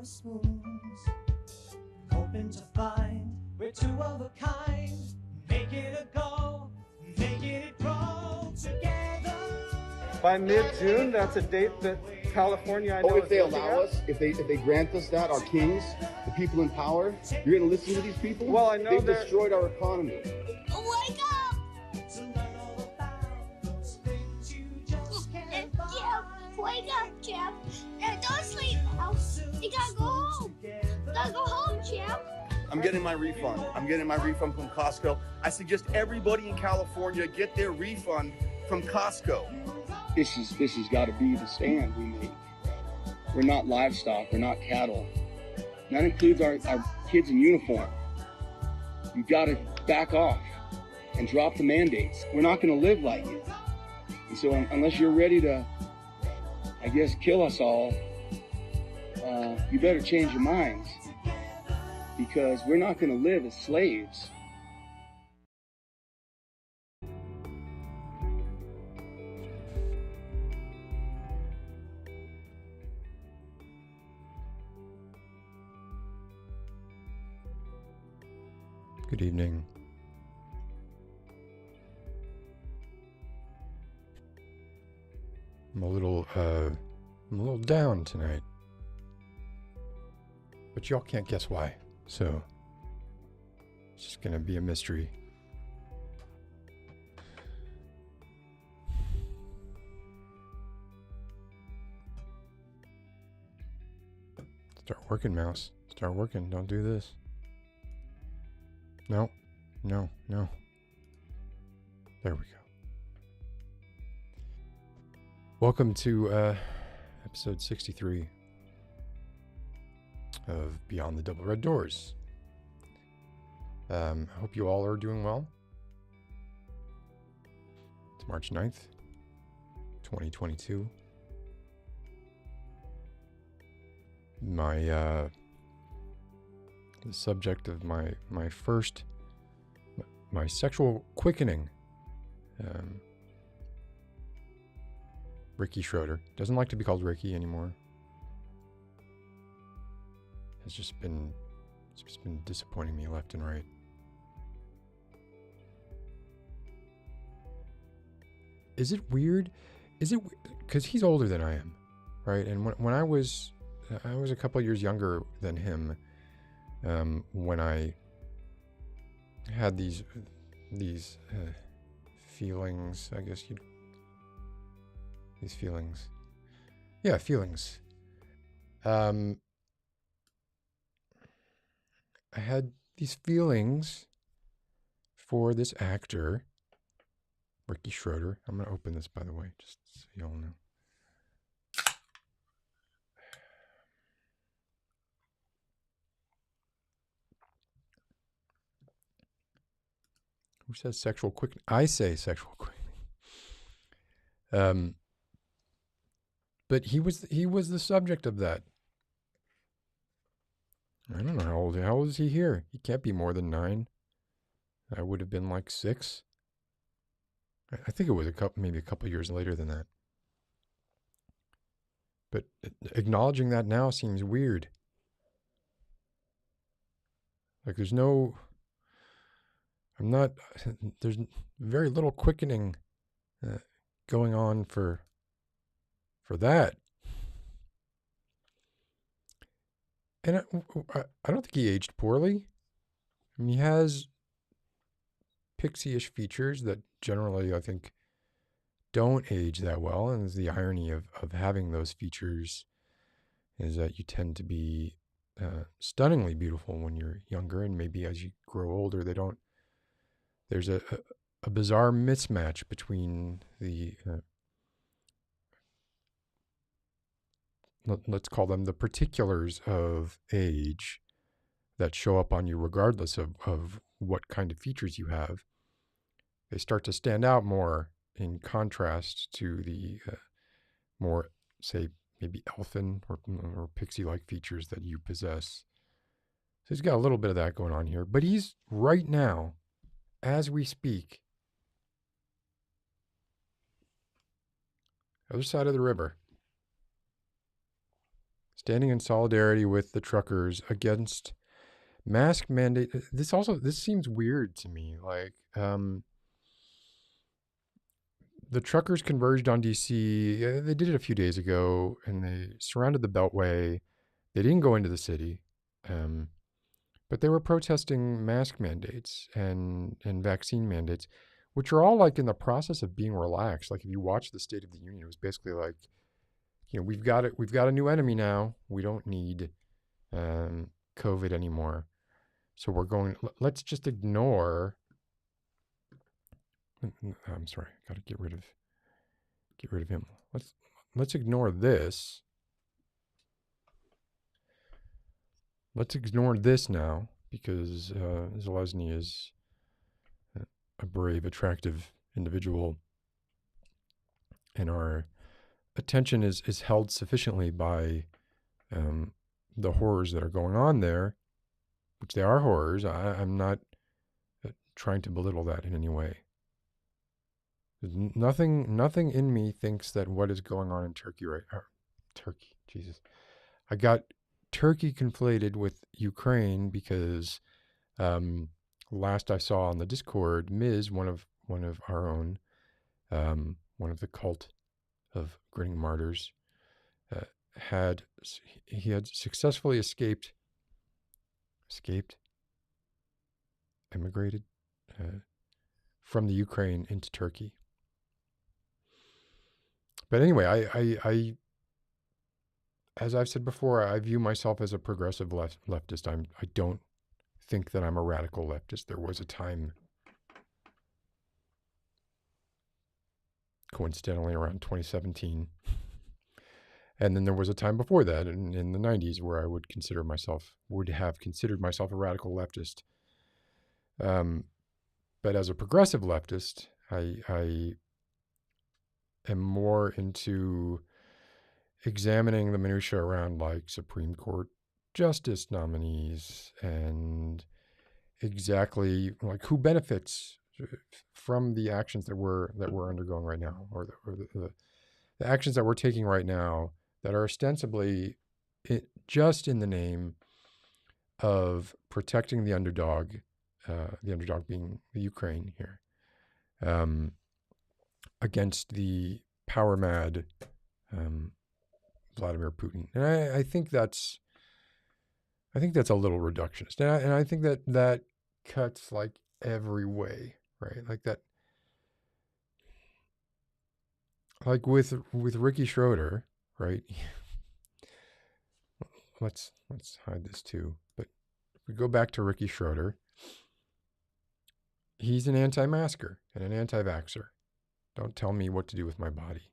endless wounds, hoping to find we're two of a kind. Make it a go, make it grow together. By mid-June, that's a date that California, I know, if they is looking allow at. us, if they grant us that, our kings, the people in power, you're going to listen to these people? Well, I know they've they're- destroyed our economy. Wake up! To learn all about those things you just can't Jeff, find. wake up, Jeff. Don't sleep now. You gotta go home. Gotta go home, Jeff. I'm getting my refund. I'm getting my refund from Costco. I suggest everybody in California get their refund from Costco. This has got to be the stand we make. We're not livestock. We're not cattle. And that includes our kids in uniform. You've got to back off and drop the mandates. We're not going to live like it. And so unless you're ready to, I guess, kill us all, you better change your minds, because we're not going to live as slaves. Good evening. I'm a little down tonight. But y'all can't guess why. So it's just gonna be a mystery. Start working, mouse. Start working. Don't do this. No. No. No. There we go. Welcome to episode 63 of Beyond the Double Red Doors. I hope you all are doing well. It's March 9th, 2022. The subject of my sexual quickening. Ricky Schroder doesn't like to be called Ricky anymore. It's just been disappointing me left and right. Is it weird? Because he's older than I am, right? And when I was a couple years younger than him, when I had these feelings, I guess these feelings. Yeah, feelings. I had these feelings for this actor, Ricky Schroder. I'm going to open this, by the way, just so you all know. Who says sexual quickening? I say sexual quickening. But he was the subject of that. I don't know how old is he here? He can't be more than 9. I would have been like 6. I think it was maybe a couple years later than that. But acknowledging that now seems weird. Like there's very little quickening going on for that. And I don't think he aged poorly. I mean, he has pixie-ish features that generally, I think, don't age that well. And the irony of having those features is that you tend to be stunningly beautiful when you're younger, and maybe as you grow older, there's a bizarre mismatch between the let's call them the particulars of age that show up on you regardless of what kind of features you have. They start to stand out more in contrast to the more, say, maybe elfin or pixie-like features that you possess. So he's got a little bit of that going on here. But he's right now, as we speak, other side of the river, standing in solidarity with the truckers against mask mandate. This seems weird to me. Like, the truckers converged on DC. They did it a few days ago, and they surrounded the Beltway. They didn't go into the city, but they were protesting mask mandates and vaccine mandates, which are all like in the process of being relaxed. Like if you watch the State of the Union, it was basically like, we've got a new enemy now. We don't need COVID anymore. So let's just ignore. I'm sorry, got to get rid of him. Let's ignore this. Let's ignore this now because Zelensky is a brave, attractive individual, and our attention is held sufficiently by the horrors that are going on there, which they are horrors. I'm not trying to belittle that in any way. Nothing in me thinks that what is going on in Turkey Turkey, Jesus. I got Turkey conflated with Ukraine because last I saw on the Discord, Ms., one of our own, one of the cult of grinning martyrs, had successfully emigrated from the Ukraine into Turkey. But anyway, I as I've said before, I view myself as a progressive leftist. I don't think that I'm a radical leftist. There was a time, coincidentally, around 2017, and then there was a time before that, in the 90s, where I would have considered myself a radical leftist. But as a progressive leftist, I am more into examining the minutia around like Supreme Court justice nominees and exactly like who benefits from the actions that we're undergoing right now, or the actions that we're taking right now that are ostensibly just in the name of protecting the underdog being the Ukraine here, against the power mad Vladimir Putin. And I think that's a little reductionist. And I think that cuts like every way, right? Like that, like with Ricky Schroder, right? Let's hide this too. But if we go back to Ricky Schroder, he's an anti-masker and an anti-vaxxer. Don't tell me what to do with my body.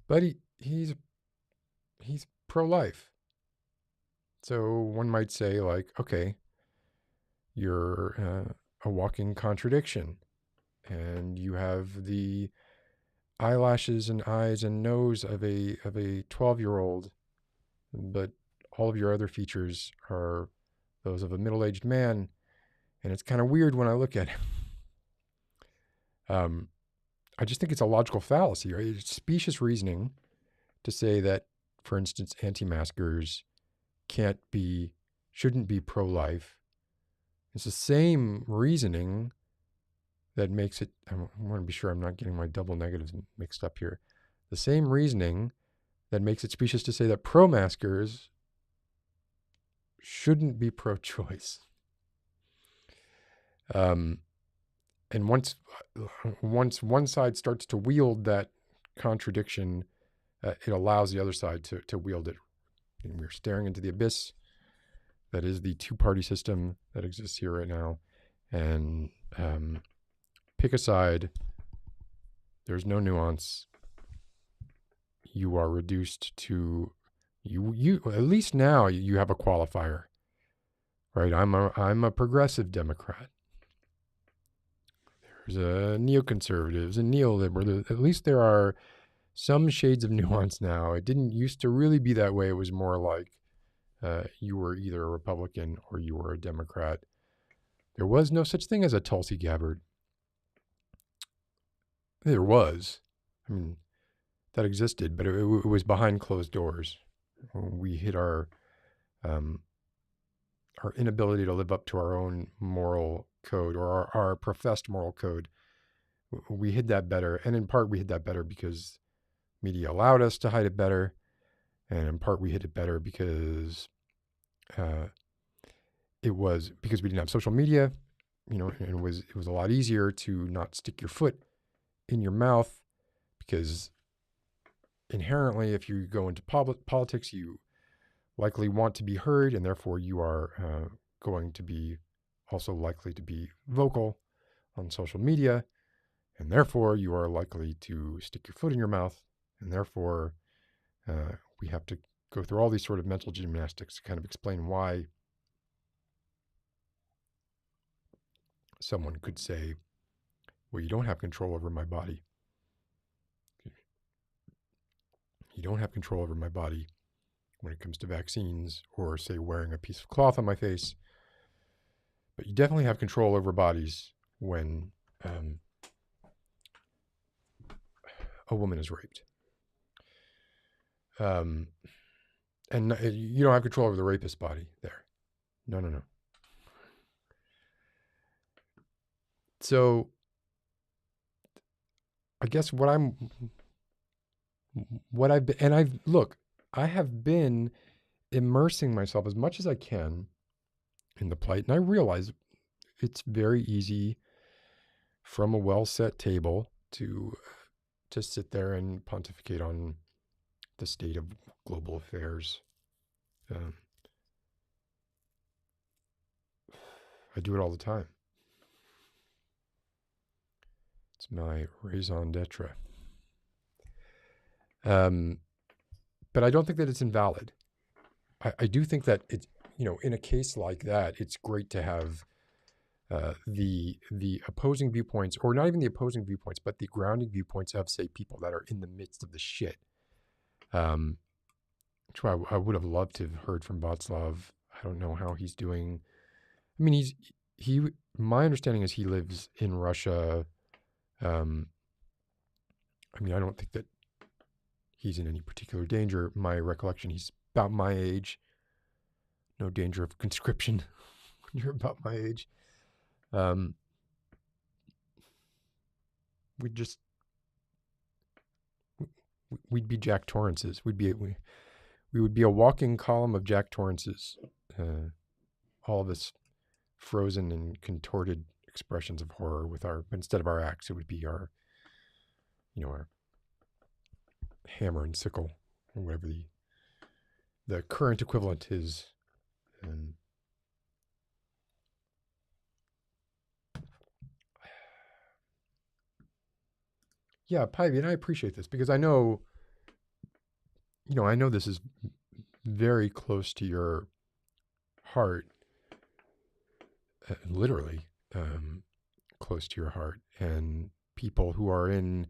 But he's pro-life. So one might say, like, okay, you're a walking contradiction, and you have the eyelashes and eyes and nose of a 12-year-old, but all of your other features are those of a middle-aged man, and it's kind of weird when I look at him. I just think it's a logical fallacy, right? It's specious reasoning to say that, for instance, anti-maskers shouldn't be pro-life. It's the same reasoning that makes it, I want to be sure I'm not getting my double negatives mixed up here. The same reasoning that makes it specious to say that pro-maskers shouldn't be pro-choice. And once one side starts to wield that contradiction, it allows the other side to wield it. And we're staring into the abyss that is the two-party system that exists here right now. And pick a side. There's no nuance. You are reduced to you. At least now you have a qualifier, right? I'm a progressive Democrat. There's a neoconservatives and neoliberal. At least there are some shades of nuance now. It didn't used to really be that way. It was more like you were either a Republican or you were a Democrat. There was no such thing as a Tulsi Gabbard. There was. I mean, that existed, but it was behind closed doors, We hit our inability to live up to our own moral code or our professed moral code. We hid that better. And in part, we hid that better because media allowed us to hide it better. And in part, we hid it better because it was because we didn't have social media, and it was a lot easier to not stick your foot in your mouth, because inherently, if you go into politics, you likely want to be heard, and therefore you are going to be also likely to be vocal on social media, and therefore you are likely to stick your foot in your mouth, and therefore we have to go through all these sort of mental gymnastics to kind of explain why someone could say, well, you don't have control over my body. You don't have control over my body when it comes to vaccines, or say wearing a piece of cloth on my face. But you definitely have control over bodies when a woman is raped. And you don't have control over the rapist's body there. No. So I guess I have been immersing myself as much as I can in the plight, and I realize it's very easy from a well-set table to sit there and pontificate on the state of global affairs. I do it all the time. It's my raison d'etre. But I don't think that it's invalid. I do think that it's, in a case like that, it's great to have the opposing viewpoints, or not even the opposing viewpoints, but the grounding viewpoints of, say, people that are in the midst of the shit. Which I would have loved to have heard from Václav. I don't know how he's doing. I mean, my understanding is he lives in Russia. I don't think that he's in any particular danger. My recollection, he's about my age. No danger of conscription when you're about my age. We'd be Jack Torrances. We would be a walking column of Jack Torrances. All of us frozen and contorted expressions of horror instead of our axe, it would be our hammer and sickle, or whatever the current equivalent is. Yeah, Pivy, and I appreciate this because I know this is very close to your heart, literally close to your heart, and people who are in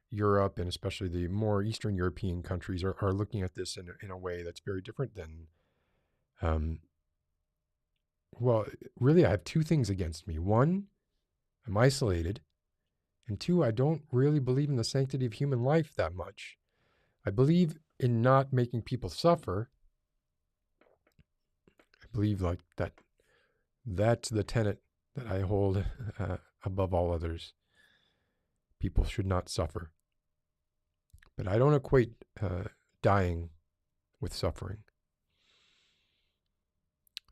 Europe, and especially the more Eastern European countries, are looking at this in a way that's very different than, well, really, I have two things against me. One, I'm isolated. And two, I don't really believe in the sanctity of human life that much. I believe in not making people suffer. I believe like that's the tenet that I hold above all others. People should not suffer. But I don't equate dying with suffering.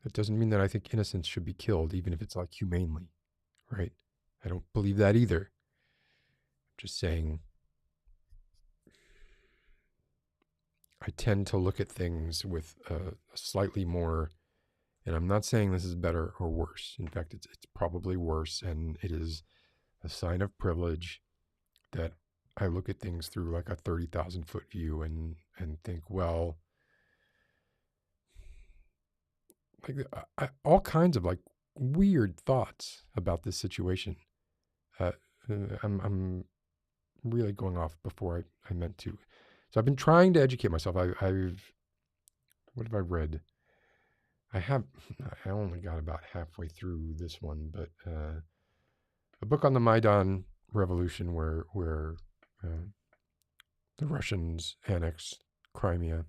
That doesn't mean that I think innocents should be killed, even if it's like humanely, right? I don't believe that either. Just saying, I tend to look at things with a slightly more, and I'm not saying this is better or worse. In fact, it's probably worse, and it is a sign of privilege that I look at things through like a 30,000 foot view and think, well, like all kinds of like weird thoughts about this situation. I'm really going off before I meant to. So I've been trying to educate myself. What have I read? I only got about halfway through this one, but a book on the Maidan Revolution where the Russians annexed Crimea.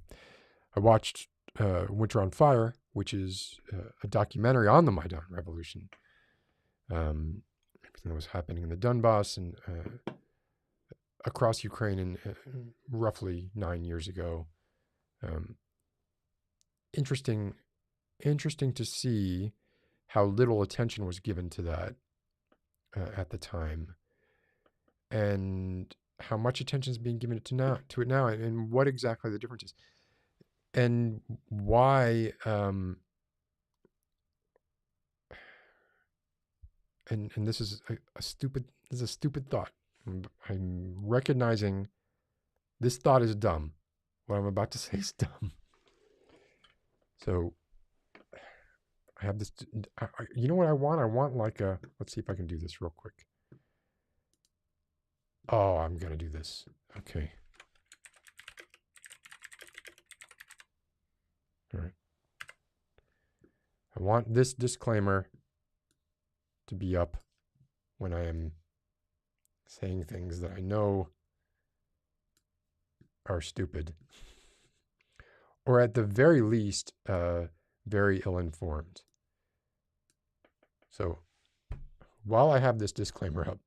I watched Winter on Fire, which is a documentary on the Maidan Revolution. Everything that was happening in the Donbass and across Ukraine in roughly 9 years ago. Interesting to see how little attention was given to that at the time, and how much attention is being given to it now, and what exactly the difference is, and why. And this is a stupid thought. I'm recognizing this thought is dumb. What I'm about to say is dumb. So I have this. You know what I want? I want like a. Let's see if I can do this real quick. Oh, I'm gonna do this. Okay. All right. I want this disclaimer to be up when I am saying things that I know are stupid, or at the very least, very ill-informed. So while I have this disclaimer up,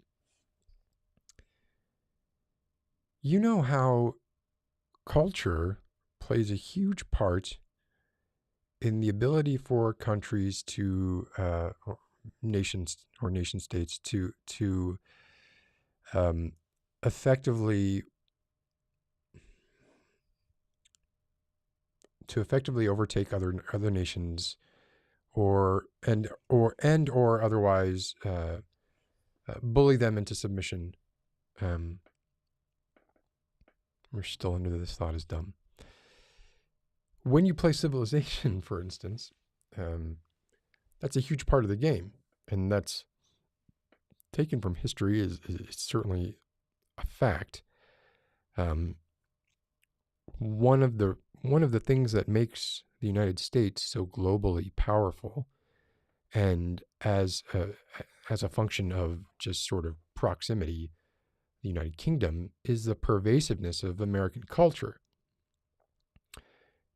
you know how culture plays a huge part in the ability for countries to nations or nation states to effectively overtake other nations, or otherwise bully them into submission. We're still into this thought is dumb. When you play Civilization, for instance, that's a huge part of the game, and that's taken from history is certainly a fact. One of the things that makes the United States so globally powerful, and as a function of just sort of proximity, the United Kingdom, is the pervasiveness of American culture.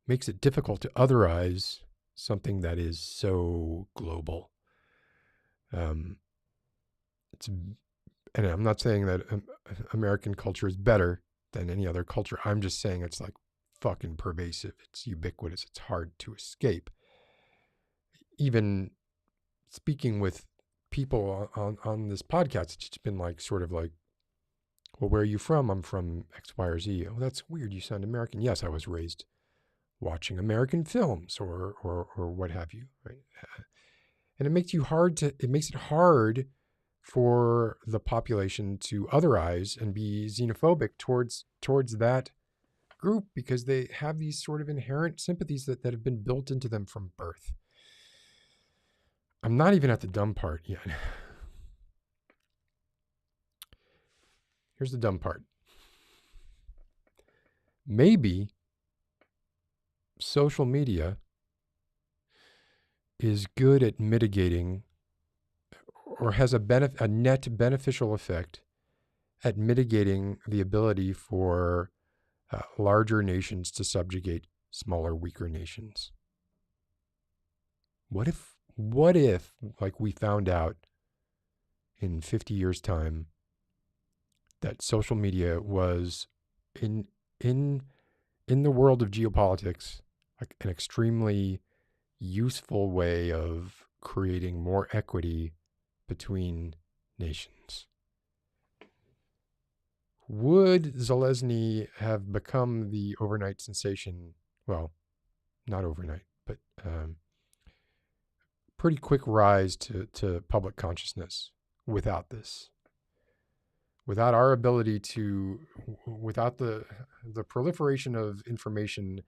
Makes it difficult to otherize something that is so global. And I'm not saying that American culture is better than any other culture. I'm just saying it's like fucking pervasive. It's ubiquitous. It's hard to escape. Even speaking with people on this podcast, it's just been like sort of like, well, where are you from? I'm from X, Y, or Z. Oh, that's weird. You sound American. Yes, I was raised watching American films or what have you, right? And it makes it hard for the population to otherize and be xenophobic towards that group, because they have these sort of inherent sympathies that have been built into them from birth. I'm not even at the dumb part yet. Here's the dumb part. Maybe social media is good at mitigating, or has a net beneficial effect at mitigating the ability for larger nations to subjugate smaller, weaker nations. What if, like, we found out in 50 years' time that social media was in the world of geopolitics like an extremely useful way of creating more equity between nations? Would Zelensky have become the overnight sensation? Well, not overnight, but pretty quick rise to public consciousness without this? Without our ability to, without the proliferation of information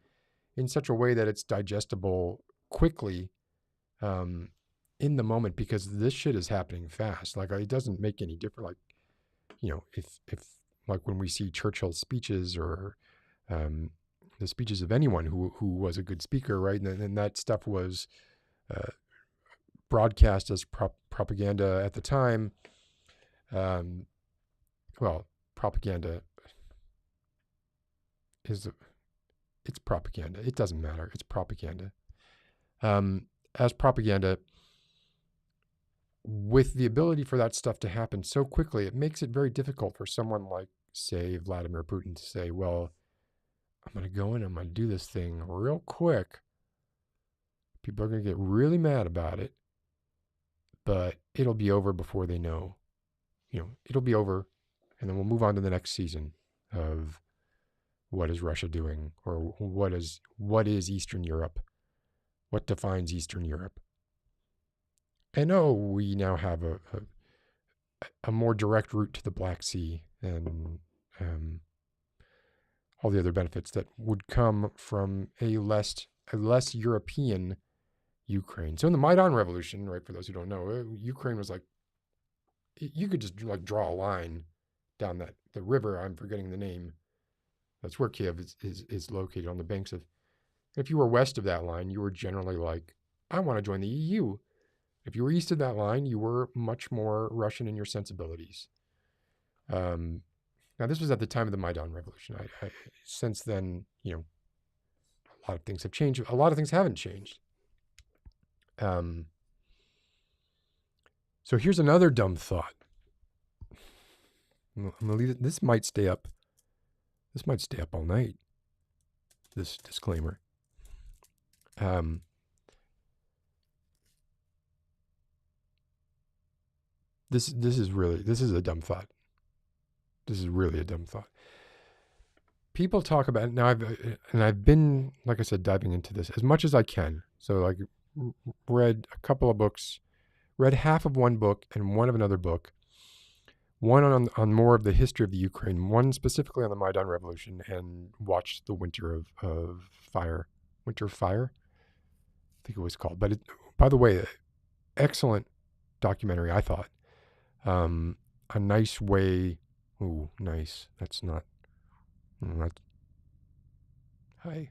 in such a way that it's digestible quickly in the moment, because this shit is happening fast. Like, it doesn't make any difference. Like, you know, if like when we see Churchill's speeches or the speeches of anyone who was a good speaker, right? And that stuff was broadcast as propaganda at the time. Well, propaganda is it's propaganda. It doesn't matter. It's propaganda. As propaganda, with the ability for that stuff to happen so quickly, it makes it very difficult for someone like, say, Vladimir Putin to say, well, I'm going to go in and I'm going to do this thing real quick. People are going to get really mad about it, but it'll be over before they know. It'll be over, and then we'll move on to the next season of what is Russia doing, or what is Eastern Europe? What defines Eastern Europe? And we now have a more direct route to the Black Sea and all the other benefits that would come from a less European Ukraine. So in the Maidan Revolution, right, for those who don't know, Ukraine was like, you could just like draw a line down the river. I'm forgetting the name. That's where Kiev is located, on the banks of. If you were west of that line, you were generally like, I want to join the EU. If you were east of that line, you were much more Russian in your sensibilities. Now, this was at the time of the Maidan Revolution. Since then, a lot of things have changed. A lot of things haven't changed. So here's another dumb thought. I'm gonna leave it. This might stay up all night. This disclaimer. This is a dumb thought. This is really a dumb thought. People talk about it now. I've been, like I said, diving into this as much as I can. So like, read a couple of books, read half of one book and one of another book. One on more of the history of the Ukraine, one specifically on the Maidan Revolution, and watched the Winter of Fire. Winter of Fire, I think it was called. But by the way, excellent documentary, I thought. A nice way. Ooh, nice. That's not. Hi.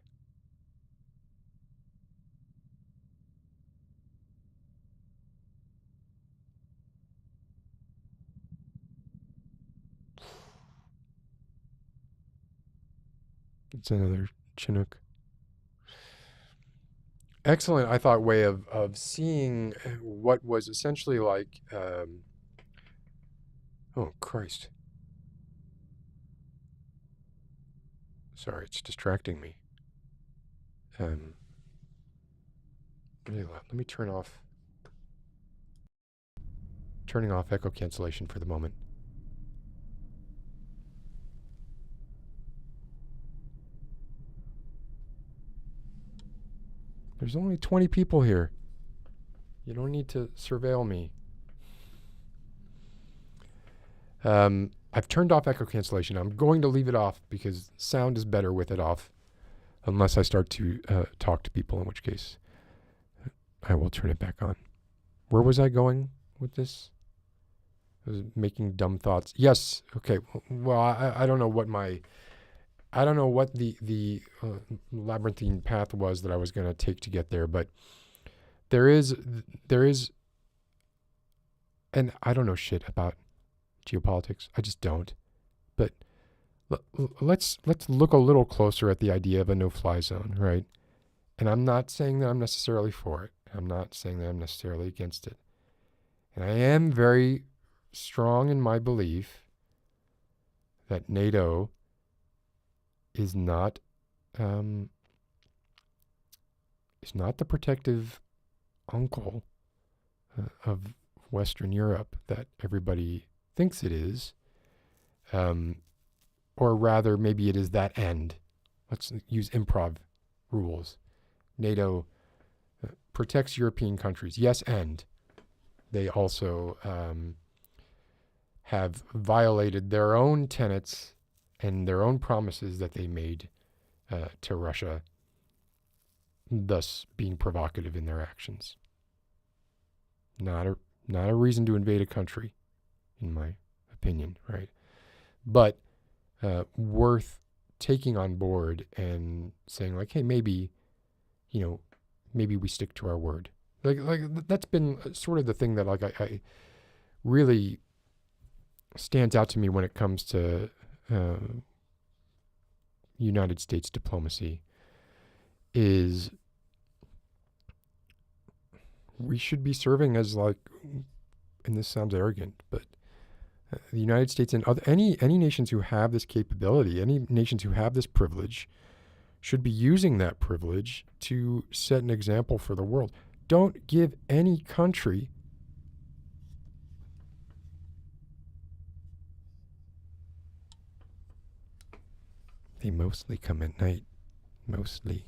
It's another Chinook. Excellent, I thought, way of seeing what was essentially like. Oh, Christ. Sorry, it's distracting me. Really loud. Let me turning off echo cancellation for the moment. There's only 20 people here. You don't need to surveil me. I've turned off echo cancellation. I'm going to leave it off because sound is better with it off, unless I start to talk to people, in which case I will turn it back on. Where was I going with this? I was making dumb thoughts. Yes. Okay. Well, I don't know what the labyrinthine path was that I was going to take to get there, but there is, and I don't know shit about geopolitics. I just don't. But let's look a little closer at the idea of a no-fly zone, right? And I'm not saying that I'm necessarily for it. I'm not saying that I'm necessarily against it. And I am very strong in my belief that NATO is not the protective uncle of Western Europe that everybody thinks it is, or rather, maybe it is that end. Let's use improv rules. NATO protects European countries, yes, and they also have violated their own tenets and their own promises that they made to Russia, thus being provocative in their actions. Not a reason to invade a country, in my opinion, right? But worth taking on board and saying like, hey, maybe we stick to our word. Like that's been sort of the thing that like I really stands out to me when it comes to United States diplomacy. is we should be serving as like, and this sounds arrogant, but the United States and any nations who have this capability, any nations who have this privilege, should be using that privilege to set an example for the world. Don't give any country they mostly come at night, mostly.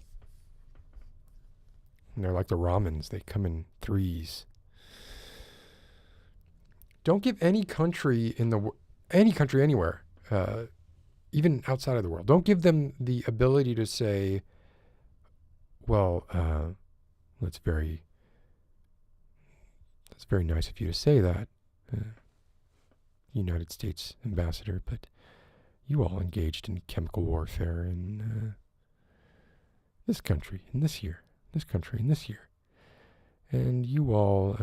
And they're like the ramens, they come in threes. Don't give any country any country anywhere, even outside of the world, don't give them the ability to say, well, that's very nice of you to say that, United States ambassador, but you all engaged in chemical warfare in this country, in this year, this country, in this year. And you all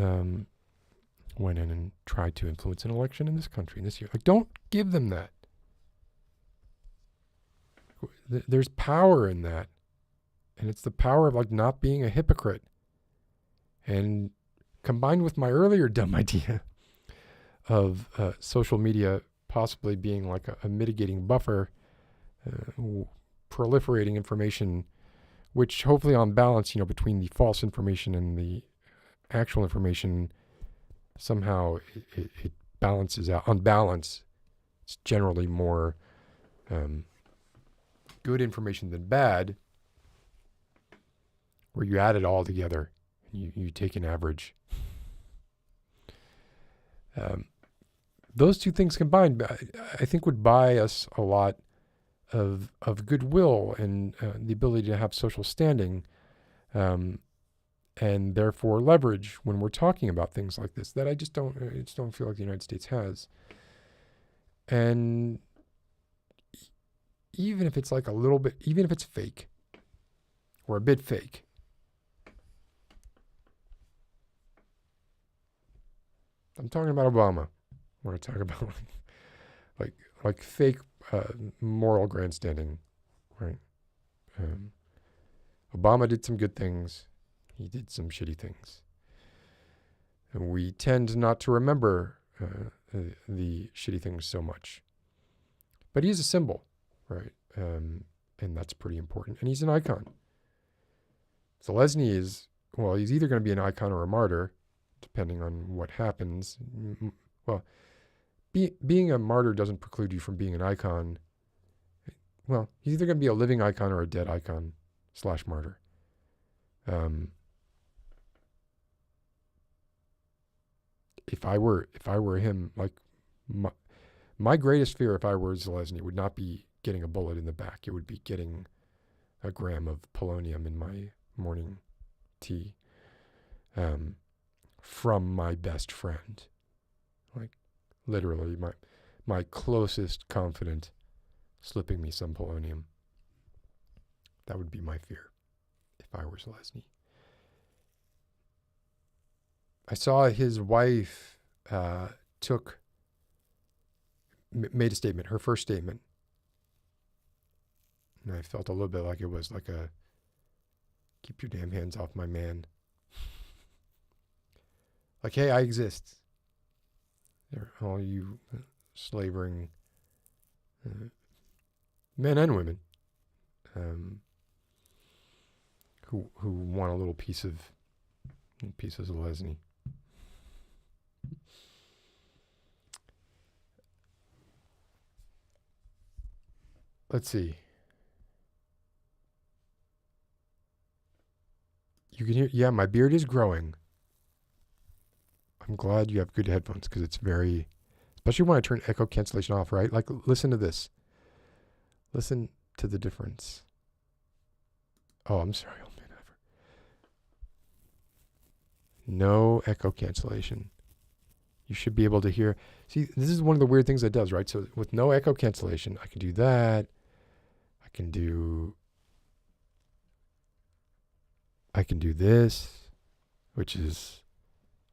went in and tried to influence an election in this country, in this year. Like, don't give them that. There's power in that. And it's the power of like not being a hypocrite. And combined with my earlier dumb idea of social media possibly being like a mitigating buffer, proliferating information, which hopefully on balance, between the false information and the actual information, somehow it balances out. On balance, it's generally more good information than bad, where you add it all together and you take an average. Those two things combined, I think, would buy us a lot of goodwill and the ability to have social standing, and therefore leverage when we're talking about things like this that I just don't feel like the United States has. And even if it's like a little bit, even if it's fake or a bit fake, I'm talking about Obama. When I talk about like fake moral grandstanding, right? Obama did some good things. He did some shitty things. And we tend not to remember the shitty things so much. But he's a symbol, right? And that's pretty important. And he's an icon. Zelensky is, well, he's either going to be an icon or a martyr, depending on what happens. Well, being a martyr doesn't preclude you from being an icon. Well, he's either going to be a living icon or a dead icon / martyr. If I were him, like my greatest fear if I were Zelensky would not be getting a bullet in the back. It would be getting a gram of polonium in my morning tea from my best friend. Like, literally, my closest confidant slipping me some polonium. That would be my fear if I were Zelensky. I saw his wife made a statement, her first statement. And I felt a little bit like it was like a, keep your damn hands off my man. Like, hey, I exist. There are all you slavering men and women who want a little piece of Zelensky. Let's see. You can hear, yeah, my beard is growing. I'm glad you have good headphones because it's very, especially when I turn echo cancellation off, right? Like, listen to this. Listen to the difference. Oh, I'm sorry. Oh, man, no echo cancellation. You should be able to hear. See, this is one of the weird things that does, right? So with no echo cancellation, I can do that. I can do this, which is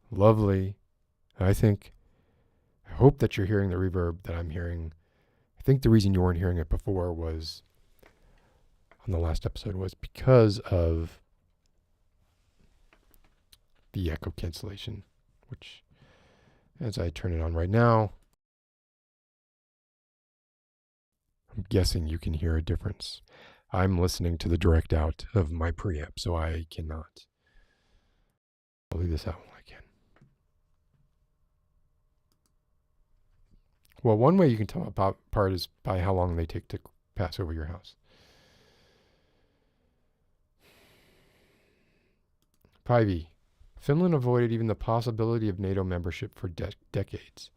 lovely. I hope that you're hearing the reverb that I'm hearing. I think the reason you weren't hearing it before was on the last episode was because of the echo cancellation, which, as I turn it on right now, I'm guessing you can hear a difference. I'm listening to the direct out of my preamp, so I cannot. I'll leave this out when I can. Well, one way you can tell apart is by how long they take to pass over your house. Pivy. Finland avoided even the possibility of NATO membership for decades.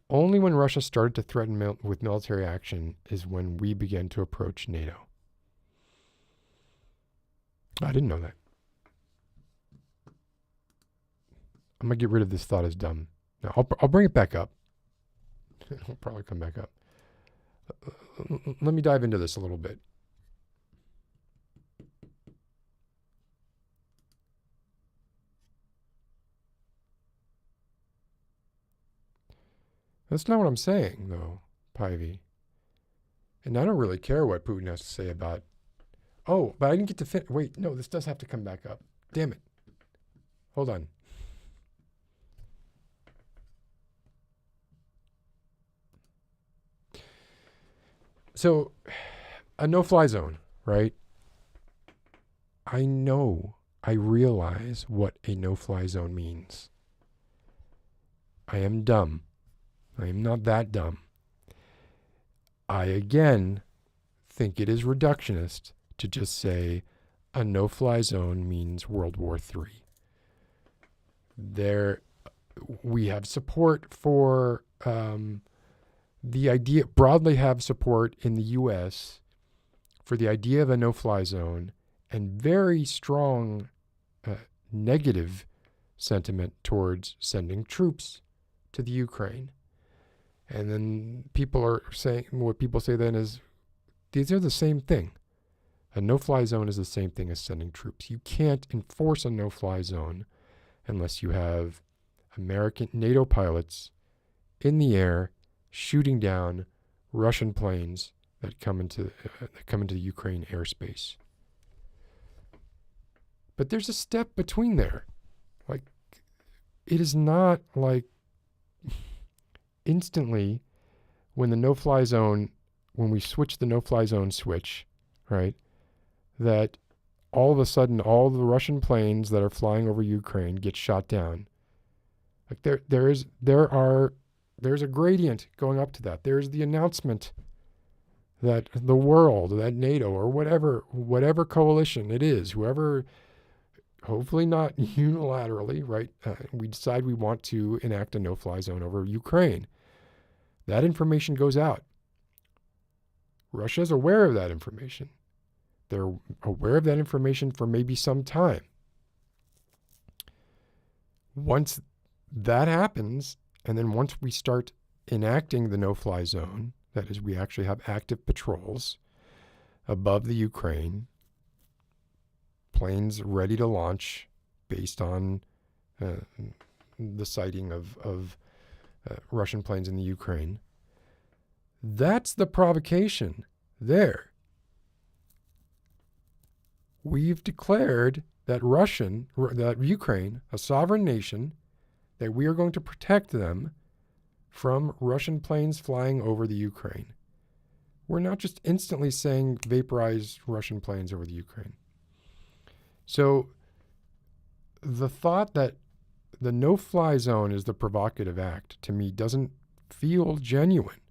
Only when Russia started to threaten with military action is when we began to approach NATO. I didn't know that. I'm going to get rid of this thought as dumb. Now, I'll bring it back up. It'll probably come back up. Let me dive into this a little bit. That's not what I'm saying, though, Pivy. And I don't really care what Putin has to say about... Oh, but I didn't get to fit. Wait, no, this does have to come back up. Damn it. Hold on. So, a no-fly zone, right? I realize what a no-fly zone means. I am dumb. I am not that dumb. I, again, think it is reductionist to just say a no-fly zone means World War III. We have support for the idea, broadly have support in the U.S. for the idea of a no-fly zone, and very strong negative sentiment towards sending troops to the Ukraine. And then people are saying, what people say then is, these are the same thing. A no-fly zone is the same thing as sending troops. You can't enforce a no-fly zone unless you have American NATO pilots in the air shooting down Russian planes that come into the Ukraine airspace. But there's a step between there. Like, it is not like instantly when we switch the no-fly zone switch, right, that all of a sudden all the Russian planes that are flying over Ukraine get shot down. Like there's a gradient going up to that. There's the announcement that the world, that NATO or whatever coalition it is, whoever, hopefully not unilaterally, right? We decide we want to enact a no-fly zone over Ukraine. That information goes out. Russia's aware of that information. They're aware of that information for maybe some time. Once that happens, and then once we start enacting the no-fly zone, that is, we actually have active patrols above the Ukraine, planes ready to launch based on the sighting of Russian planes in the Ukraine. That's the provocation there. We've declared that Ukraine, a sovereign nation, that we are going to protect them from Russian planes flying over the Ukraine. We're not just instantly saying vaporize Russian planes over the Ukraine. So the thought that the no-fly zone is the provocative act, to me, doesn't feel genuine.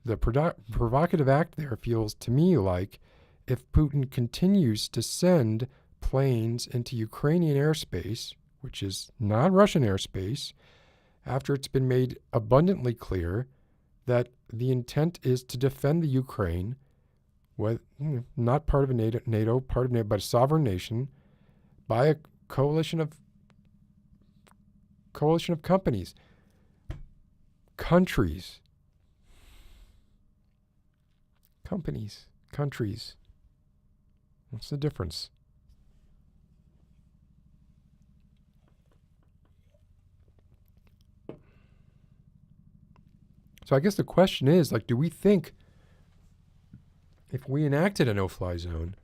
The provocative act there feels to me like if Putin continues to send planes into Ukrainian airspace, which is not Russian airspace, after it's been made abundantly clear that the intent is to defend the Ukraine, not part of a NATO, but a sovereign nation, by a coalition of countries. What's the difference? So I guess the question is, like, do we think if we enacted a no-fly zone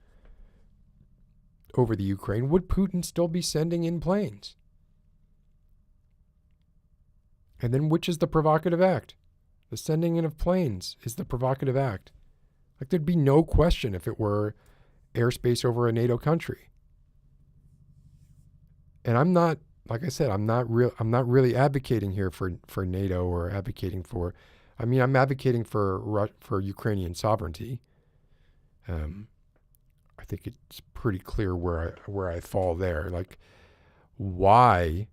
over the Ukraine, would Putin still be sending in planes? And then which is the provocative act? The sending in of planes is the provocative act. Like, there'd be no question if it were airspace over a NATO country. And I'm not, like I said, I'm not really advocating here for NATO or advocating for, I mean, I'm advocating for Ukrainian sovereignty. I think it's pretty clear where I fall there. Like, why?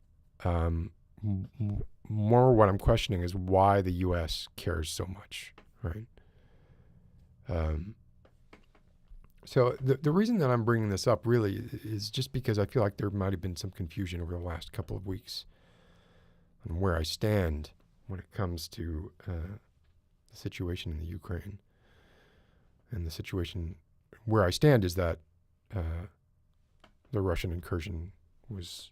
More what I'm questioning is why the U.S. cares so much, right? So the reason that I'm bringing this up really is just because I feel like there might have been some confusion over the last couple of weeks on where I stand when it comes to the situation in the Ukraine. And the situation where I stand is that the Russian incursion was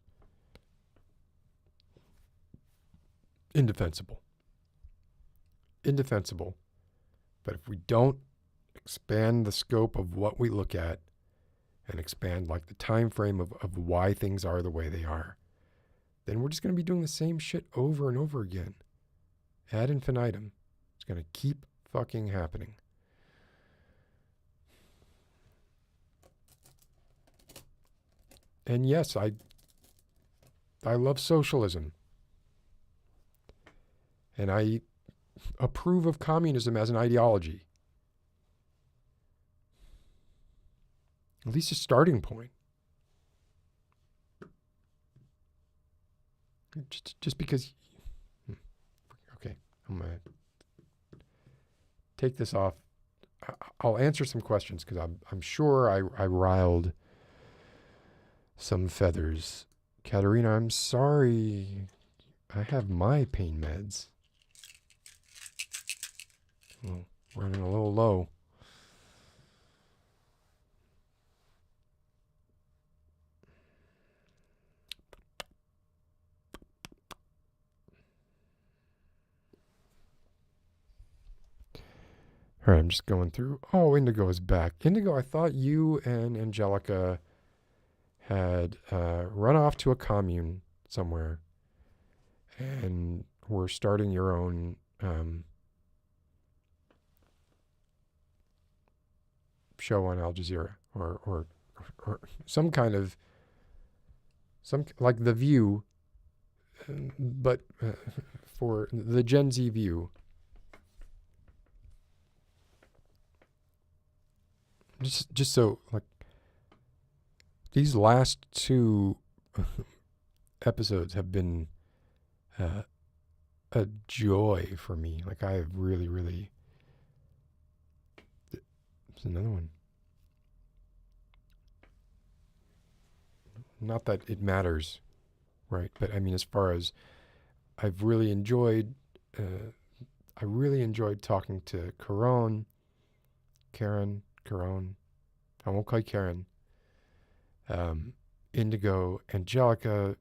indefensible. Indefensible. But if we don't expand the scope of what we look at and expand like the time frame of why things are the way they are, then we're just going to be doing the same shit over and over again. Ad infinitum. It's going to keep fucking happening. And yes, I love socialism. And I approve of communism as an ideology. At least a starting point. Just because... Okay, I'm going to take this off. I'll answer some questions because I'm sure I riled some feathers. Katerina, I'm sorry. I have my pain meds. Well, running a little low. All right, I'm just going through. Oh, Indigo is back. Indigo, I thought you and Angelica had run off to a commune somewhere and were starting your own show on Al Jazeera or some kind of, like The View, but for the Gen Z view. Just so, like, these last two episodes have been a joy for me. Like, I have really... There's another one. Not that it matters, right? But, I mean, as far as I've really enjoyed... I really enjoyed talking to Karen. I won't call you Karen. Indigo, Angelica,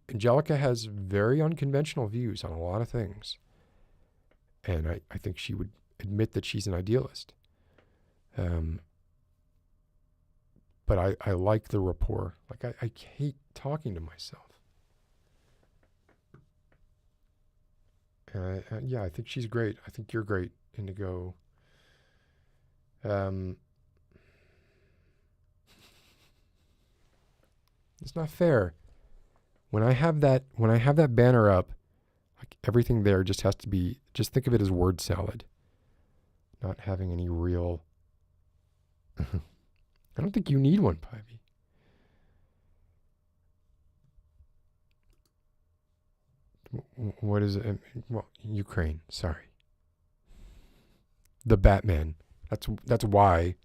Angelica has very unconventional views on a lot of things. And I think she would admit that she's an idealist. But I like the rapport. Like, I hate talking to myself. Yeah, I think she's great. I think you're great, Indigo. It's not fair. When I have that banner up, like, everything there just has to be, just think of it as word salad. Not having any real... I don't think you need one, Pivy. What is it? Well, Ukraine, sorry. The Batman. That's why.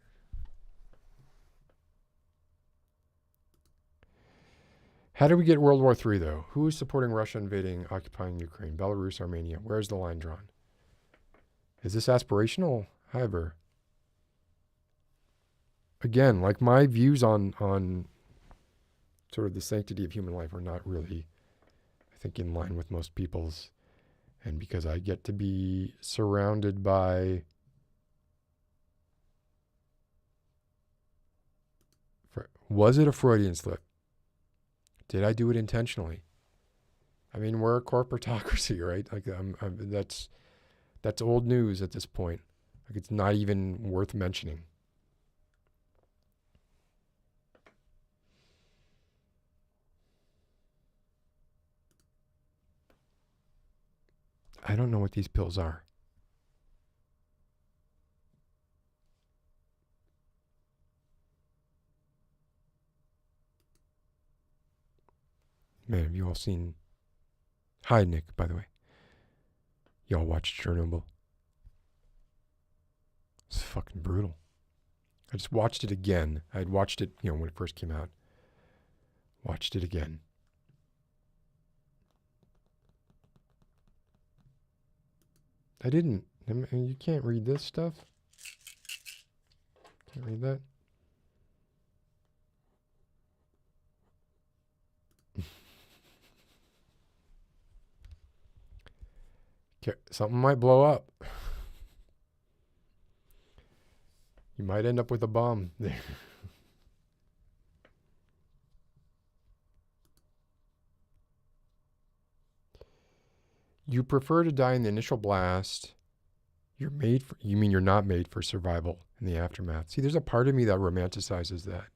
How did we get World War III, though? Who is supporting Russia invading, occupying Ukraine? Belarus, Armenia. Where's the line drawn? Is this aspirational? However, again, like, my views on sort of the sanctity of human life are not really, I think, in line with most people's. And because I get to be surrounded by Was it a Freudian slip? Did I do it intentionally? I mean, we're a corporatocracy, right? Like, that's old news at this point. Like, it's not even worth mentioning. I don't know what these pills are. Man, have you all seen... Hi, Nick, by the way. Y'all watched Chernobyl? It's fucking brutal. I just watched it again. I'd watched it, when it first came out. Watched it again. I didn't. You can't read this stuff. Can't read that. Something might blow up. You might end up with a bomb there. You prefer to die in the initial blast. You mean you're not made for survival in the aftermath. See, there's a part of me that romanticizes that.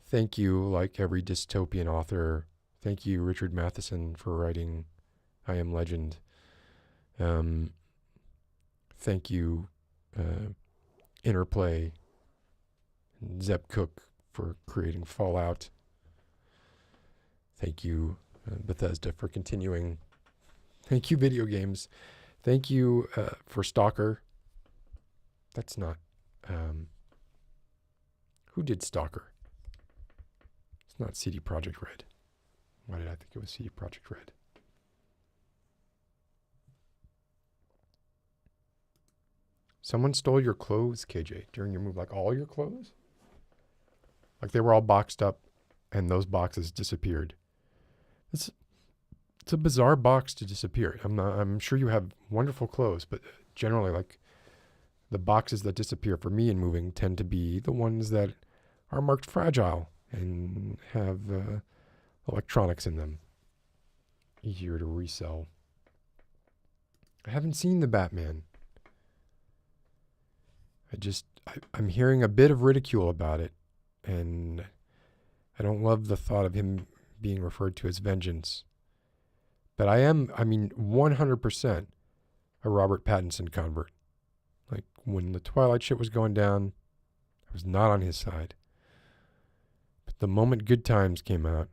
Thank you, like every dystopian author. Thank you, Richard Matheson, for writing I Am Legend. Thank you, Interplay, and Zeb Cook for creating Fallout. Thank you, Bethesda, for continuing. Thank you, video games. Thank you for Stalker. That's not... who did Stalker? It's not CD Projekt Red. Why did I think it was CD Projekt Red? Someone stole your clothes, KJ, during your move. Like all your clothes? Like they were all boxed up and those boxes disappeared. It's a bizarre box to disappear. I'm sure you have wonderful clothes, but generally like the boxes that disappear for me in moving tend to be the ones that are marked fragile and have electronics in them. Easier to resell. I haven't seen the Batman. I'm hearing a bit of ridicule about it, and I don't love the thought of him being referred to as vengeance. But I am 100% a Robert Pattinson convert. Like, when the Twilight shit was going down, I was not on his side. But the moment Good Time came out,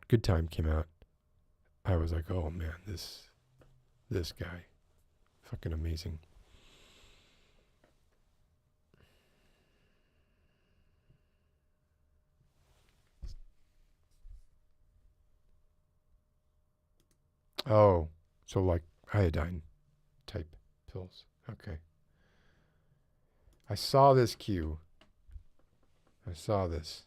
I was like, oh man, this guy, fucking amazing. Oh, so like iodine type pills. Okay. I saw this cue. I saw this.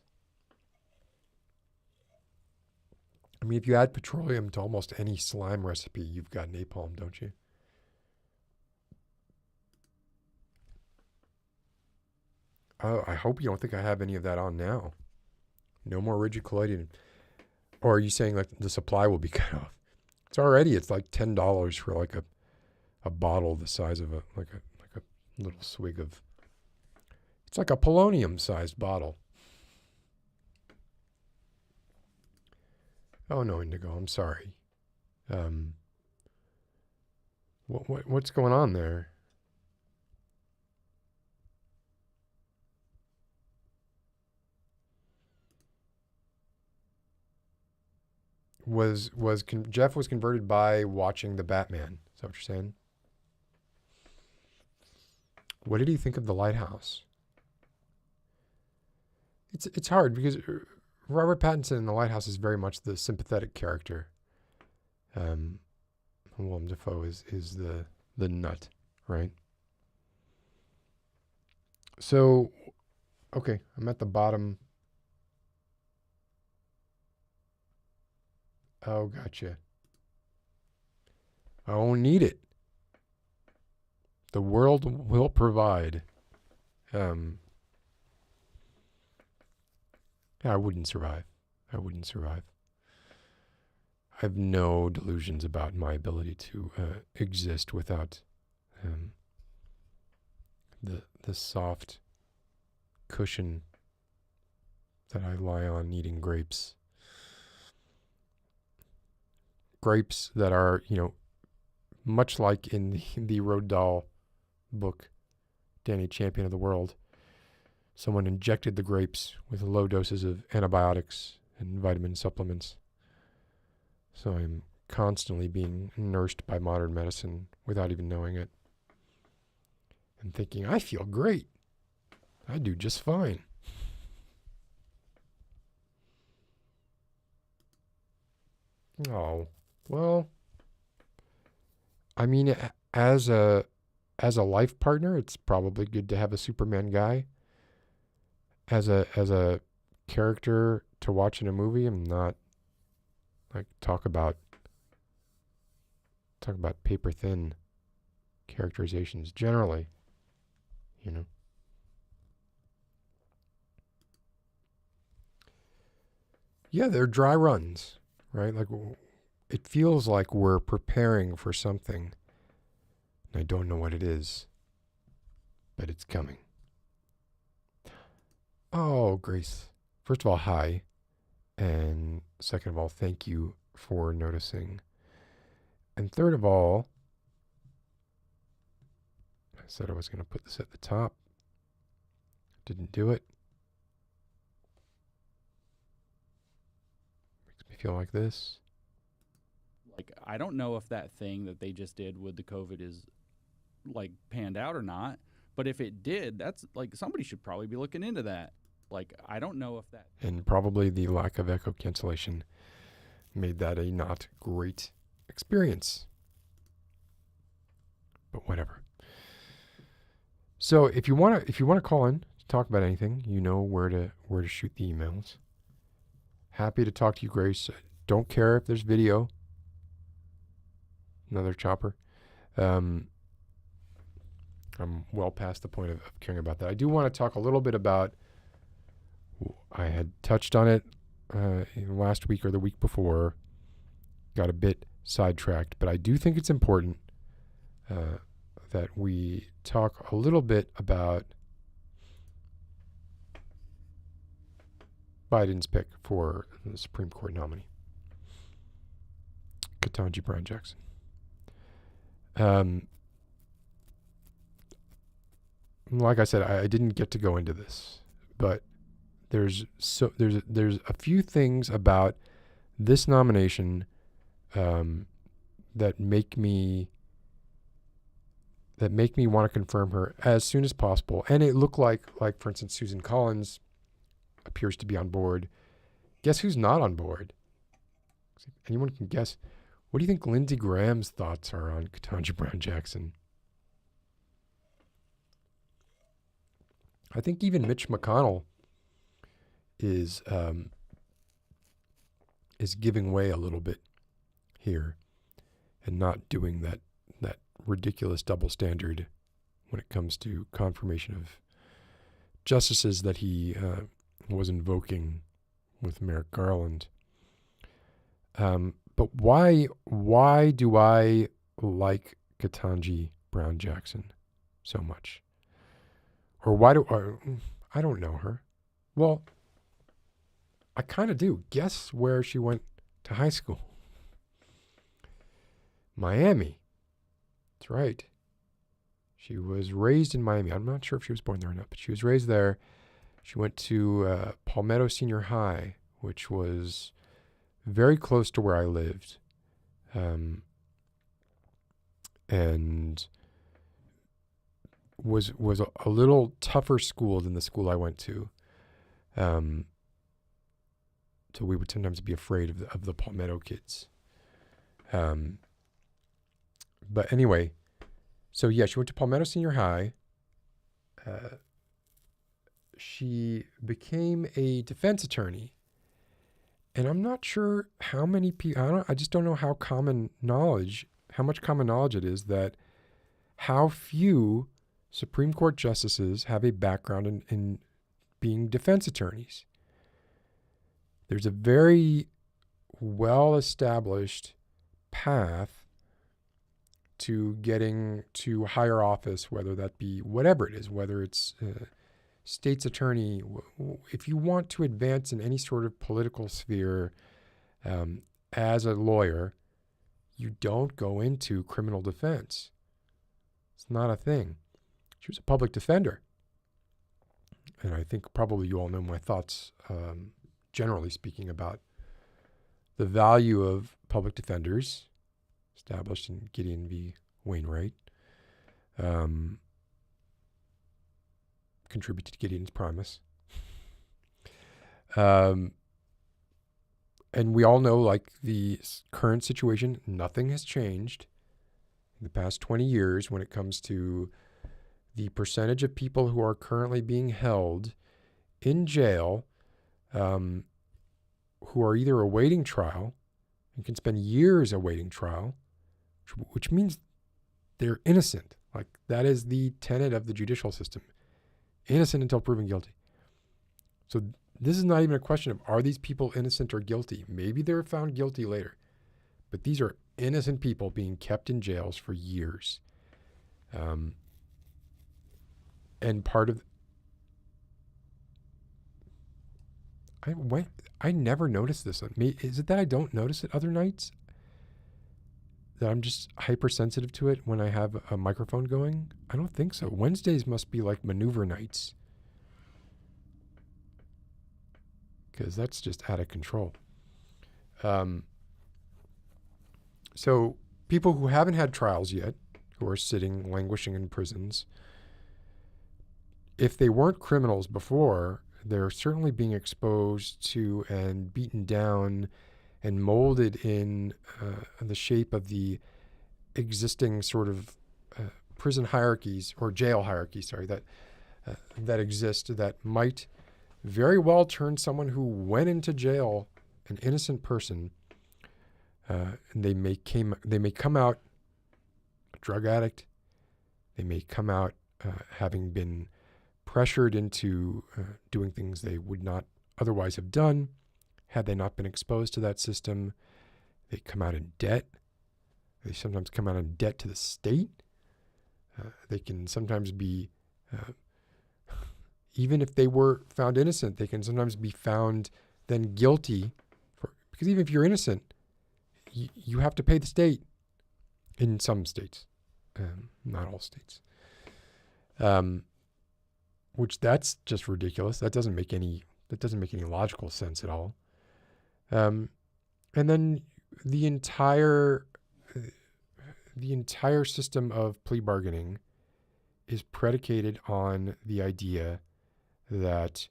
I mean, if you add petroleum to almost any slime recipe, you've got napalm, don't you? Oh, I hope you don't think I have any of that on now. No more rigid collodion. Or are you saying like the supply will be cut off? It's like $10 for like a bottle the size of a little swig of. It's like a polonium sized bottle. Oh no, Indigo, I'm sorry. What's going on there? Jeff was converted by watching the Batman. Is that what you're saying? What did he think of the Lighthouse? It's hard because Robert Pattinson in the Lighthouse is very much the sympathetic character. Willem Dafoe is the nut, right? So, okay, I'm at the bottom. Oh, gotcha. I won't need it. The world will provide. I wouldn't survive. I wouldn't survive. I have no delusions about my ability to exist without the soft cushion that I lie on eating grapes. Grapes that are, much like in the Roald Dahl book, Danny Champion of the World, someone injected the grapes with low doses of antibiotics and vitamin supplements. So I'm constantly being nursed by modern medicine without even knowing it. And thinking, I feel great. I do just fine. Oh, well, I mean, as a life partner, it's probably good to have a Superman guy. As a character to watch in a movie, I'm not like talk about paper thin characterizations generally, Yeah, they're dry runs, right? Like it feels like we're preparing for something. And I don't know what it is, but it's coming. Oh, Grace. First of all, hi. And second of all, thank you for noticing. And third of all, I said I was going to put this at the top. Didn't do it. Makes me feel like this. Like, I don't know if that thing that they just did with the COVID is, like, panned out or not. But if it did, that's, like, somebody should probably be looking into that. Like, I don't know if that... And probably the lack of echo cancellation made that a not great experience. But whatever. So if you want to call in to talk about anything, you know where to shoot the emails. Happy to talk to you, Grace. Don't care if there's video. Another chopper. I'm well past the point of caring about that. I do want to talk a little bit about, I had touched on it last week or the week before, got a bit sidetracked, but I do think it's important that we talk a little bit about Biden's pick for the Supreme Court nominee, Ketanji Brown Jackson. Like I said, I didn't get to go into this, but there's a few things about this nomination that make me want to confirm her as soon as possible. And it looked like for instance, Susan Collins appears to be on board. Guess who's not on board? Anyone can guess. What do you think Lindsey Graham's thoughts are on Ketanji Brown Jackson? I think even Mitch McConnell is giving way a little bit here and not doing that ridiculous double standard when it comes to confirmation of justices that he was invoking with Merrick Garland. But why do I like Ketanji Brown Jackson so much? Or I don't know her. Well, I kind of do. Guess where she went to high school? Miami. That's right. She was raised in Miami. I'm not sure if she was born there or not, but she was raised there. She went to Palmetto Senior High, which was very close to where I lived. And was a little tougher school than the school I went to. So we would sometimes be afraid of the Palmetto kids. But anyway, so yeah, she went to Palmetto Senior High. She became a defense attorney. And I'm not sure how many people, I just don't know how much common knowledge it is that how few Supreme Court justices have a background in being defense attorneys. there's a very well-established path to getting to higher office, whether that be whatever it is, whether it's state's attorney. If you want to advance in any sort of political sphere as a lawyer, you don't go into criminal defense. It's not a thing. She was a public defender. And I think probably you all know my thoughts, generally speaking, about the value of public defenders, established in Gideon v. Wainwright, contributed to Gideon's Primus. And we all know, like, the current situation, nothing has changed in the past 20 years when it comes to the percentage of people who are currently being held in jail, who are either awaiting trial and can spend years awaiting trial, which means they're innocent. Like, that is the tenet of the judicial system. Innocent until proven guilty. So this is not even a question of, are these people innocent or guilty? Maybe they're found guilty later. But these are innocent people being kept in jails for years. And part of... I never noticed this. Is it that I don't notice it other nights? That I'm just hypersensitive to it when I have a microphone going? I don't think so. Wednesdays must be like maneuver nights. Because that's just out of control. So people who haven't had trials yet, who are sitting, languishing in prisons, if they weren't criminals before, they're certainly being exposed to and beaten down and molded in the shape of the existing sort of prison hierarchies, or jail hierarchies, sorry, that exist, that might very well turn someone who went into jail, an innocent person, and they may come out a drug addict. They may come out having been pressured into doing things they would not otherwise have done had they not been exposed to that system. They come out in debt. They sometimes come out in debt to the state. They can sometimes be, even if they were found innocent, they can sometimes be found then guilty. Because even if you're innocent, you have to pay the state in some states, not all states. Which that's just ridiculous. That doesn't make any logical sense at all. And then the entire system of plea bargaining is predicated on the idea that,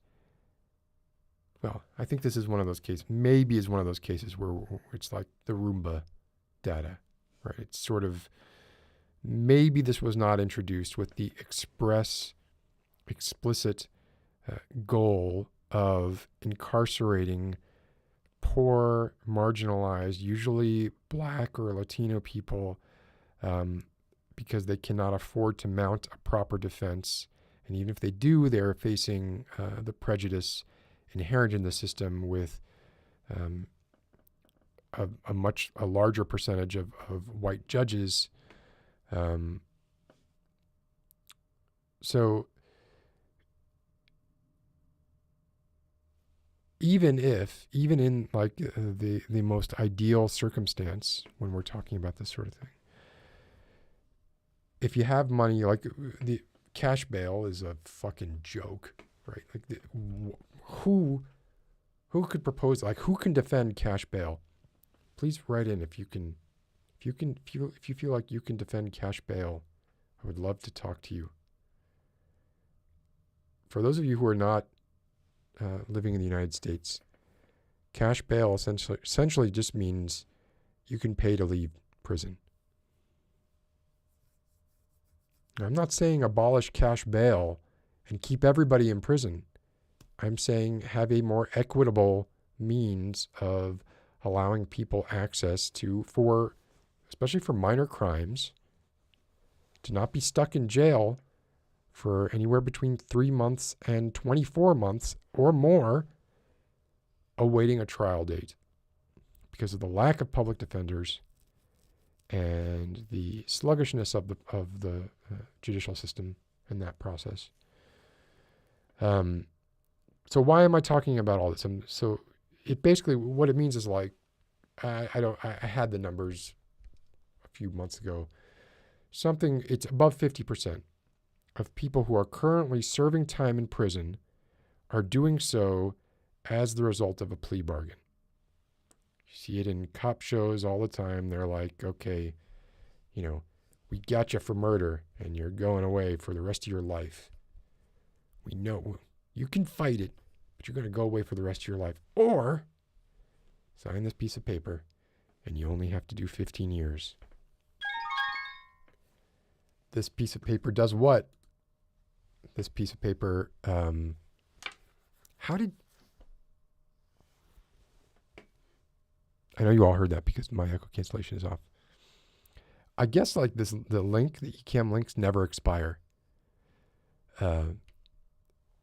well, I think this is one of those cases, maybe is one of those cases where it's like the Roomba data, right? It's sort of, maybe this was not introduced with the explicit goal of incarcerating poor, marginalized, usually Black or Latino people, because they cannot afford to mount a proper defense. And even if they do, they're facing the prejudice inherent in the system with a larger percentage of white judges. So even in like the most ideal circumstance, when we're talking about this sort of thing, if you have money, like the cash bail is a fucking joke, right? Like who could propose, like, who can defend cash bail? Please write in if you feel like you can defend cash bail. I would love to talk to you. For those of you who are not living in the United States, cash bail essentially just means you can pay to leave prison. Now, I'm not saying abolish cash bail and keep everybody in prison. I'm saying have a more equitable means of allowing people access to, especially for minor crimes, to not be stuck in jail for anywhere between 3 months and 24 months or more awaiting a trial date because of the lack of public defenders and the sluggishness of the judicial system in that process. So why am I talking about all this? So it basically, what it means is like, I had the numbers a few months ago. It's above 50% of people who are currently serving time in prison are doing so as the result of a plea bargain. You see it in cop shows all the time. They're like, okay, we got you for murder and you're going away for the rest of your life. We know you can fight it, but you're going to go away for the rest of your life. Or sign this piece of paper and you only have to do 15 years. This piece of paper does what? This piece of paper, I know you all heard that because my echo cancellation is off. I guess like the eCam links never expire.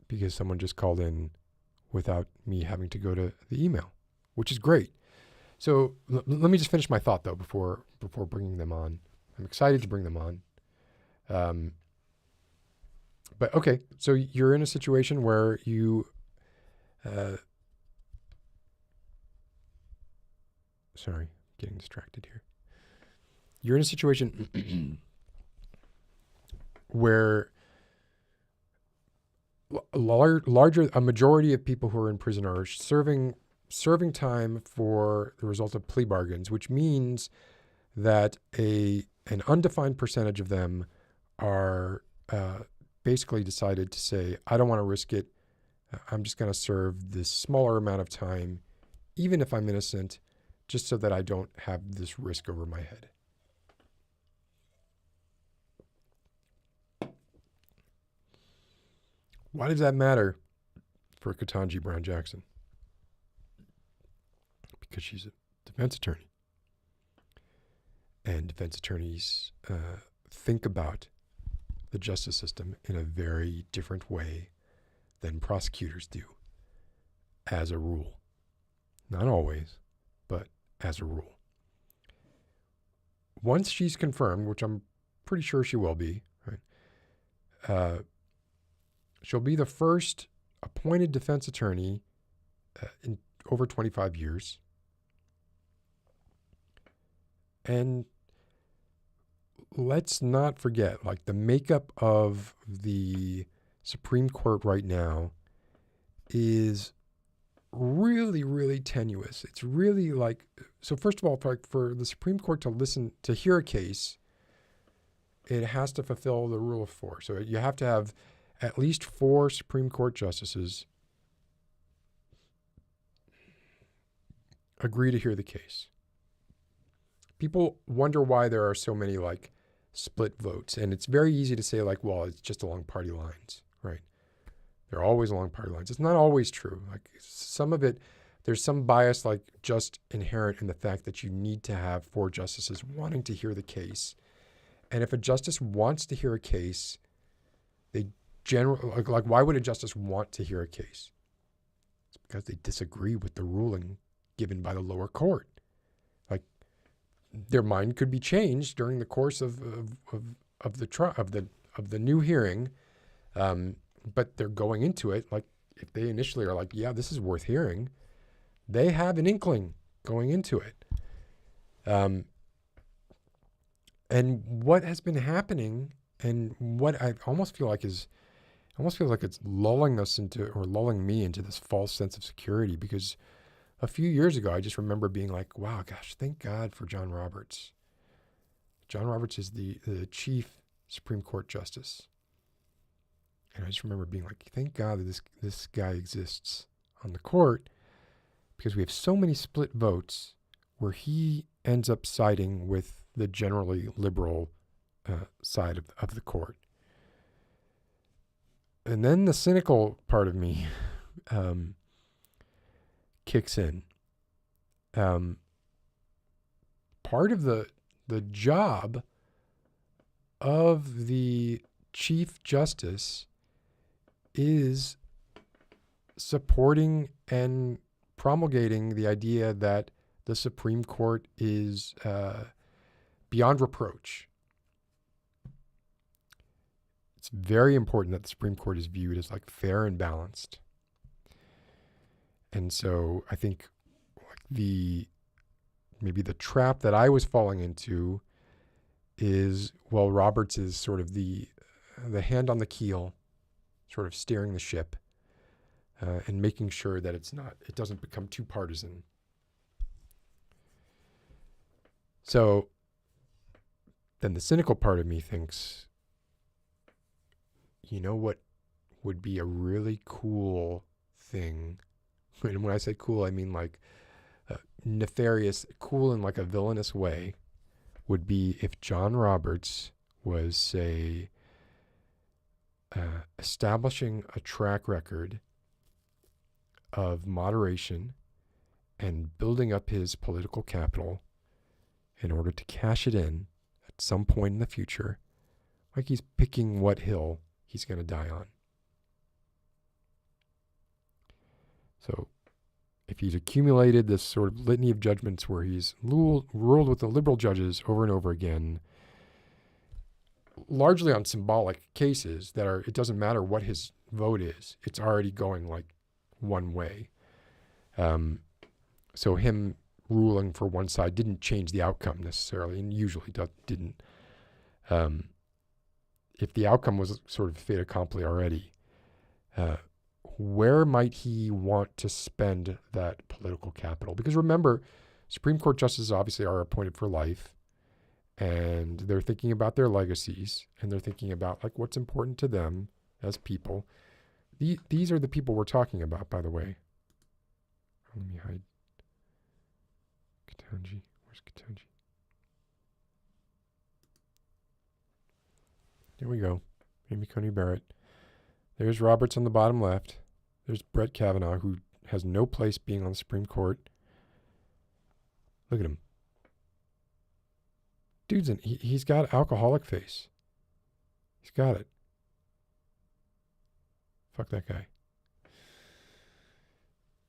Because someone just called in without me having to go to the email, which is great. So let me just finish my thought though before bringing them on. I'm excited to bring them on. But okay, so you're in a situation where you, sorry, getting distracted here. You're in a situation where a majority of people who are in prison are serving time for the result of plea bargains, which means that an undefined percentage of them are basically decided to say, I don't want to risk it. I'm just going to serve this smaller amount of time, even if I'm innocent, just so that I don't have this risk over my head. Why does that matter for Ketanji Brown Jackson? Because she's a defense attorney. And defense attorneys think about the justice system in a very different way than prosecutors do, as a rule. Not always, but as a rule. Once she's confirmed, which I'm pretty sure she will be, right? She'll be the first appointed defense attorney in over 25 years. And let's not forget, like, the makeup of the Supreme Court right now is really, really tenuous. It's really like, so first of all, for the Supreme Court to hear a case, it has to fulfill the rule of 4. So you have to have at least 4 Supreme Court justices agree to hear the case. People wonder why there are so many like split votes. And it's very easy to say like, well, it's just along party lines, right? They're always along party lines. It's not always true. Like some of it, there's some bias like just inherent in the fact that you need to have 4 justices wanting to hear the case. And if a justice wants to hear a case, they generally, like why would a justice want to hear a case? It's because they disagree with the ruling given by the lower court. Like their mind could be changed during the course of the new hearing, but they're going into it like if they initially are like, yeah, this is worth hearing, they have an inkling going into it. And what has been happening, and what I almost feel like it's lulling us into, or lulling me into, this false sense of security, because a few years ago, I just remember being like, wow, gosh, thank God for John Roberts. John Roberts is the chief Supreme Court justice. And I just remember being like, thank God that this guy exists on the court, because we have so many split votes where he ends up siding with the generally liberal side of the court. And then the cynical part of me kicks in. Part of the job of the Chief Justice is supporting and promulgating the idea that the Supreme Court is beyond reproach. It's very important that the Supreme Court is viewed as like fair and balanced. And so I think maybe the trap that I was falling into is, well, Roberts is sort of the hand on the keel, sort of steering the ship, and making sure that it doesn't become too partisan. So then the cynical part of me thinks, you know what would be a really cool thing? And when I say cool, I mean like nefarious, cool in like a villainous way, would be if John Roberts was, say, establishing a track record of moderation and building up his political capital in order to cash it in at some point in the future, like he's picking what hill he's going to die on. So if he's accumulated this sort of litany of judgments where he's ruled with the liberal judges over and over again, largely on symbolic cases that are, it doesn't matter what his vote is, it's already going like one way. So him ruling for one side didn't change the outcome necessarily, and usually didn't. If the outcome was sort of fait accompli already, where might he want to spend that political capital? Because remember, Supreme Court justices obviously are appointed for life, and they're thinking about their legacies, and they're thinking about like what's important to them as people. These are the people we're talking about, by the way. Let me hide Ketanji. Where's Ketanji? There we go. Amy Coney Barrett. There's Roberts on the bottom left. There's Brett Kavanaugh, who has no place being on the Supreme Court. Look at him. He's got alcoholic face. He's got it. Fuck that guy.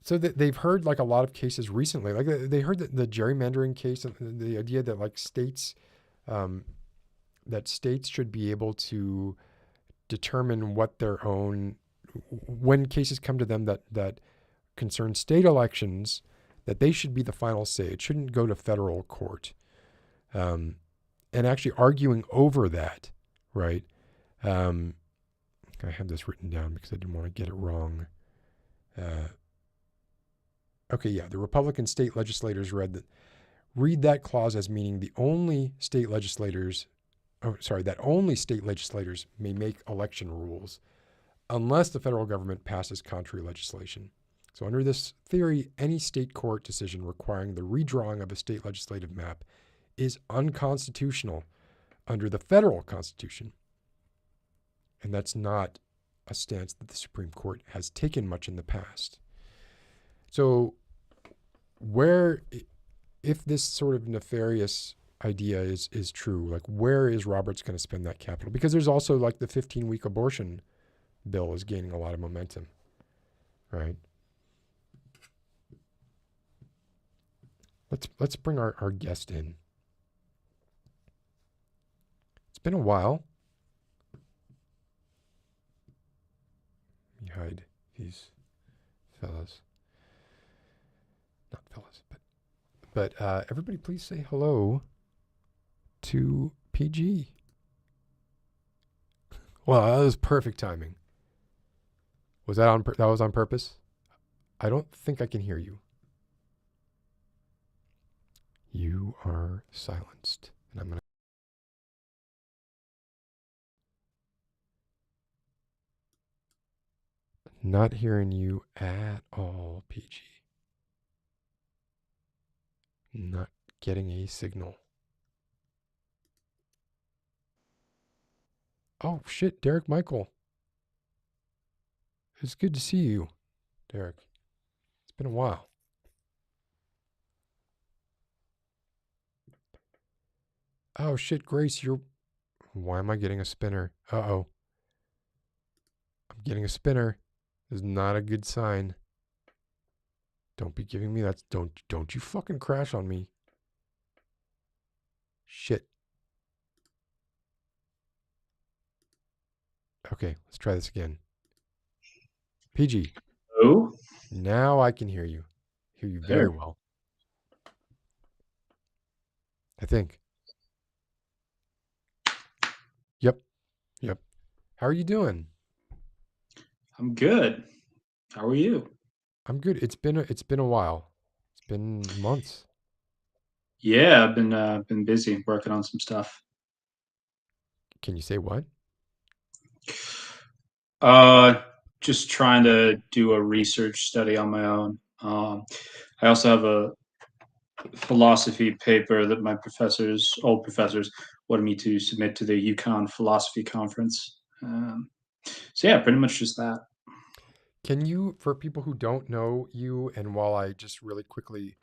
So they've heard like a lot of cases recently. Like they heard the gerrymandering case, and the idea that like states should be able to determine what their own, when cases come to them that concern state elections, that they should be the final say. It shouldn't go to federal court. And actually arguing over that, right? I have this written down because I didn't want to get it wrong. Okay, yeah, the Republican state legislators read that clause as meaning that only state legislators may make election rules unless the federal government passes contrary legislation. So under this theory, any state court decision requiring the redrawing of a state legislative map is unconstitutional under the federal Constitution. And that's not a stance that the Supreme Court has taken much in the past. So if this sort of nefarious idea is true, like where is Roberts going to spend that capital? Because there's also like the 15-week abortion bill is gaining a lot of momentum, right? Let's bring our guest in. It's been a while. Let me hide these fellas. Not fellas, but everybody please say hello to PG. Well, that was perfect timing. Was that that was on purpose? I don't think I can hear you. You are silenced. And I'm going to not hearing you at all, PG. Not getting a signal. Oh, shit, Derek Michael. It's good to see you, Derek. It's been a while. Oh, shit, Grace, why am I getting a spinner? Uh-oh. I'm getting a spinner. This is not a good sign. Don't be giving me that. Don't you fucking crash on me. Shit. Okay, let's try this again. PG. Oh, Now I can hear you. Hear you very well. I think. Yep. How are you doing? I'm good. How are you? I'm good. It's been a while. It's been months. Yeah, I've been busy working on some stuff. Can you say what? Just trying to do a research study on my own. I also have a philosophy paper that my old professors, wanted me to submit to the Yukon Philosophy Conference. So yeah, pretty much just that. Can you, for people who don't know you, and while I just really quickly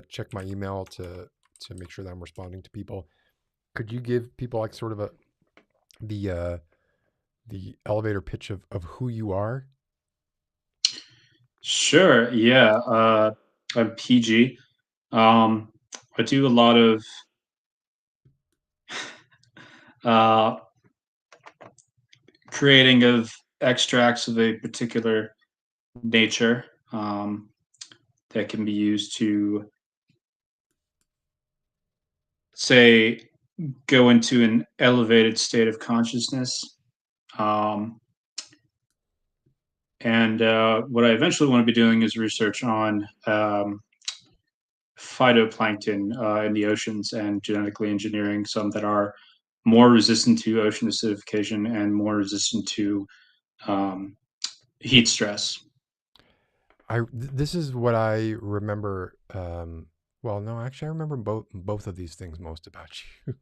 check my email to make sure that I'm responding to people, could you give people like sort of the elevator pitch of who you are? Sure. Yeah. I'm PG. I do a lot of uh, creating of extracts of a particular nature that can be used to, say, go into an elevated state of consciousness. Um, and what I eventually want to be doing is research on phytoplankton in the oceans and genetically engineering some that are more resistant to ocean acidification and more resistant to um, heat stress. This is what I remember. Well, no, actually, I remember both of these things most about you.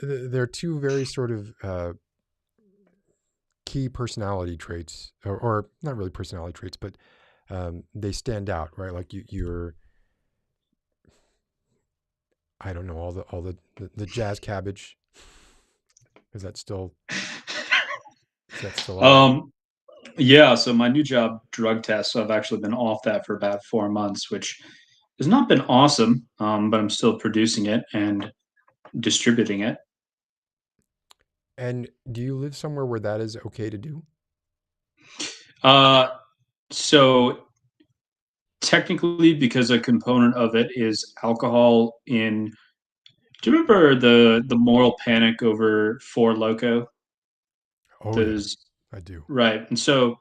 They're two very sort of key personality traits, or not really personality traits, but they stand out, right? Like you're, I don't know, all the jazz cabbage. Is that still up? Yeah, so my new job, drug test, so I've actually been off that for about 4 months, which has not been awesome, but I'm still producing it and distributing it. And do you live somewhere where that is okay to do? So technically, because a component of it is alcohol in. Do you remember the moral panic over Four Loko? Oh yeah, Those I do. right, and so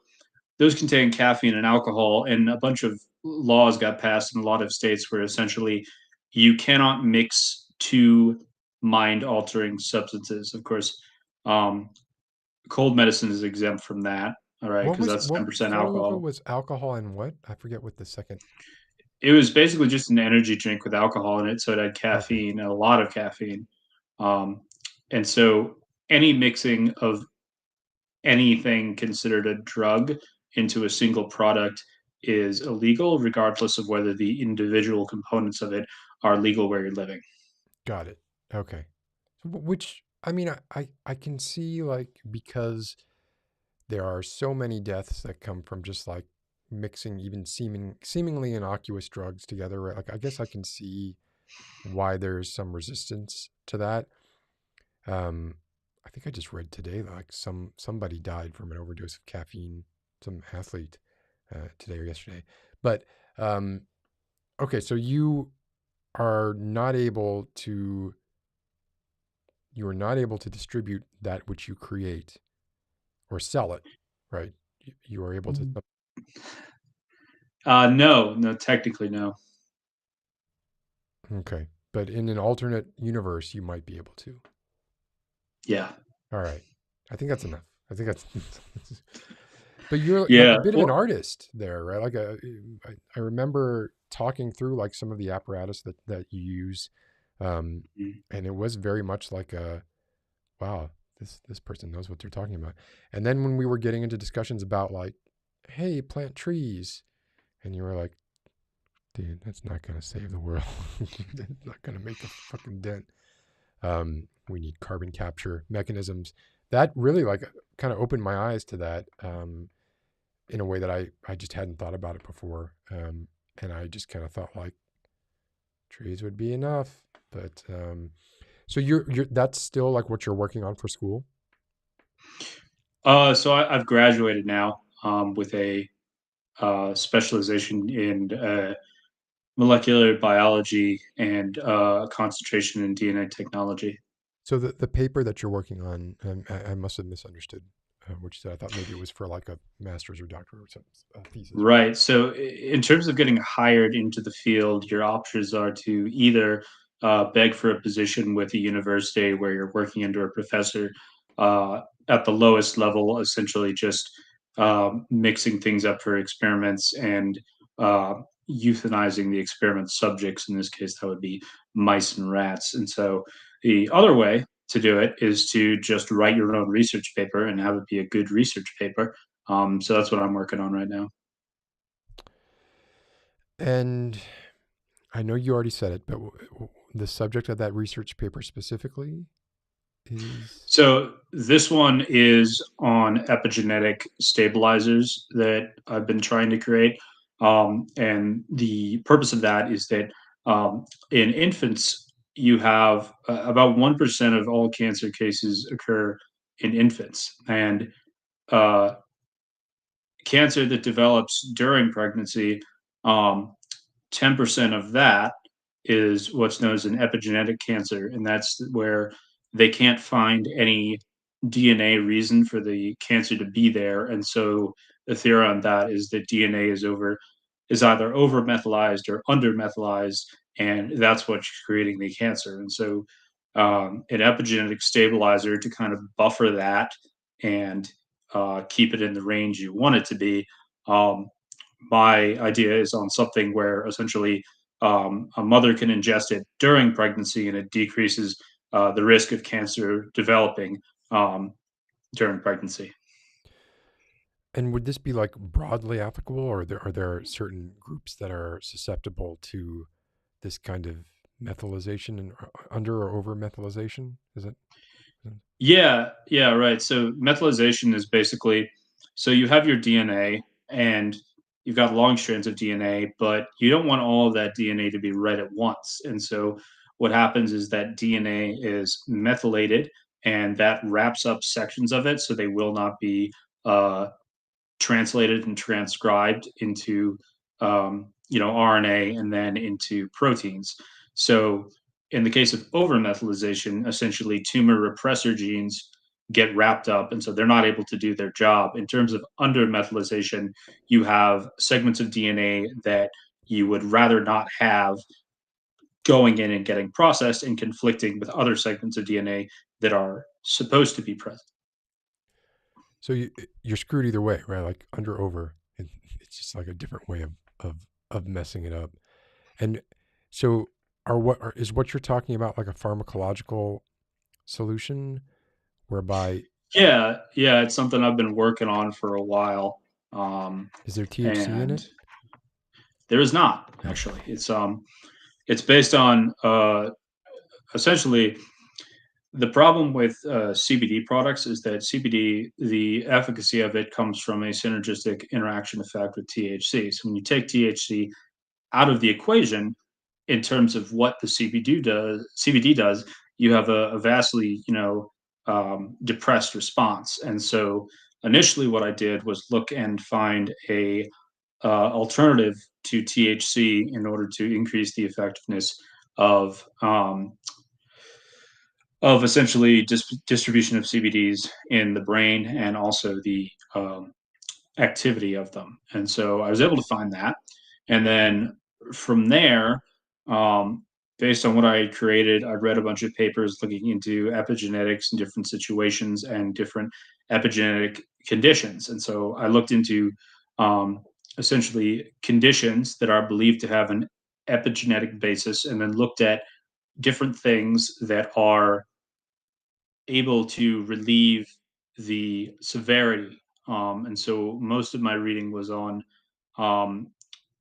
those contain caffeine and alcohol, and a bunch of laws got passed in a lot of states where essentially you cannot mix two mind-altering substances. Of course, um, cold medicine is exempt from that. All right, because that's What 10% Four Loko alcohol. was alcohol and what? I forget what the second. It was basically just an energy drink with alcohol in it, so it had Okay, caffeine, a lot of caffeine. Um, and so any mixing of anything considered a drug into a single product is illegal, regardless of whether the individual components of it are legal where you're living. got it. Okay, which I mean, I can see, like, because there are so many deaths that come from just like mixing even seemingly innocuous drugs together, right? Like, I guess I can see why there's some resistance to that. I think I just read today that like somebody died from an overdose of caffeine, some athlete, today or yesterday. But okay, so are not able to distribute that which you create or sell it, right? You are able to. No, technically no. Okay, but in an alternate universe, you might be able to. Yeah, All right, I think that's enough. I think that's. But you're like yeah. a bit of an Well, artist there, right? Like I remember talking through like some of the apparatus that you use, and it was very much like a, wow, this person knows what they're talking about. And then when we were getting into discussions about like, hey, plant trees, and you were like, dude, that's not gonna save the world. It's not gonna make a fucking dent. We need carbon capture mechanisms. That really like kind of opened my eyes to that. In a way that I just hadn't thought about it before. and I just kind of thought like trees would be enough. But so you're that's still like what you're working on for school? So I've graduated now with a specialization in molecular biology and concentration in DNA technology. So the paper that you're working on, I must have misunderstood what you said. I thought maybe it was for like a master's or doctorate or some thesis. Right. So, in terms of getting hired into the field, your options are to either beg for a position with a university where you're working under a professor at the lowest level, essentially just mixing things up for experiments and uh, euthanizing the experiment subjects. In this case, that would be mice and rats. And so, the other way to do it is to just write your own research paper and have it be a good research paper. So, that's what I'm working on right now. And I know you already said it, but the subject of that research paper specifically is. So this one is on epigenetic stabilizers that I've been trying to create. And the purpose of that is that in infants, you have about 1% of all cancer cases occur in infants. And uh, cancer that develops during pregnancy, um, 10% of that is what's known as an epigenetic cancer, and that's where they can't find any DNA reason for the cancer to be there. And so the theory on that is that DNA is either over methylized or under methylized, and that's what's creating the cancer. And so an epigenetic stabilizer to kind of buffer that and keep it in the range you want it to be. Um, my idea is on something where essentially a mother can ingest it during pregnancy and it decreases the risk of cancer developing um, during pregnancy. And would this be like broadly applicable, or are there certain groups that are susceptible to this kind of methylization and under or over methylization? Is it? Yeah, yeah, right. So methylization is basically so you have your DNA and you've got long strands of DNA, but you don't want all of that DNA to be read at once. And so what happens is that DNA is methylated and that wraps up sections of it so they will not be uh, translated and transcribed into RNA and then into proteins. So in the case of overmethylization, essentially tumor repressor genes get wrapped up, and so they're not able to do their job. In terms of undermethylization, you have segments of DNA that you would rather not have going in and getting processed and conflicting with other segments of DNA that are supposed to be present. So you're screwed either way, right? Like under over, it's just like a different way of messing it up. And so is what you're talking about like a pharmacological solution whereby Yeah, it's something I've been working on for a while. is there THC in it? And there is not actually. It's based on essentially the problem with CBD products is that CBD, the efficacy of it comes from a synergistic interaction effect with THC. So when you take THC out of the equation, in terms of what the CBD does, you have a vastly, depressed response. And so initially, what I did was look and find a alternative to THC in order to increase the effectiveness of essentially distribution of CBDs in the brain and also the activity of them. And so I was able to find that. And then from there, um, based on what I created, I read a bunch of papers looking into epigenetics in different situations and different epigenetic conditions. And so I looked into essentially conditions that are believed to have an epigenetic basis and then looked at different things that are able to relieve the severity. And so most of my reading was on um,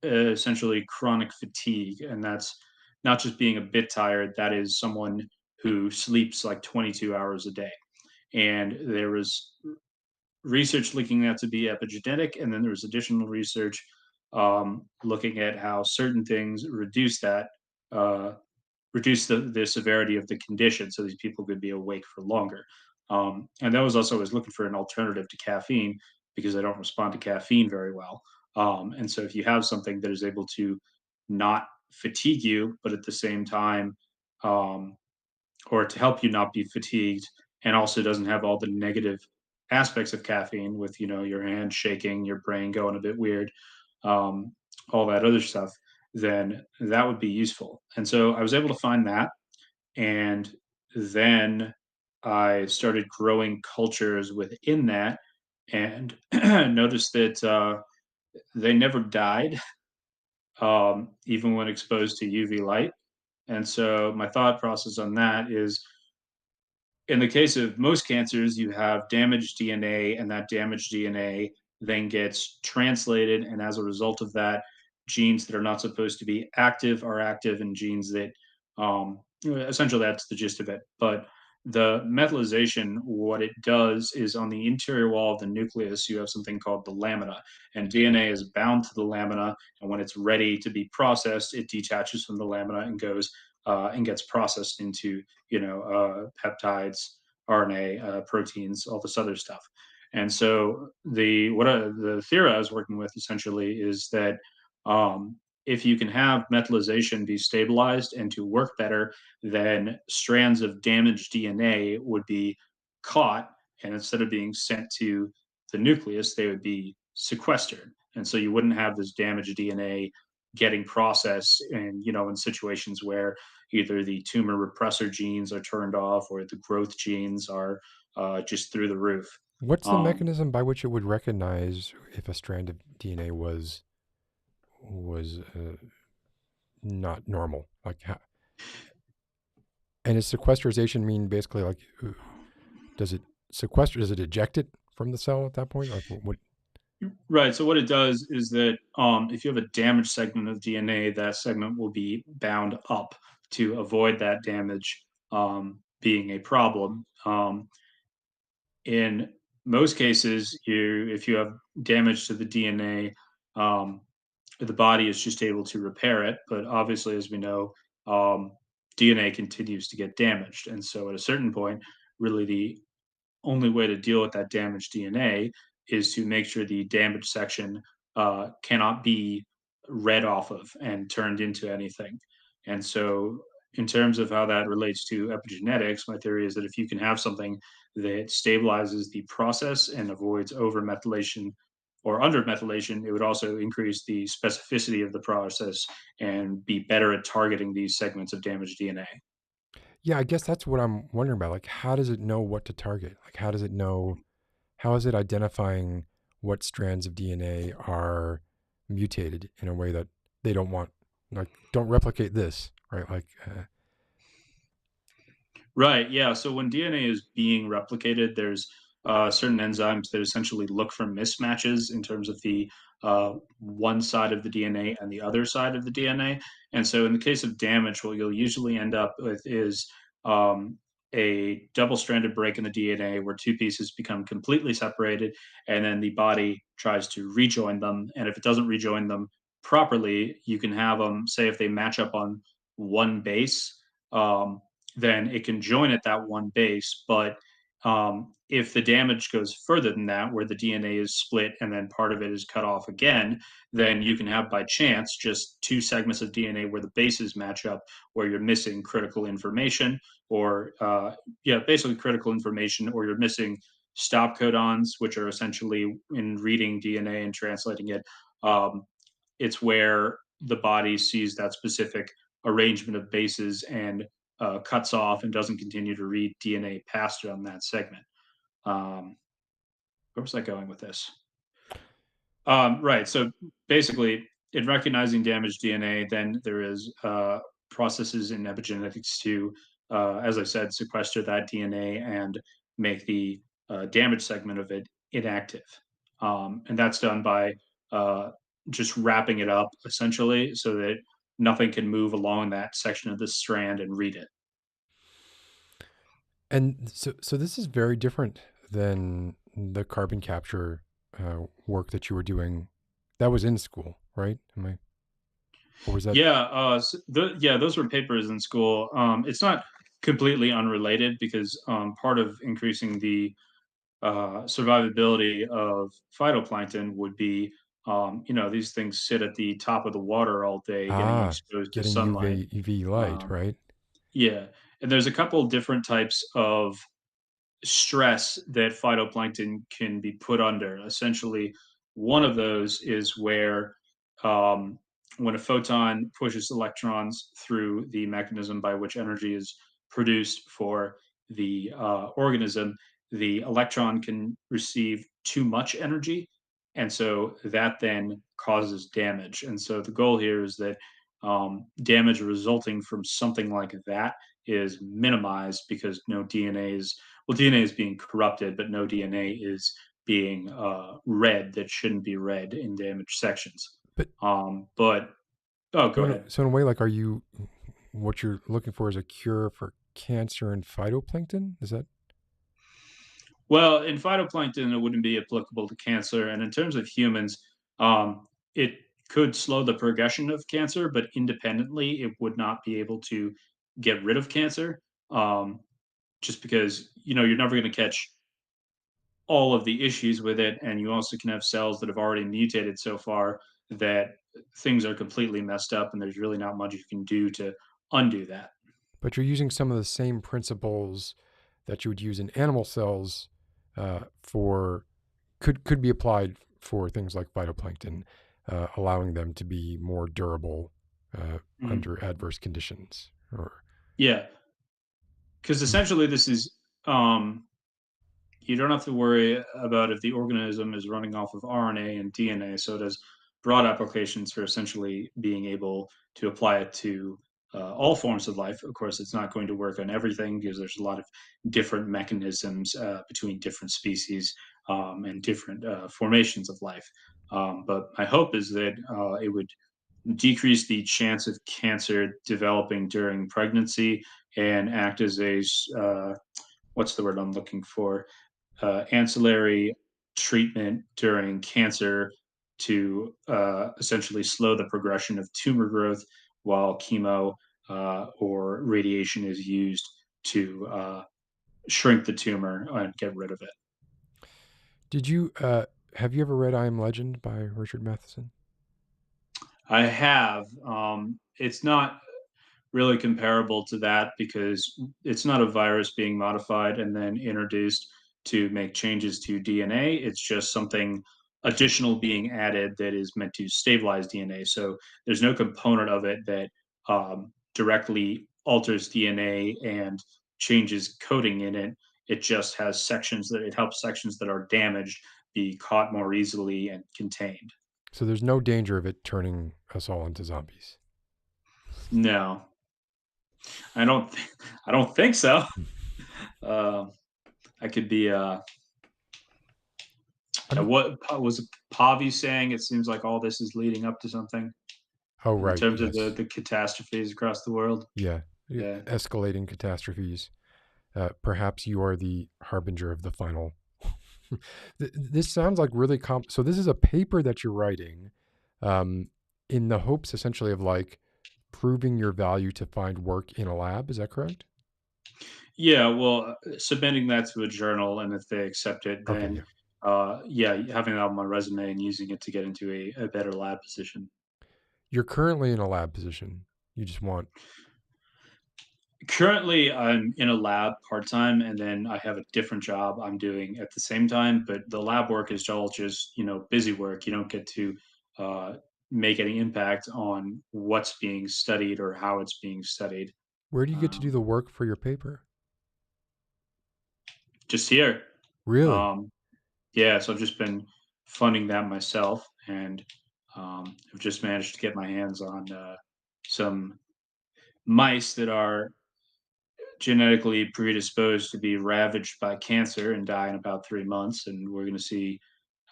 essentially chronic fatigue. And that's not just being a bit tired, that is someone who sleeps like 22 hours a day. And there was research linking that to be epigenetic. And then there was additional research looking at how certain things reduce the severity of the condition, so these people could be awake for longer. And that was also, I was looking for an alternative to caffeine because I don't respond to caffeine very well. And so if you have something that is able to not fatigue you, but at the same time, um, or to help you not be fatigued, and also doesn't have all the negative aspects of caffeine with, your hand shaking, your brain going a bit weird, um, all that other stuff, then that would be useful. And so I was able to find that. And then I started growing cultures within that and noticed that they never died, even when exposed to UV light. And so my thought process on that is, in the case of most cancers, you have damaged DNA, and that damaged DNA then gets translated. And as a result of that, genes that are not supposed to be active are active, and genes that, essentially, that's the gist of it. But the methylation, what it does is on the interior wall of the nucleus, you have something called the lamina, and DNA is bound to the lamina. And when it's ready to be processed, it detaches from the lamina and goes and gets processed into peptides, RNA, proteins, all this other stuff. And so the theory I was working with essentially is that um, if you can have methylation be stabilized and to work better, then strands of damaged DNA would be caught, and instead of being sent to the nucleus, they would be sequestered. And so you wouldn't have this damaged DNA getting processed, and in situations where either the tumor repressor genes are turned off or the growth genes are just through the roof. What's the Um, mechanism by which it would recognize if a strand of DNA was not normal? Like, and does sequestration mean basically like, does it sequester? Does it eject it from the cell at that point? Like, what? right. So what it does is that if you have a damaged segment of DNA, that segment will be bound up to avoid that damage being a problem. In most cases, if you have damage to the DNA, um, the body is just able to repair it. But obviously, as we know, DNA continues to get damaged. And so at a certain point, really the only way to deal with that damaged DNA is to make sure the damaged section cannot be read off of and turned into anything. And so, in terms of how that relates to epigenetics, my theory is that if you can have something that stabilizes the process and avoids over methylation or under methylation, it would also increase the specificity of the process and be better at targeting these segments of damaged DNA. Yeah, I guess that's what I'm wondering about. Like, how does it know what to target? Like, how does it know? How is it identifying what strands of DNA are mutated in a way that they don't want? Like, don't replicate this, right? Like, Right. Yeah. So when DNA is being replicated, there's certain enzymes that essentially look for mismatches in terms of the one side of the DNA and the other side of the DNA. And so in the case of damage, what you'll usually end up with is a double-stranded break in the DNA where two pieces become completely separated, and then the body tries to rejoin them. And if it doesn't rejoin them properly, you can have them, say, if they match up on one base. Then it can join at that one base. But if the damage goes further than that, where the DNA is split and then part of it is cut off again, then you can have by chance just two segments of DNA where the bases match up, where you're missing critical information, or basically critical information, or you're missing stop codons, which are essentially in reading DNA and translating it. It's where the body sees that specific arrangement of bases and cuts off and doesn't continue to read DNA past it on that segment. Um, where was I going with this? Right. So basically, in recognizing damaged DNA, then there is processes in epigenetics to, as I said, sequester that DNA and make the damaged segment of it inactive. And that's done by just wrapping it up essentially so that nothing can move along that section of the strand and read it. and so this is very different than the carbon capture work that you were doing. That was in school, right? Or was that? Yeah, those were papers in school. It's not completely unrelated because part of increasing the survivability of phytoplankton would be, these things sit at the top of the water all day, getting exposed to Getting sunlight. UV light, Um, right? yeah, and there's a couple different types of stress that phytoplankton can be put under. Essentially, one of those is where um, when a photon pushes electrons through the mechanism by which energy is produced for the organism, the electron can receive too much energy. And so that then causes damage. And so the goal here is that damage resulting from something like that is minimized because no DNA is well, DNA is being corrupted, but no DNA is being read that shouldn't be read in damaged sections. But But oh, go ahead. so in a way, like, what you're looking for is a cure for cancer and phytoplankton? Is that? Well, in phytoplankton, it wouldn't be applicable to cancer, and in terms of humans, it could slow the progression of cancer, but independently, it would not be able to get rid of cancer. Um, just because you're never going to catch all of the issues with it, and you also can have cells that have already mutated so far that things are completely messed up, and there's really not much you can do to undo that. But you're using some of the same principles that you would use in animal cells for could be applied for things like phytoplankton, allowing them to be more durable under adverse conditions. Or Yeah, because essentially this is you don't have to worry about if the organism is running off of RNA and DNA. So it has broad applications for essentially being able to apply it to all forms of life. Of course, it's not going to work on everything because there's a lot of different mechanisms between different species and different formations of life. But my hope is that it would decrease the chance of cancer developing during pregnancy and act as a what's the word I'm looking for? Ancillary treatment during cancer to essentially slow the progression of tumor growth while chemo or radiation is used to shrink the tumor and get rid of it. did you have you ever read I Am Legend by Richard Matheson? I have. It's not really comparable to that because it's not a virus being modified and then introduced to make changes to DNA. It's just something additional being added that is meant to stabilize DNA. So there's no component of it that directly alters DNA and changes coding in it. It just has sections that it helps sections that are damaged be caught more easily and contained. So there's no danger of it turning us all into zombies. No, I don't. I don't think so. Uh, I could be. What was Pavi saying? It seems like all this is leading up to something Oh, in right. terms of Yes. the catastrophes across the world. Yeah. Yeah. Escalating catastrophes. Perhaps you are the harbinger of the final. This sounds like really so this is a paper that you're writing in the hopes essentially of like proving your value to find work in a lab. Is that correct? Yeah. Well, submitting that to a journal, and if they accept it, Okay, then having that on my resume and using it to get into a better lab position. You're currently in a lab position. You just want. Currently, I'm in a lab part time, and then I have a different job I'm doing at the same time. But the lab work is all just busy work. You don't get to uh, make any impact on what's being studied or how it's being studied. Where do you get to do Um, the work for your paper? just here, Really? um, yeah. So I've just been funding that myself, and I've just managed to get my hands on some mice that are genetically predisposed to be ravaged by cancer and die in about 3 months. And we're going to see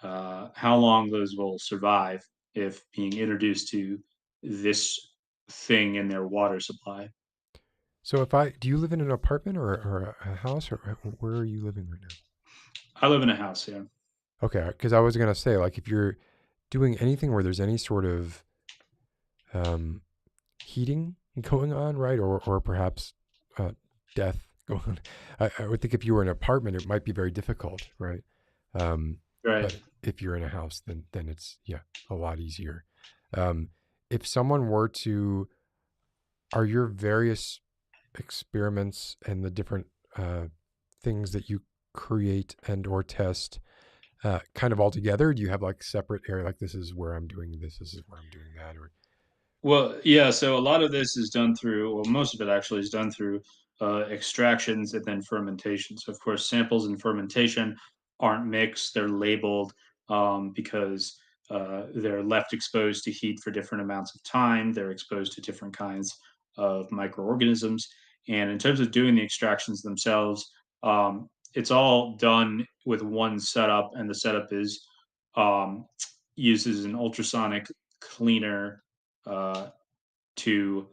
how long those will survive if being introduced to this thing in their water supply. So do you live in an apartment or a house, or where are you living right now? I live in a house, yeah. Okay, because I was gonna say, like, if you're doing anything where there's any sort of heating going on, right? Or perhaps death going on. I would think if you were in an apartment, it might be very difficult, right? Right. But if you're in a house, then it's a lot easier. If someone were to, are your various experiments and the different things that you create and or test kind of all together? Do you have like separate area, like this is where I'm doing this is where I'm doing that? Or Well, yeah, so a lot of this is done through, well, most of it actually is done through extractions and then fermentation. So, of course, samples and fermentation aren't mixed, they're labeled because they're left exposed to heat for different amounts of time, they're exposed to different kinds of microorganisms. And in terms of doing the extractions themselves, it's all done with one setup, and the setup is um, uses an ultrasonic cleaner to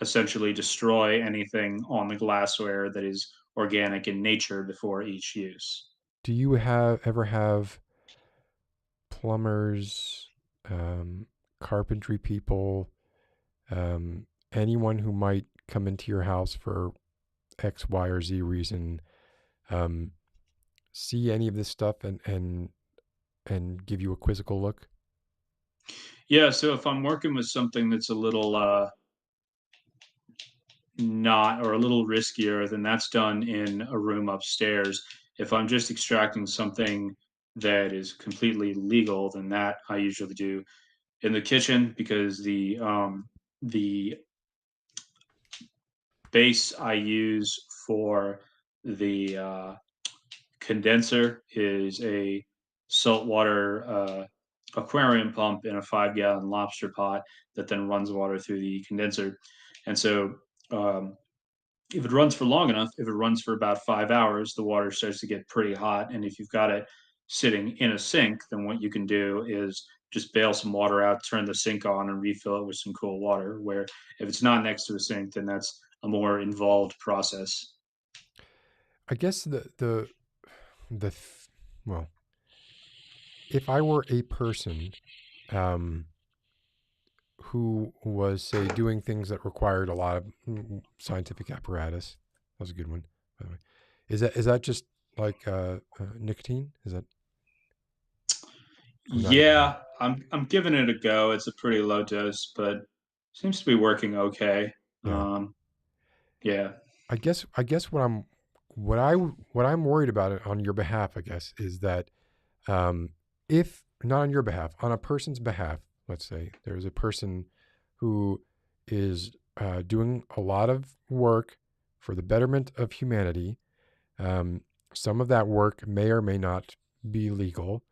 essentially destroy anything on the glassware that is organic in nature before each use. do you ever have plumbers, carpentry people, anyone who might come into your house for X, Y, or Z reason, see any of this stuff and give you a quizzical look? Yeah, so if I'm working with something that's a little not or a little riskier, then that's done in a room upstairs. If I'm just extracting something that is completely legal, then that I usually do in the kitchen because the base I use for the condenser is a saltwater aquarium pump in a 5 gallon lobster pot that then runs water through the condenser. And so, if it runs for long enough, if it runs for about 5 hours, the water starts to get pretty hot. And if you've got it sitting in a sink, then what you can do is just bail some water out, turn the sink on, and refill it with some cool water. Where if it's not next to a sink, then that's a more involved process. I guess well, if I were a person who was, say, doing things that required a lot of scientific apparatus, that was a good one, by the way. Is that just like nicotine? Is that not even that? Yeah, I'm giving it a go. It's a pretty low dose, but seems to be working okay. Yeah. Yeah. I guess what I'm worried about it on your behalf, I guess, is that if not on your behalf, on a person's behalf, let's say there's a person who is doing a lot of work for the betterment of humanity. Some of that work may or may not be legal.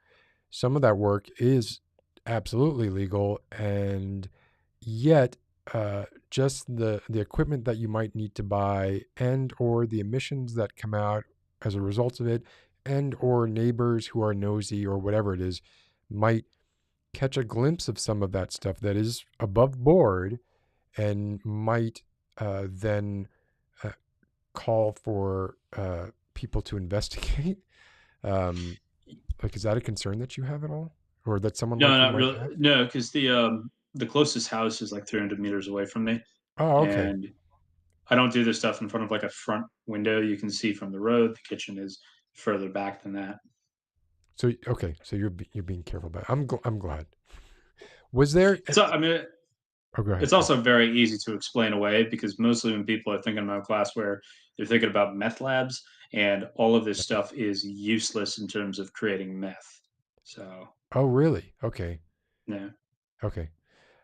Some of that work is absolutely legal, and yet just the equipment that you might need to buy and or the emissions that come out as a result of it and or neighbors who are nosy or whatever it is might catch a glimpse of some of that stuff that is above board and might then call for people to investigate. Like, is that a concern that you have at all, or that someone No, like you not might really. have? No, because the closest house is like 300 meters away from me, Oh, okay. and I don't do this stuff in front of like a front window you can see from the road. The kitchen is further back than that. So okay, so you're being careful about it. I'm glad. Was there? I mean, Oh, go ahead. it's also very easy to explain away because mostly when people are thinking about glassware, they're thinking about meth labs, and all of this stuff is useless in terms of creating meth. So, Oh, really? Okay. yeah. Okay.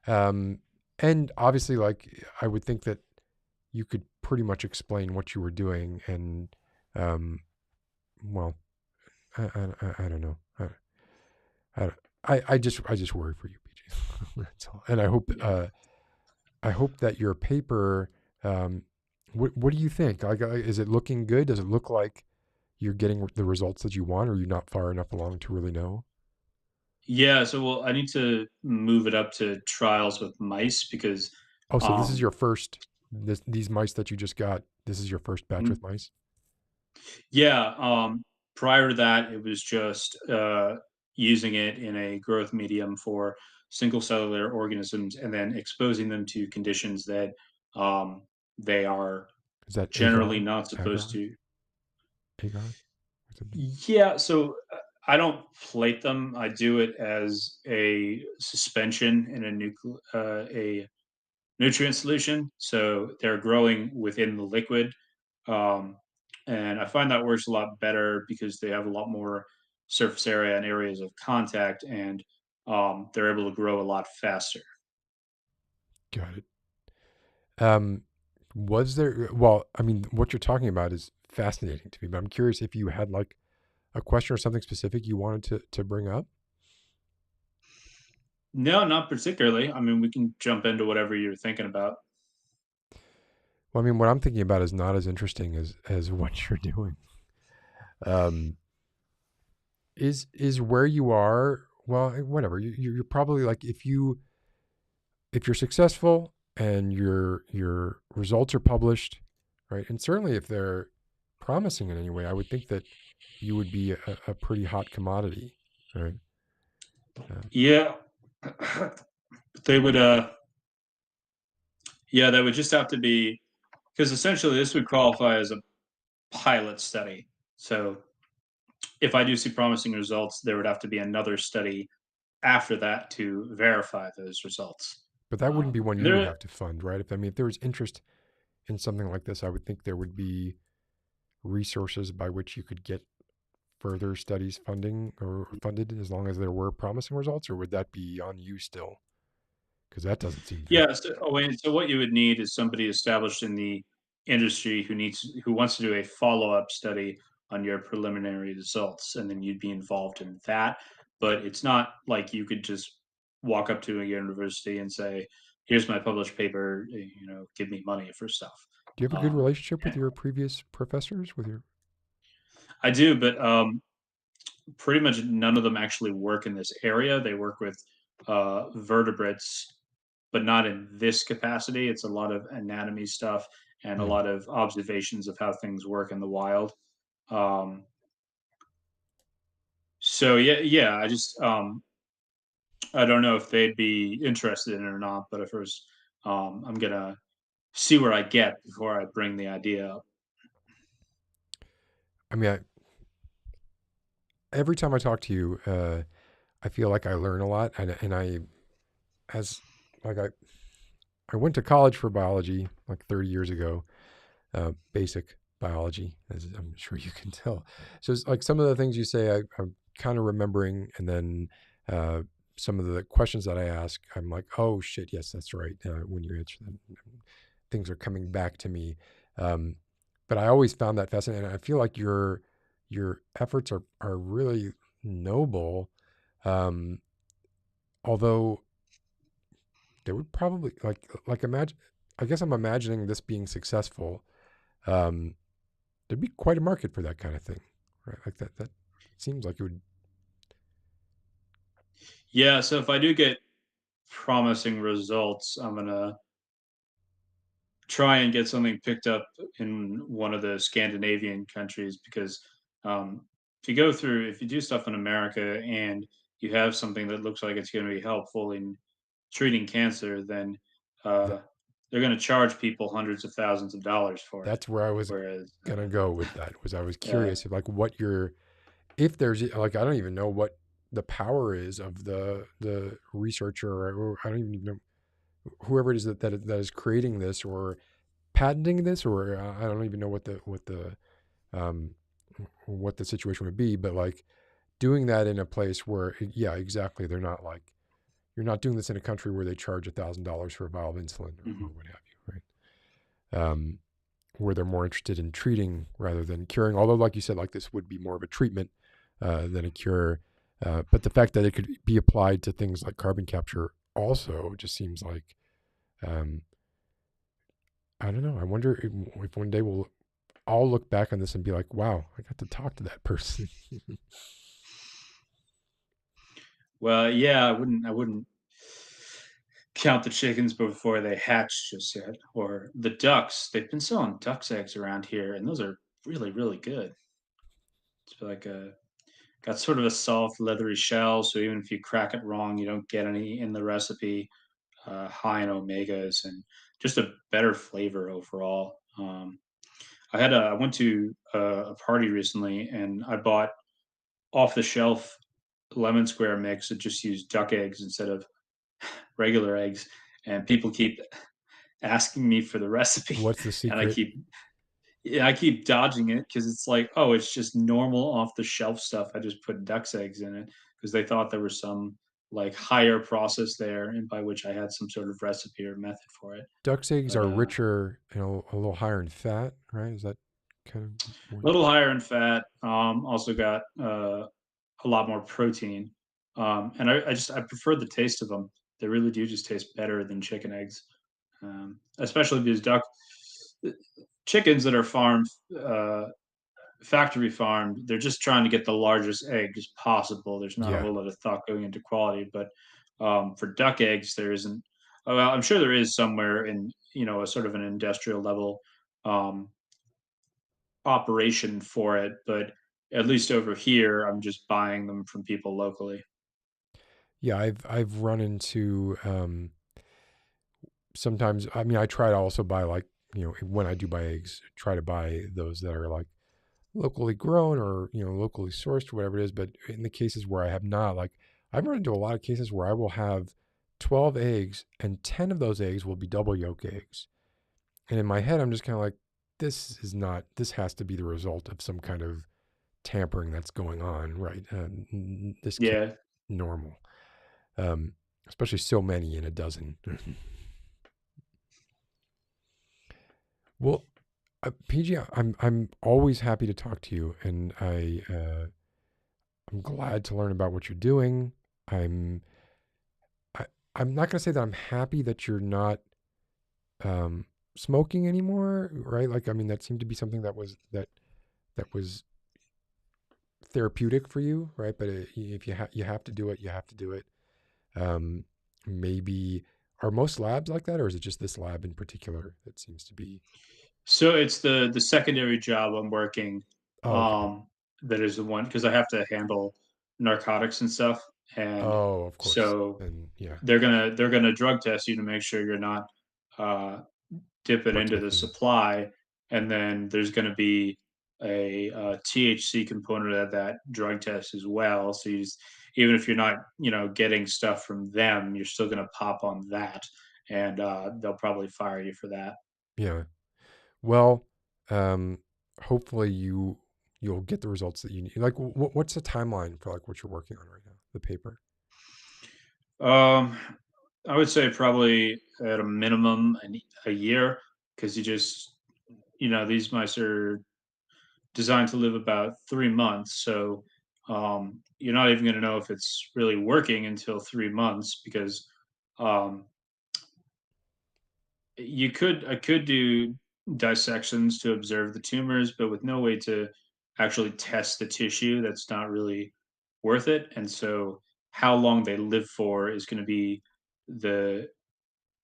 Um, and obviously, like I would think that you could pretty much explain what you were doing, and well, I don't know. I just worry for you, PJ. That's all. And I hope that your paper. What do you think? Like, is it looking good? Does it look like you're getting the results that you want, or are you not far enough along to really know? Yeah, so well, I need to move it up to trials with mice because, Oh, so this is um, your first. These mice that you just got. This is your first batch with mice. yeah, prior to that, it was just using it in a growth medium for single cellular organisms and then exposing them to conditions that they are Is that generally agar? not supposed Agar? to. Agar? Or something? Yeah, so I don't plate them. I do it as a suspension in a nutrient solution. So they're growing within the liquid. Um, and I find that works a lot better because they have a lot more surface area and areas of contact, and they're able to grow a lot faster. Got it. Um, was there, well, I mean, what you're talking about is fascinating to me, but I'm curious if you had like a question or something specific you wanted to bring up. No, not particularly. I mean, we can jump into whatever you're thinking about. Well, I mean, what I'm thinking about is not as interesting as what you're doing. Um, is where you are, well, whatever. You're probably like, if you're successful and your results are published, right? And certainly if they're promising in any way, I would think that you would be a pretty hot commodity, right? Yeah, they would. Yeah, that would just have to be because essentially this would qualify as a pilot study. So if I do see promising results, there would have to be another study after that to verify those results. But that wouldn't be one And you would there, have to fund, right? If I mean, if there was interest in something like this, I would think there would be resources by which you could get further studies funding or funded as long as there were promising results, or would that be on you still? Because that doesn't seem very. yeah. So what you would need is somebody established in the industry who wants to do a follow up study on your preliminary results, and then you'd be involved in that. But it's not like you could just walk up to a university and say, "Here's my published paper. Give me money for stuff." Do you have a good Um, relationship with your previous professors? With your I do, but pretty much none of them actually work in this area. They work with vertebrates, but not in this capacity. It's a lot of anatomy stuff and a Hmm. lot of observations of how things work in the wild. Um, so yeah. I don't know if they'd be interested in it or not. But first, I'm gonna see where I get before I bring the idea up. I mean, every time I talk to you, I feel like I learn a lot, and as like I went to college for biology like 30 years ago, basic biology, as I'm sure you can tell. So it's like some of the things you say, I'm kind of remembering, and then some of the questions that I ask, I'm like, oh shit, yes, that's right. When you answer them, things are coming back to me. Um, but I always found that fascinating. And I feel like your efforts are really noble, um, although they would probably like imagine. I guess I'm imagining this being successful. Um, there'd be quite a market for that kind of thing, right? Like that seems like it would. Yeah. So if I do get promising results, I'm gonna try and get something picked up in one of the Scandinavian countries because if you do stuff in America and you have something that looks like it's going to be helpful in treating cancer, then That, uh, they're going to charge people hundreds of thousands of dollars for it. that's where I was Whereas, gonna go with that. Was I was uh, curious if like what your if there's like I don't even know what the power is of the researcher or I don't even know whoever it is that is creating this or patenting this or I don't even know um what the situation would be, but like doing that in a place where yeah, exactly, they're not like you're not doing this in a country where they charge $1,000 for a vial of insulin or mhm. what have you, right? Where they're more interested in treating rather than curing. Although, like you said, like this would be more of a treatment than a cure. But the fact that it could be applied to things like carbon capture also just seems like um, I don't know. I wonder if one day we'll all look back on this and be like, "Wow, I got to talk to that person." Well, yeah, I wouldn't count the chickens before they hatch just yet, or the ducks. They've been selling ducks eggs around here, and those are really, really good. It's like got sort of a soft, leathery shell. So even if you crack it wrong, you don't get any in the recipe. High in omegas and just a better flavor overall. I went to a party recently and I bought off the shelf lemon square mix that just used duck eggs instead of regular eggs, and people keep asking me for the recipe, What's the and I secret? keep yeah, I keep dodging it because it's like, oh, it's just normal off the shelf stuff. I just put duck's eggs in it because they thought there was some like higher process there, and by which I had some sort of recipe or method for it. Duck's eggs But are richer and a little higher in fat, right? Is that kind of a little higher in fat. Also got a lot more protein, and I prefer the taste of them. They really do just taste better than chicken eggs, especially because chickens that are farmed, factory farmed, they're just trying to get the largest eggs possible. There's not a yeah. whole lot of thought going into quality, but for duck eggs, there isn't. Well, I'm sure there is somewhere in a sort of an industrial level um, operation for it, but at least over here, I'm just buying them from people locally. Yeah, I've run into sometimes. I mean, I try to also buy like when I do buy eggs, try to buy those that are like locally grown or locally sourced or whatever it is. But in the cases where I have not, like I've run into a lot of cases where I will have 12 eggs and 10 of those eggs will be double yolk eggs, and in my head I'm just kind of like, this is not. This has to be the result of some kind of tampering that's going on, right? This can't Yeah. be normal. Especially so many in a dozen. Well, PG, I'm always happy to talk to you, and I'm glad to learn about what you're doing. I'm I, I'm not gonna say that I'm happy that you're not smoking anymore, right? Like, I mean, that seemed to be something that was therapeutic for you, right? But if you have to do it, you have to do it. Um, maybe are most labs like that, or is it just this lab in particular that seems to be? So it's the secondary job I'm working, Oh, okay. um, that is the one because I have to handle narcotics and stuff, and Oh, of course. so And yeah, they're gonna drug test you to make sure you're not uh, dipping into the partaking. supply, and then there's gonna be a, THC component of that drug test as well. So even if you're not getting stuff from them, you're still gonna pop on that, and they'll probably fire you for that. Yeah. Well, um, hopefully you'll get the results that you need. Like, what's the timeline for like what you're working on right now? The paper. Um, I would say probably at a minimum a year because these mice are designed to live about 3 months. So you're not even going to know if it's really working until 3 months because um, I could do dissections to observe the tumors, but with no way to actually test the tissue, that's not really worth it. And so how long they live for is going to be the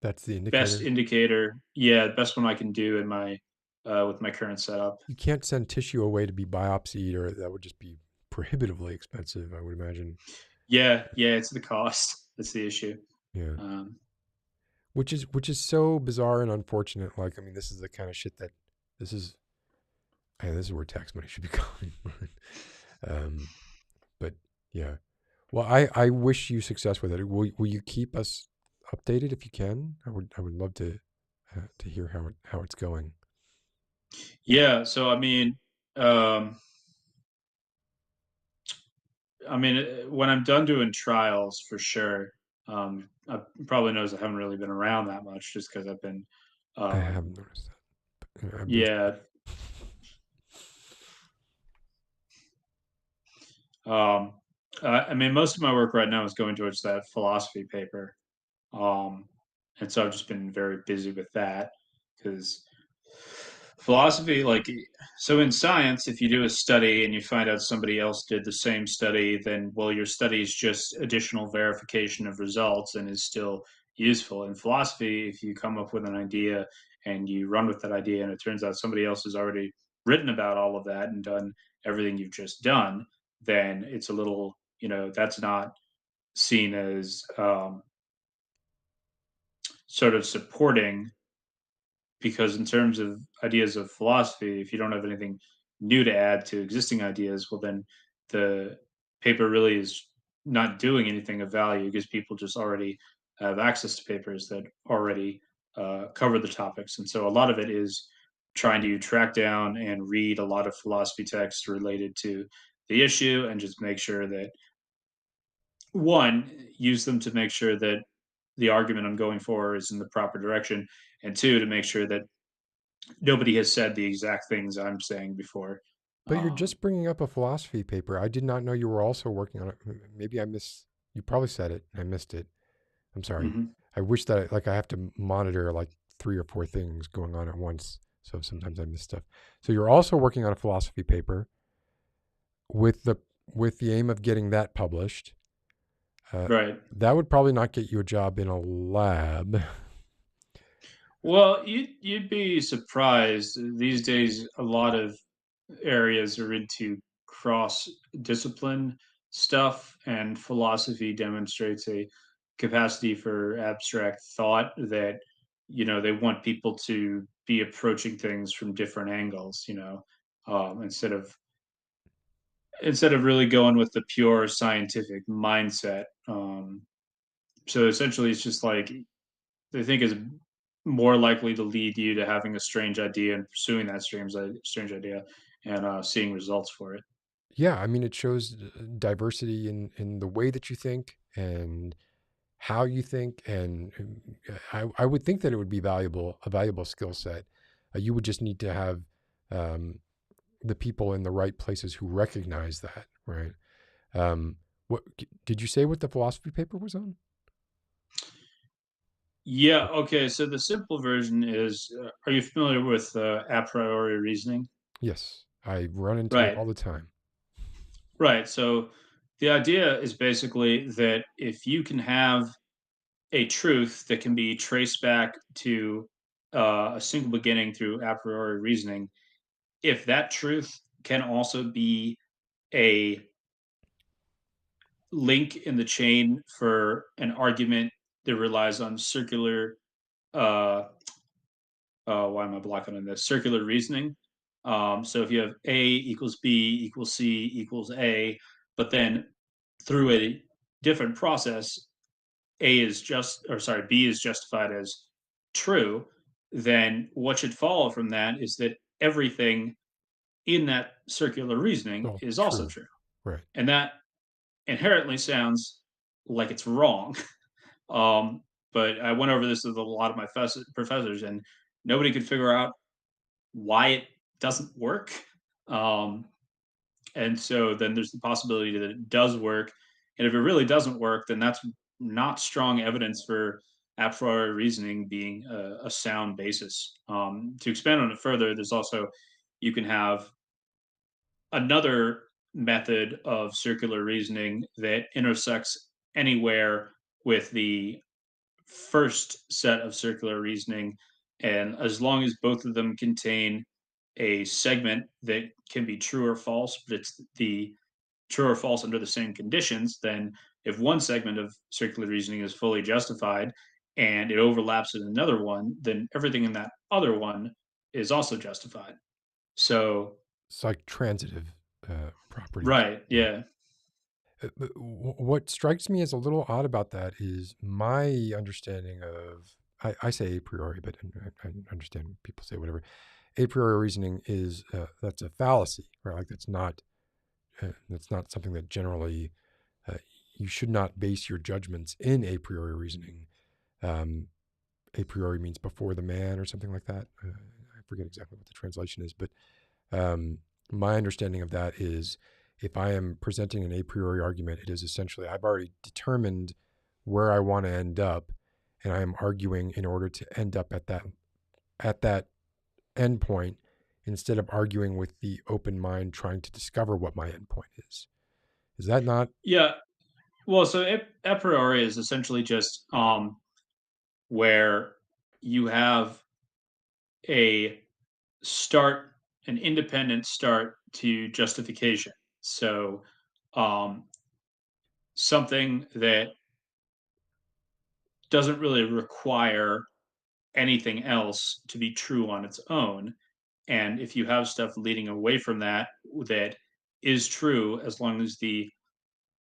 That's the best indicator. indicator. Yeah, best one I can do in my with my current setup. You can't send tissue away to be biopsied, or that would just be prohibitively expensive, I would imagine. Yeah, yeah, it's the cost. That's the issue. Yeah. Um, Which is so bizarre and unfortunate. Like, I mean, this is the kind of shit that this is. This is where tax money should be going. um, but yeah. Well, I wish you success with it. Will you keep us updated if you can? I would love to hear how it's going. yeah, so um, when I'm done doing trials for sure. I probably knows I haven't really been around that much just because I've been, I uh, haven't noticed that. I've been. yeah. Um, most of my work right now is going towards that philosophy paper. Um, and so I've just been very busy with that because philosophy, so in science, if you do a study and you find out somebody else did the same study, then, well, your study is just additional verification of results and is still useful. In philosophy, if you come up with an idea and you run with that idea and it turns out somebody else has already written about all of that and done everything you've just done, then it's a little, that's not seen as sort of supporting, because in terms of ideas of philosophy, if you don't have anything new to add to existing ideas, well, then the paper really is not doing anything of value, because people just already have access to papers that already cover the topics. And so a lot of it is trying to track down and read a lot of philosophy texts related to the issue, and just make sure that, one, use them to make sure that the argument I'm going for is in the proper direction, and two, to make sure that nobody has said the exact things I'm saying before. But you're just bringing up a philosophy paper. I did not know you were also working on it. Maybe I missed. You probably said it. I missed it. I'm sorry. Mhm. I wish that I have to monitor like 3 or 4 things going on at once. So sometimes I miss stuff. So you're also working on a philosophy paper with the aim of getting that published. Right. That would probably not get you a job in a lab. Well, you'd be surprised. These days, a lot of areas are into cross discipline stuff, and philosophy demonstrates a capacity for abstract thought that, they want people to be approaching things from different angles, instead of really going with the pure scientific mindset. So essentially, it's just like they think is more likely to lead you to having a strange idea and pursuing that strange idea, and seeing results for it. Yeah, I mean, it shows diversity in the way that you think and how you think, and I would think that it would be a valuable skill set. You would just need to have um, the people in the right places who recognize that, right? What did you say? What the philosophy paper was on? Yeah. Okay. So the simple version is: are you familiar with a priori reasoning? Yes, I run into it Right. all the time. Right. So the idea is basically that if you can have a truth that can be traced back to a single beginning through a priori reasoning, if that truth can also be a link in the chain for an argument that relies on circular, uh why am I blocking on this, circular reasoning. So if you have A equals B equals C equals A, but then through a different process, B is justified as true, then what should follow from that is that everything in that circular reasoning Oh, is also true. true. Right. And that inherently sounds like it's wrong. Um, but I went over this with a lot of my professors, and nobody could figure out why it doesn't work. Um, and so then there's the possibility that it does work. And if it really doesn't work, then that's not strong evidence for a priori reasoning being a sound basis. To expand on it further, there's also, you can have another method of circular reasoning that intersects anywhere with the first set of circular reasoning. And as long as both of them contain a segment that can be true or false, but it's the true or false under the same conditions, then if one segment of circular reasoning is fully justified and it overlaps with another one, then everything in that other one is also justified. So, It's like transitive properties. right, Yeah. yeah. But what strikes me as a little odd about that is my understanding of, I say a priori, but I understand people say whatever. A priori reasoning is that's a fallacy, right? Like that's not something that generally uh, you should not base your judgments in a priori reasoning. Um, a priori means before the man or something like that. I forget exactly what the translation is, but um, my understanding of that is if I am presenting an a priori argument, it is essentially I've already determined where I want to end up, and I am arguing in order to end up at that end point instead of arguing with the open mind trying to discover what my end point is. Is that not? Yeah. Well, so a priori is essentially just where you have a start, an independent start to justification. So um, something that doesn't really require anything else to be true on its own. And if you have stuff leading away from that that is true, as long as the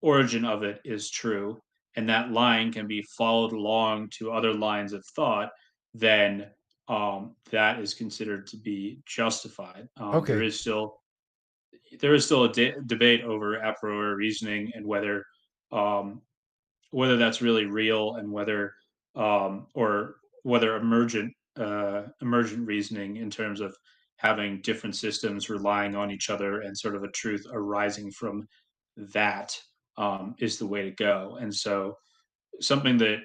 origin of it is true, and that line can be followed along to other lines of thought, then that is considered to be justified. Okay. There is still a debate over a priori reasoning and um, whether that's really real and or whether emergent reasoning in terms of having different systems relying on each other and sort of a truth arising from that is the way to go. And so something that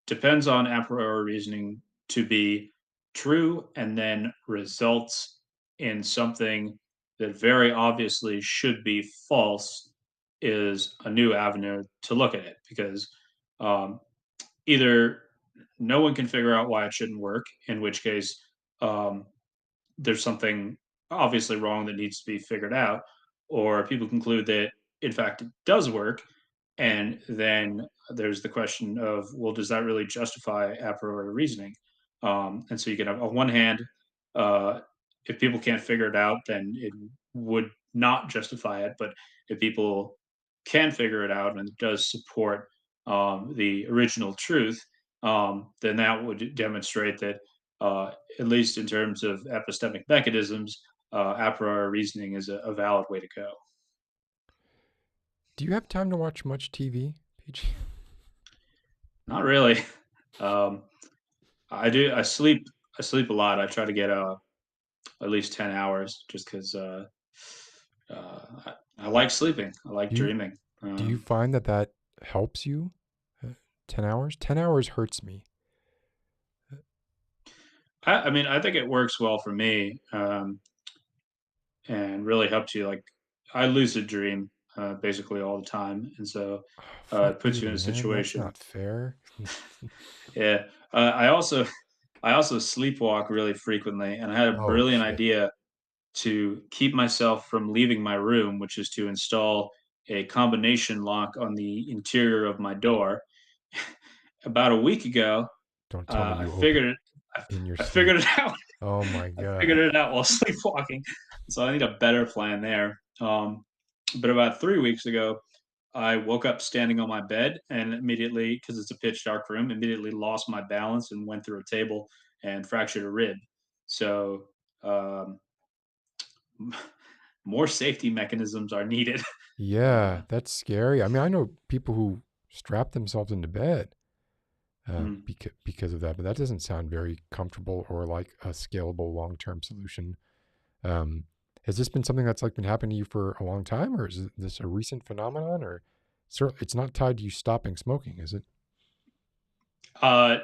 depends on a priori reasoning to be true and then results in something that very obviously should be false is a new avenue to look at it because um, either no one can figure out why it shouldn't work, in which case um, there's something obviously wrong that needs to be figured out, or people conclude that in fact it does work, and then there's the question of, well, does that really justify a priori reasoning? And so you can have, on one hand, uh, if people can't figure it out, then it would not justify it. But if people can figure it out and it does support the original truth, then that would demonstrate that, at least in terms of epistemic mechanisms, a priori reasoning is a valid way to go. Do you have time to watch much TV, PG? Not really. Um, I do. I sleep. I sleep a lot. I try to get at least 10 hours, just because I like sleeping. I like Do you dreaming. do you find that that helps you? 10 hours? 10 hours hurts me. I mean, I think it works well for me, and really helps you. Like, I lucid dream basically all the time, and so Oh, fuck it puts you, you in a man. That's situation. not fair. Yeah. I also sleepwalk really frequently, and I had a Oh, brilliant shit. idea to keep myself from leaving my room, which is to install a combination lock on the interior of my door. About a week ago, Don't tell me I you open figured it. in your I figured sleep. it out. Oh my I figured God. it out while sleepwalking. So I need a better plan there. But about 3 weeks ago, I woke up standing on my bed and immediately, because it's a pitch dark room, immediately lost my balance and went through a table and fractured a rib. So um, more safety mechanisms are needed. Yeah, Uh, that's scary. I mean, I know people who strap themselves into bed mm. because of that, but that doesn't sound very comfortable or like a scalable long-term solution. Um, has this been something that's like been happening to you for a long time, or is this a recent phenomenon? Or certainly, it's not tied to you stopping smoking, is it? Uh,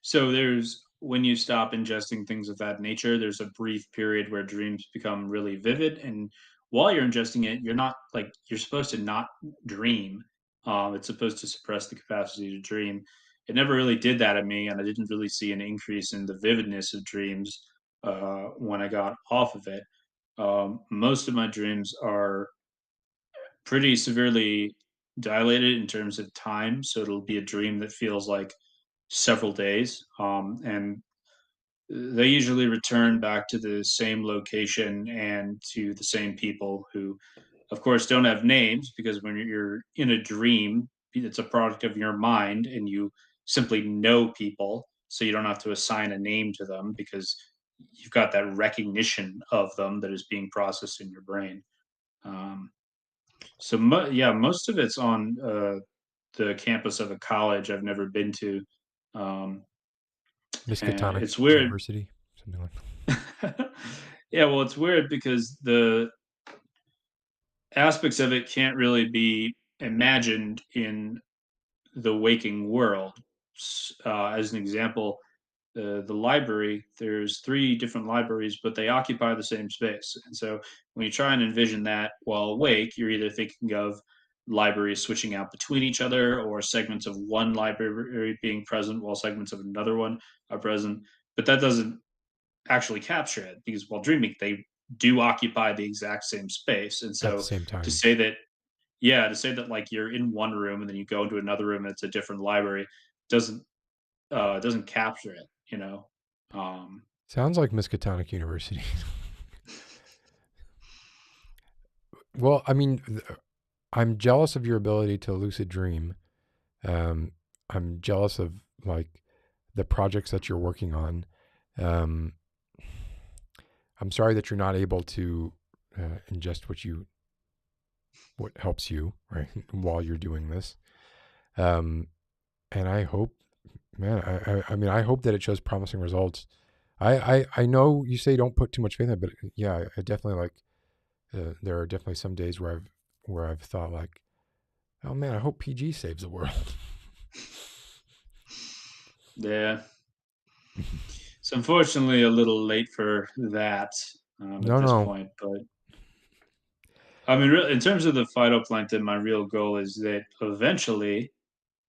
so there's when you stop ingesting things of that nature, there's a brief period where dreams become really vivid, and while you're ingesting it, you're supposed to not dream. It's supposed to suppress the capacity to dream. It never really did that in me, and I didn't really see an increase in the vividness of dreams when I got off of it. Most of my dreams are pretty severely dilated in terms of time, so it'll be a dream that feels like several days. And they usually return back to the same location and to the same people who, of course, don't have names because when you're in a dream, it's a product of your mind and you simply know people. So you don't have to assign a name to them because you've got that recognition of them that is being processed in your brain. Um, yeah, most of it's on the campus of a college I've never been to. Um, and Miskatonic it's weird. University, something like Yeah, well, it's weird because the aspects of it can't really be imagined in the waking world. As an example, the library, there's three different libraries, but they occupy the same space. And so when you try and envision that while awake, you're either thinking of libraries switching out between each other or segments of one library being present while segments of another one are present. But that doesn't actually capture it because while dreaming, they do occupy the exact same space. And at the so same to time. say that yeah, to say that like you're in one room and then you go into another room and it's a different library doesn't doesn't capture it, you know. Um, Sounds like Miskatonic University. Well, I mean, I'm jealous of your ability to lucid dream. I'm jealous of like the projects that you're working on. Um, I'm sorry that you're not able to ingest what helps you, right, while you're doing this. And I hope, man, I mean, I hope that it shows promising results. I know you say don't put too much faith in it, but yeah, I definitely like. There are definitely some days where I've thought like, oh man, I hope PG saves the world. yeah. It's unfortunately a little late for that at this No. point, but I mean, in terms of the phytoplankton, my real goal is that eventually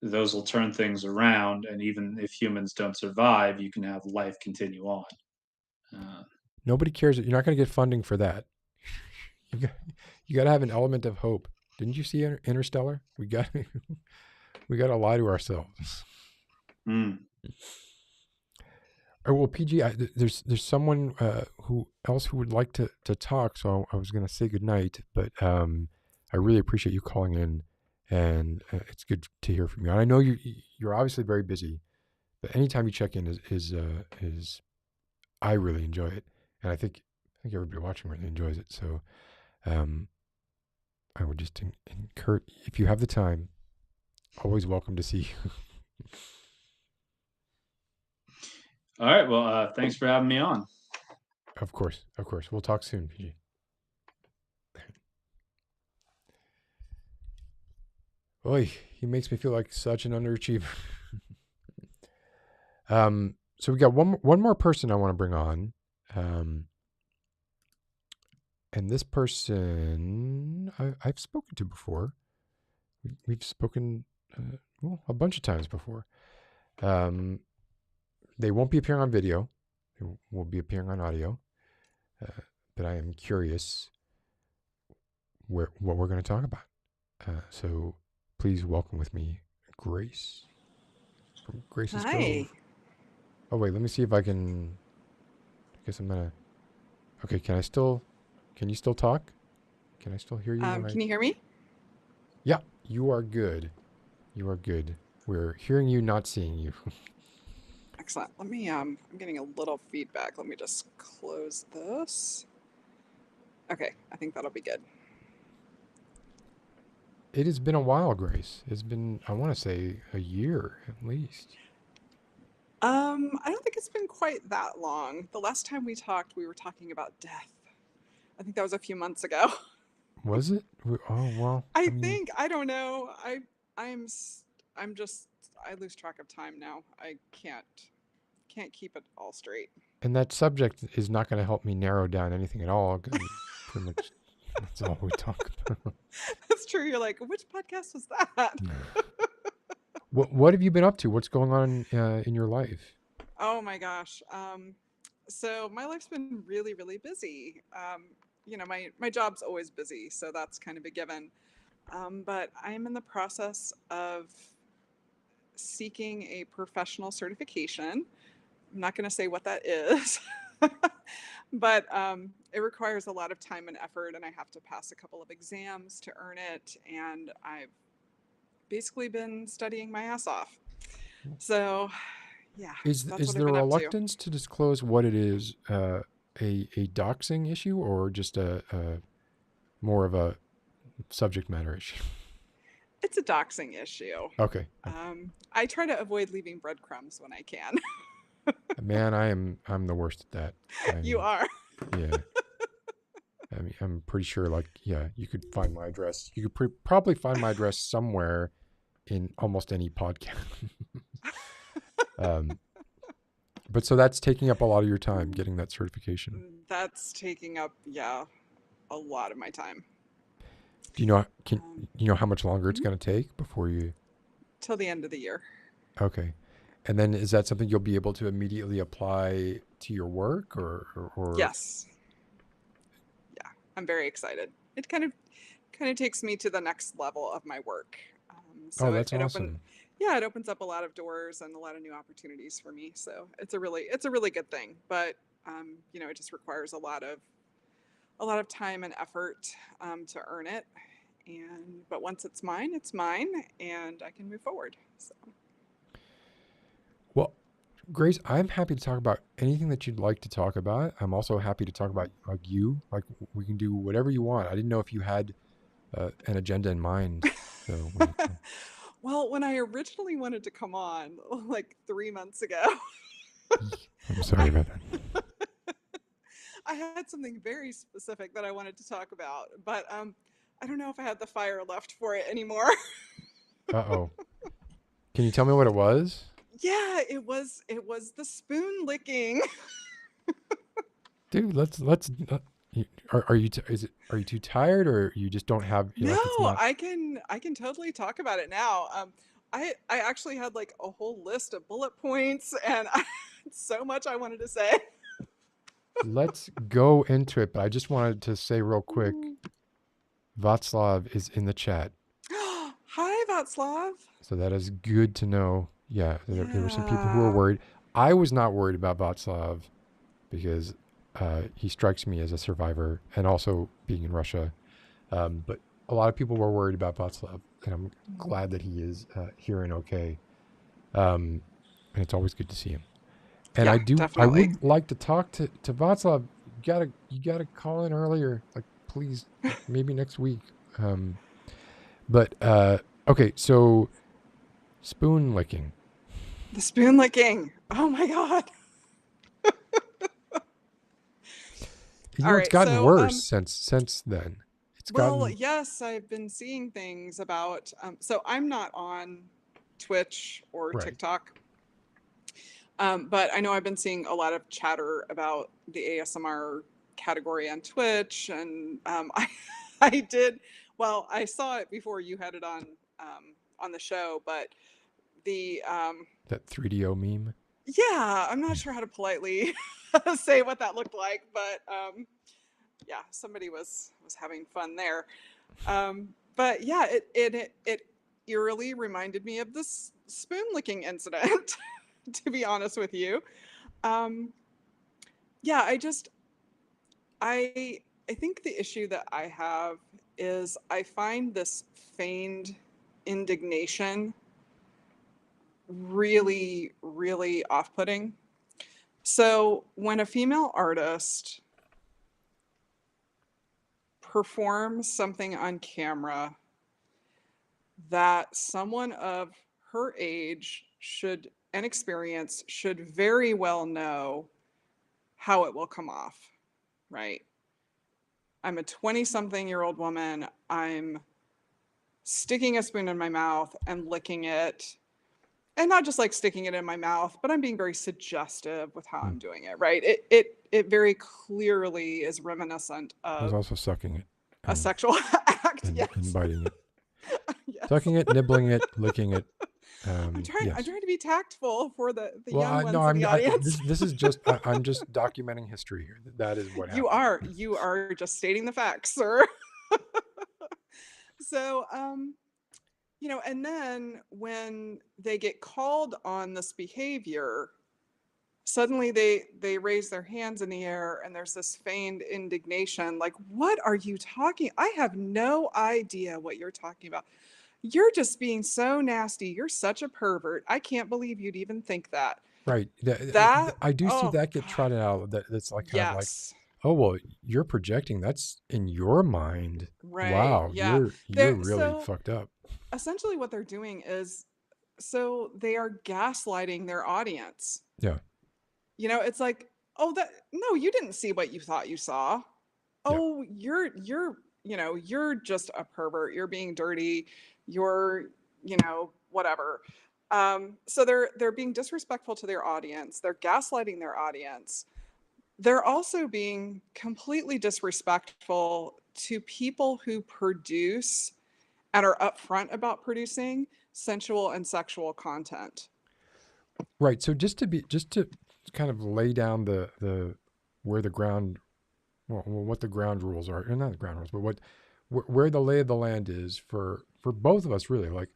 those will turn things around, and even if humans don't survive, you can have life continue on. Nobody cares. You're not going to get funding for that. You got to have an element of hope. Didn't you see Interstellar? We got to lie to ourselves. Mm. Well, PG, there's someone who would like to talk, so I was going to say goodnight, but I really appreciate you calling in, and it's good to hear from you. And I know you're obviously very busy, but anytime you check in is I really enjoy it, and I think everybody watching really enjoys it. So I would just encourage, if you have the time, always welcome to see you. All right. Well, thanks for having me on. Of course. We'll talk soon, PG. Oy, he makes me feel like such an underachiever. So we got one more person I want to bring on. And this person I've spoken to before. We've spoken a bunch of times before. They won't be appearing on video. They will be appearing on audio. But I am curious what we're going to talk about. So please welcome with me Grace from Grace's Hi. Cove. Oh wait, let me see if I can. I guess I'm gonna. Okay, can you still talk? Can I still hear you? Can you hear me? Yeah, you are good. We're hearing you, not seeing you. Excellent. Let me, I'm getting a little feedback. Let me just close this. Okay, I think that'll be good. It has been a while, Grace. It's been, I want to say, a year at least. I don't think it's been quite that long. The last time we talked, we were talking about death. I think that was a few months ago. Was it? Oh well. I think, I don't know. I'm just, I lose track of time now. I can't keep it all straight. And that subject is not going to help me narrow down anything at all. Pretty much, that's all we talk about. That's true. You're like, which podcast was that? What have you been up to? What's going on in your life? Oh my gosh. So my life's been really, really busy. You know, my job's always busy, so that's kind of a given. But I'm in the process of seeking a professional certification. I'm not going to say what that is, but it requires a lot of time and effort, and I have to pass a couple of exams to earn it. And I've basically been studying my ass off. So, yeah. Is there a reluctance to disclose what it is? A doxing issue, or just a more of a subject matter issue? It's a doxing issue. Okay. I try to avoid leaving breadcrumbs when I can. Man, I'm the worst at that. You are. Yeah. I mean, I'm pretty sure, like, yeah, you could find my address. You could probably find my address somewhere in almost any podcast. But so that's taking up a lot of your time, getting that certification. That's taking up, yeah, a lot of my time. Do you know? You know how much longer it's going to take before you? Till the end of the year. Okay, and then is that something you'll be able to immediately apply to your work, or? Yes. Yeah, I'm very excited. It kind of kind of takes me to the next level of my work. Oh, that's awesome. It opens up a lot of doors and a lot of new opportunities for me. So it's a really good thing. But it just requires a lot of time and effort to earn it. But once it's mine, and I can move forward. So. Well, Grace, I'm happy to talk about anything that you'd like to talk about. I'm also happy to talk about you. Like, we can do whatever you want. I didn't know if you had an agenda in mind. So. Well, when I originally wanted to come on, like 3 months ago, I'm sorry about that. I had something very specific that I wanted to talk about, but I don't know if I had the fire left for it anymore. Uh-oh. Can you tell me what it was? Yeah, it was the spoon licking. Dude, let's are you too tired, or you just don't have No, I can totally talk about it now. I actually had like a whole list of bullet points, and I had so much I wanted to say. Let's go into it, but I just wanted to say real quick, Václav is in the chat. Hi, Václav. So that is good to know. Yeah, there were some people who were worried. I was not worried about Václav because he strikes me as a survivor, and also being in Russia. But a lot of people were worried about Václav, and I'm glad that he is here and okay. And it's always good to see him. And yeah, I definitely. would like to talk to Václav. You gotta call in earlier, like, please, maybe next week. But okay, so spoon licking. The spoon licking. Oh my God. It's gotten worse since then. Yes, I've been seeing things about. So I'm not on Twitch or TikTok. But I know I've been seeing a lot of chatter about the ASMR category on Twitch, and I did. Well, I saw it before you had it on the show, but that 3DO meme. Yeah, I'm not sure how to politely say what that looked like, but yeah, somebody was having fun there. But yeah, it eerily reminded me of this spoon licking incident. To be honest with you. Yeah, I think the issue that I have is I find this feigned indignation really, really off-putting. So when a female artist performs something on camera that someone of her age and experience should very well know how it will come off, right? I'm a 20-something-year-old woman. I'm sticking a spoon in my mouth and licking it. And not just like sticking it in my mouth, but I'm being very suggestive with how I'm doing it, right? It very clearly is reminiscent of... I was also sucking it. A sexual act, yes. And biting it. Yes. Sucking it, nibbling it, licking it. I'm trying to be tactful for the young ones in the I'm audience. This is just I'm just documenting history here. That is what happened. You are just stating the facts, sir. So, and then when they get called on this behavior, suddenly they raise their hands in the air, and there's this feigned indignation. Like, what are you talking? I have no idea what you're talking about. You're just being so nasty. You're such a pervert. I can't believe you'd even think that. Right. I do see that get trotted out. That's like kind of like, oh, well, you're projecting. That's in your mind. Right. Wow. Yeah. You're really fucked up. Essentially what they're doing is, so they are gaslighting their audience. Yeah. It's like, oh, no, you didn't see what you thought you saw. Oh, yeah. You're just a pervert. You're being dirty. You're, whatever. So they're being disrespectful to their audience. They're gaslighting their audience. They're also being completely disrespectful to people who produce and are upfront about producing sensual and sexual content. Right. So just to kind of lay down what the ground rules are, or not the ground rules, but where the lay of the land is for both of us, really. Like,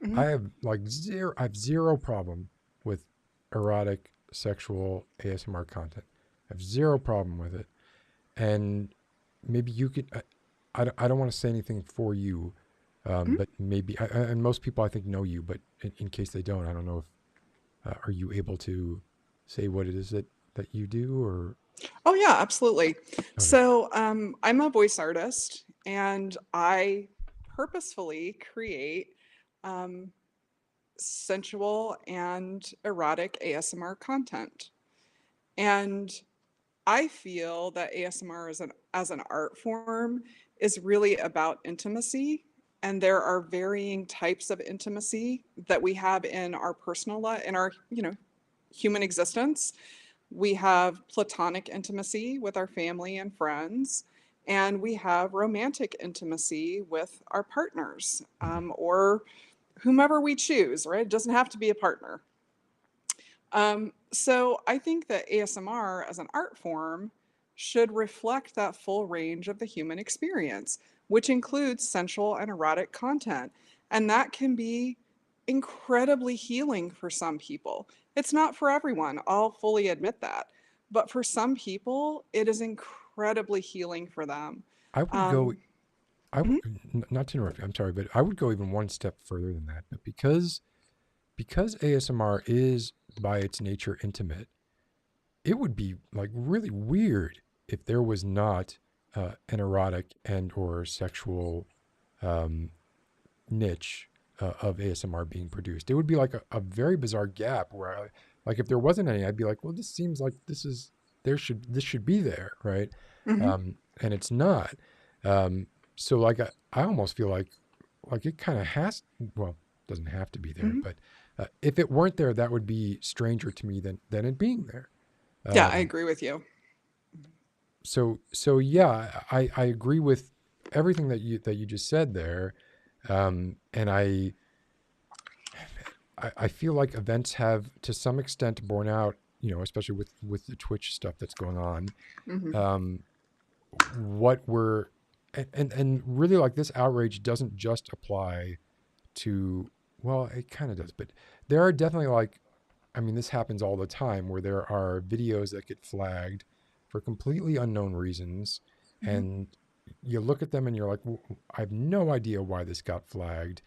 Mhm. I have zero problem with erotic, sexual ASMR content. I have zero problem with it. And maybe you could, I don't want to say anything for you, Mhm. but maybe, and most people I think know you, but in case they don't, I don't know if, are you able to say what it is that you do, or? Oh yeah, absolutely. Okay. So I'm a voice artist, and I purposefully create um, sensual and erotic ASMR content. And I feel that ASMR as an art form is really about intimacy, and there are varying types of intimacy that we have in our personal life, in our human existence. We have platonic intimacy with our family and friends, and we have romantic intimacy with our partners, or whomever we choose, right? It doesn't have to be a partner. So I think that ASMR as an art form should reflect that full range of the human experience, which includes sensual and erotic content. And that can be incredibly healing for some people. It's not for everyone, I'll fully admit that. But for some people, it is incredibly healing for them. I would go, Um, I would, mhm, not to interrupt you, I'm sorry, but I would go even one step further than that. But because ASMR is by its nature intimate, it would be like really weird if there was not an erotic and or sexual um, niche of ASMR being produced. It would be like a very bizarre gap where, like, if there wasn't any, I'd be like, well, this seems like this should be there, right? mhm, And it's not. Um, so like I almost feel like it kind of has. Well, doesn't have to be there, mhm. but if it weren't there, that would be stranger to me than it being there. Yeah, I Um, agree with you. so yeah, I agree with everything that you just said there, and I feel like events have to some extent borne out, especially with the Twitch stuff that's going on, Mhm, um, what we're and really, like, this outrage doesn't just apply to, well, it kind of does, but there are definitely, like, I mean, this happens all the time where there are videos that get flagged for completely unknown reasons. mhm, And you look at them and you're like, I have no idea why this got flagged.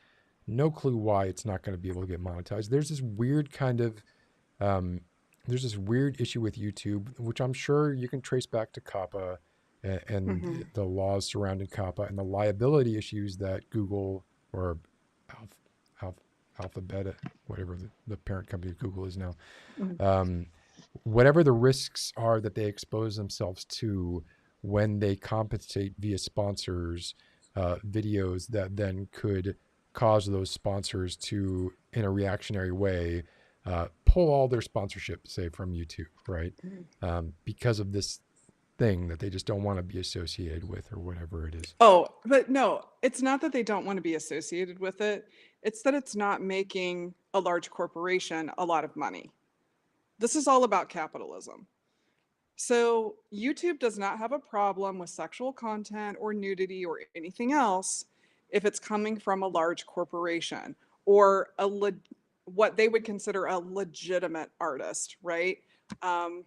No clue why it's not going to be able to get monetized. There's this weird kind of, um, there's this weird issue with YouTube, which I'm sure you can trace back to COPPA and mhm, the laws surrounding COPPA and the liability issues that Google or Alpha, Alpha, Alphabeta, whatever the parent company of Google is now, mhm. um, whatever the risks are that they expose themselves to when they compensate via sponsors, videos that then could cause those sponsors to, in a reactionary way, pull all their sponsorship, say, from YouTube, right? Because of this thing that they just don't want to be associated with, or whatever it is. Oh, but no, it's not that they don't want to be associated with it. It's that it's not making a large corporation a lot of money. This is all about capitalism. So YouTube does not have a problem with sexual content or nudity or anything else if it's coming from a large corporation or what they would consider a legitimate artist, right? Um,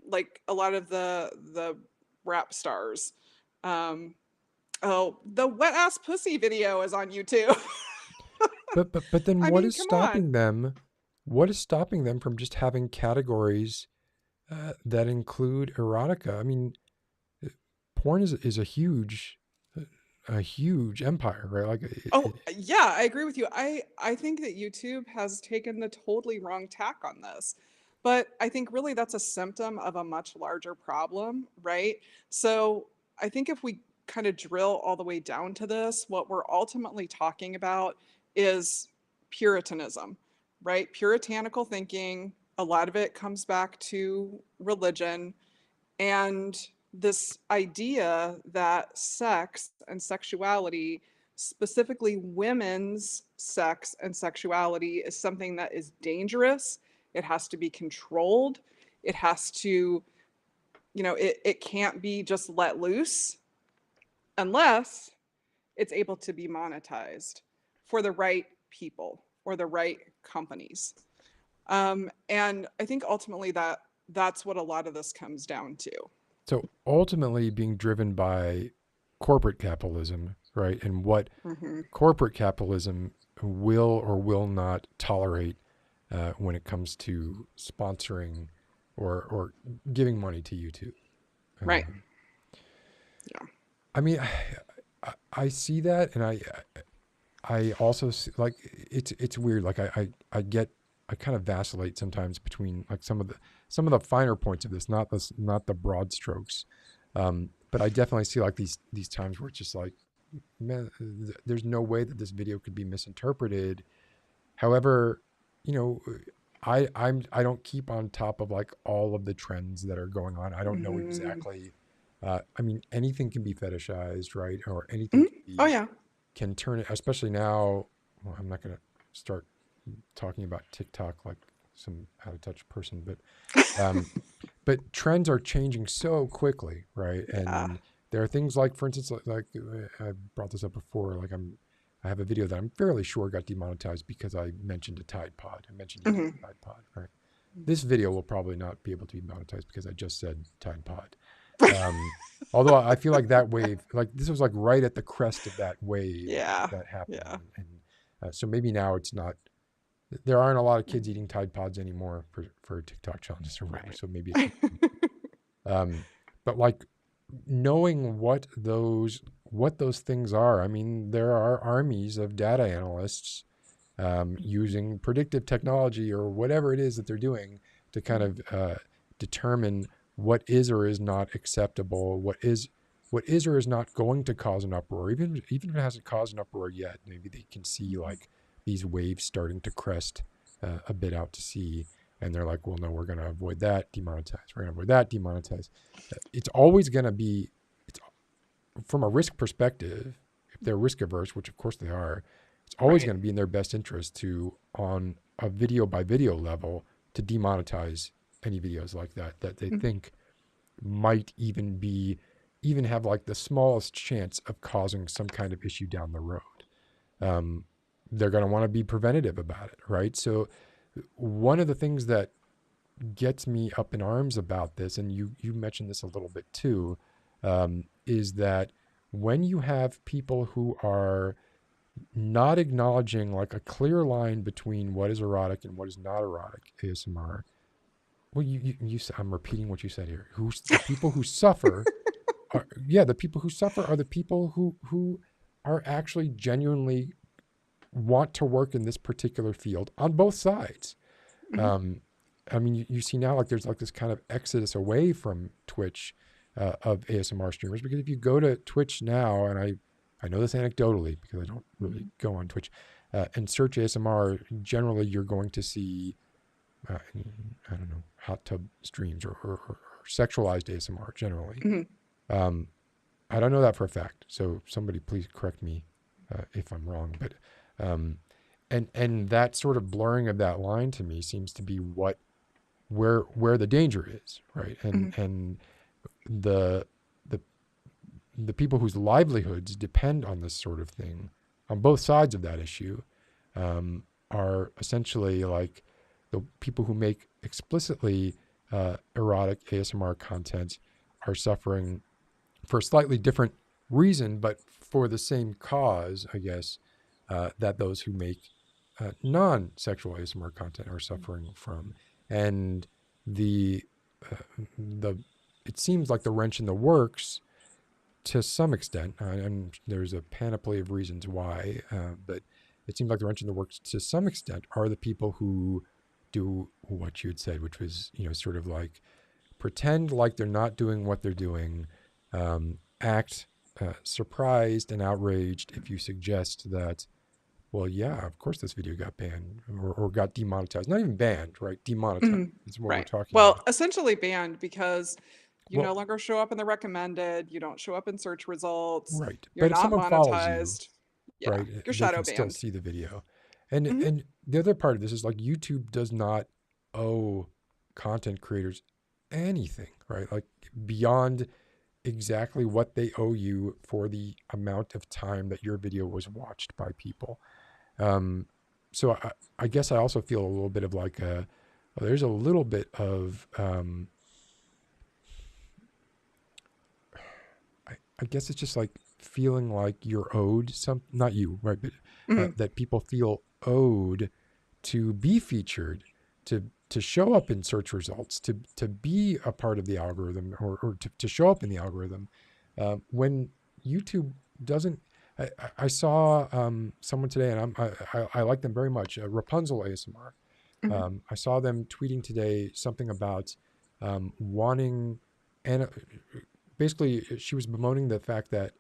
like a lot of the rap stars. Um, Oh, the wet ass pussy video is on YouTube. But then I what mean, is come on. stopping them? What is stopping them from just having categories that include erotica? I mean, porn is a huge empire, right? Like, Oh, yeah, I agree with you. I think that YouTube has taken the totally wrong tack on this. But I think really that's a symptom of a much larger problem, right? So I think if we kind of drill all the way down to this, what we're ultimately talking about is Puritanism, right? Puritanical thinking, a lot of it comes back to religion and this idea that sex and sexuality, specifically women's sex and sexuality, is something that is dangerous. It has to be controlled. It has to, it can't be just let loose. unless it's able to be monetized for the right people or the right companies. And I think ultimately that's what a lot of this comes down to. So ultimately being driven by corporate capitalism, right? And what corporate capitalism will or will not tolerate when it comes to sponsoring or giving money to YouTube. Right. Yeah. I mean, I see that, and I also see, like, it's weird. Like I kind of vacillate sometimes between like some of the finer points of this, not the broad strokes. But I definitely see like these times where it's just like, man, there's no way that this video could be misinterpreted. However, you know, I don't keep on top of like all of the trends that are going on. I don't know exactly. I mean, anything can be fetishized, right? Or anything can be, Oh yeah. can turn it, especially now. Well, I'm not going to start talking about TikTok like some out of touch person, but trends are changing so quickly, right? And there are things like, for instance, like I brought this up before, like I have a video that I'm fairly sure got demonetized because I mentioned a Tide Pod. I mentioned using Tide Pod, right? This video will probably not be able to be monetized because I just said Tide Pod. Although I feel like that wave, like this was like right at the crest of that wave that happened. Yeah. And so maybe now it's not, there aren't a lot of kids eating Tide Pods anymore for TikTok challenges or whatever. So maybe it's, but like knowing what those things are. I mean, there are armies of data analysts using predictive technology or whatever it is that they're doing to kind of determine what is or is not acceptable, what is or is not going to cause an uproar, even if it hasn't caused an uproar yet. Maybe they can see like these waves starting to crest a bit out to sea, and they're like, well, no, we're going to avoid that, demonetize. We're going to avoid that, demonetize. It's always going to be, from a risk perspective, if they're risk averse, which of course they are, it's always going to be in their best interest to, on a video by video level, to demonetize any videos like that they think might even have like the smallest chance of causing some kind of issue down the road. They're going to want to be preventative about it, right? So one of the things that gets me up in arms about this, and you mentioned this a little bit too, is that when you have people who are not acknowledging like a clear line between what is erotic and what is not erotic ASMR. Well, I'm repeating what you said here. The people who suffer the people who suffer are the people who are actually genuinely want to work in this particular field on both sides. I mean, you see now like there's like this kind of exodus away from Twitch of ASMR streamers, because if you go to Twitch now, and I know this anecdotally because I don't really go on Twitch, and search ASMR, generally you're going to see I don't know, hot tub streams or sexualized ASMR generally. I don't know that for a fact, so somebody please correct me if I'm wrong. But and that sort of blurring of that line to me seems to be where the danger is, right? And the people whose livelihoods depend on this sort of thing on both sides of that issue are essentially like the people who make explicitly erotic ASMR content are suffering for a slightly different reason, but for the same cause, I guess, that those who make non-sexual ASMR content are suffering from. And it seems like the wrench in the works to some extent, and there's a panoply of reasons why, but it seems like the wrench in the works to some extent are the people who do what you had said, which was, sort of like pretend like they're not doing what they're doing, act surprised and outraged if you suggest that, well, yeah, of course this video got banned or got demonetized. Not even banned, right? Demonetized is what we're talking about. Well, essentially banned because you no longer show up in the recommended, you don't show up in search results, right? You're but if not someone monetized. Follows you, right, You're they shadow can banned. still see the video. And the other part of this is like YouTube does not owe content creators anything, right? Like beyond exactly what they owe you for the amount of time that your video was watched by people. So I guess I also feel a little bit of like there's a little bit of I guess it's just like feeling like you're owed some, not you, right, but that people feel owed to be featured, to show up in search results, to be a part of the algorithm, or to show up in the algorithm, when YouTube doesn't. I saw someone today, and I like them very much, Rapunzel ASMR. I saw them tweeting today something about wanting, and basically she was bemoaning the fact that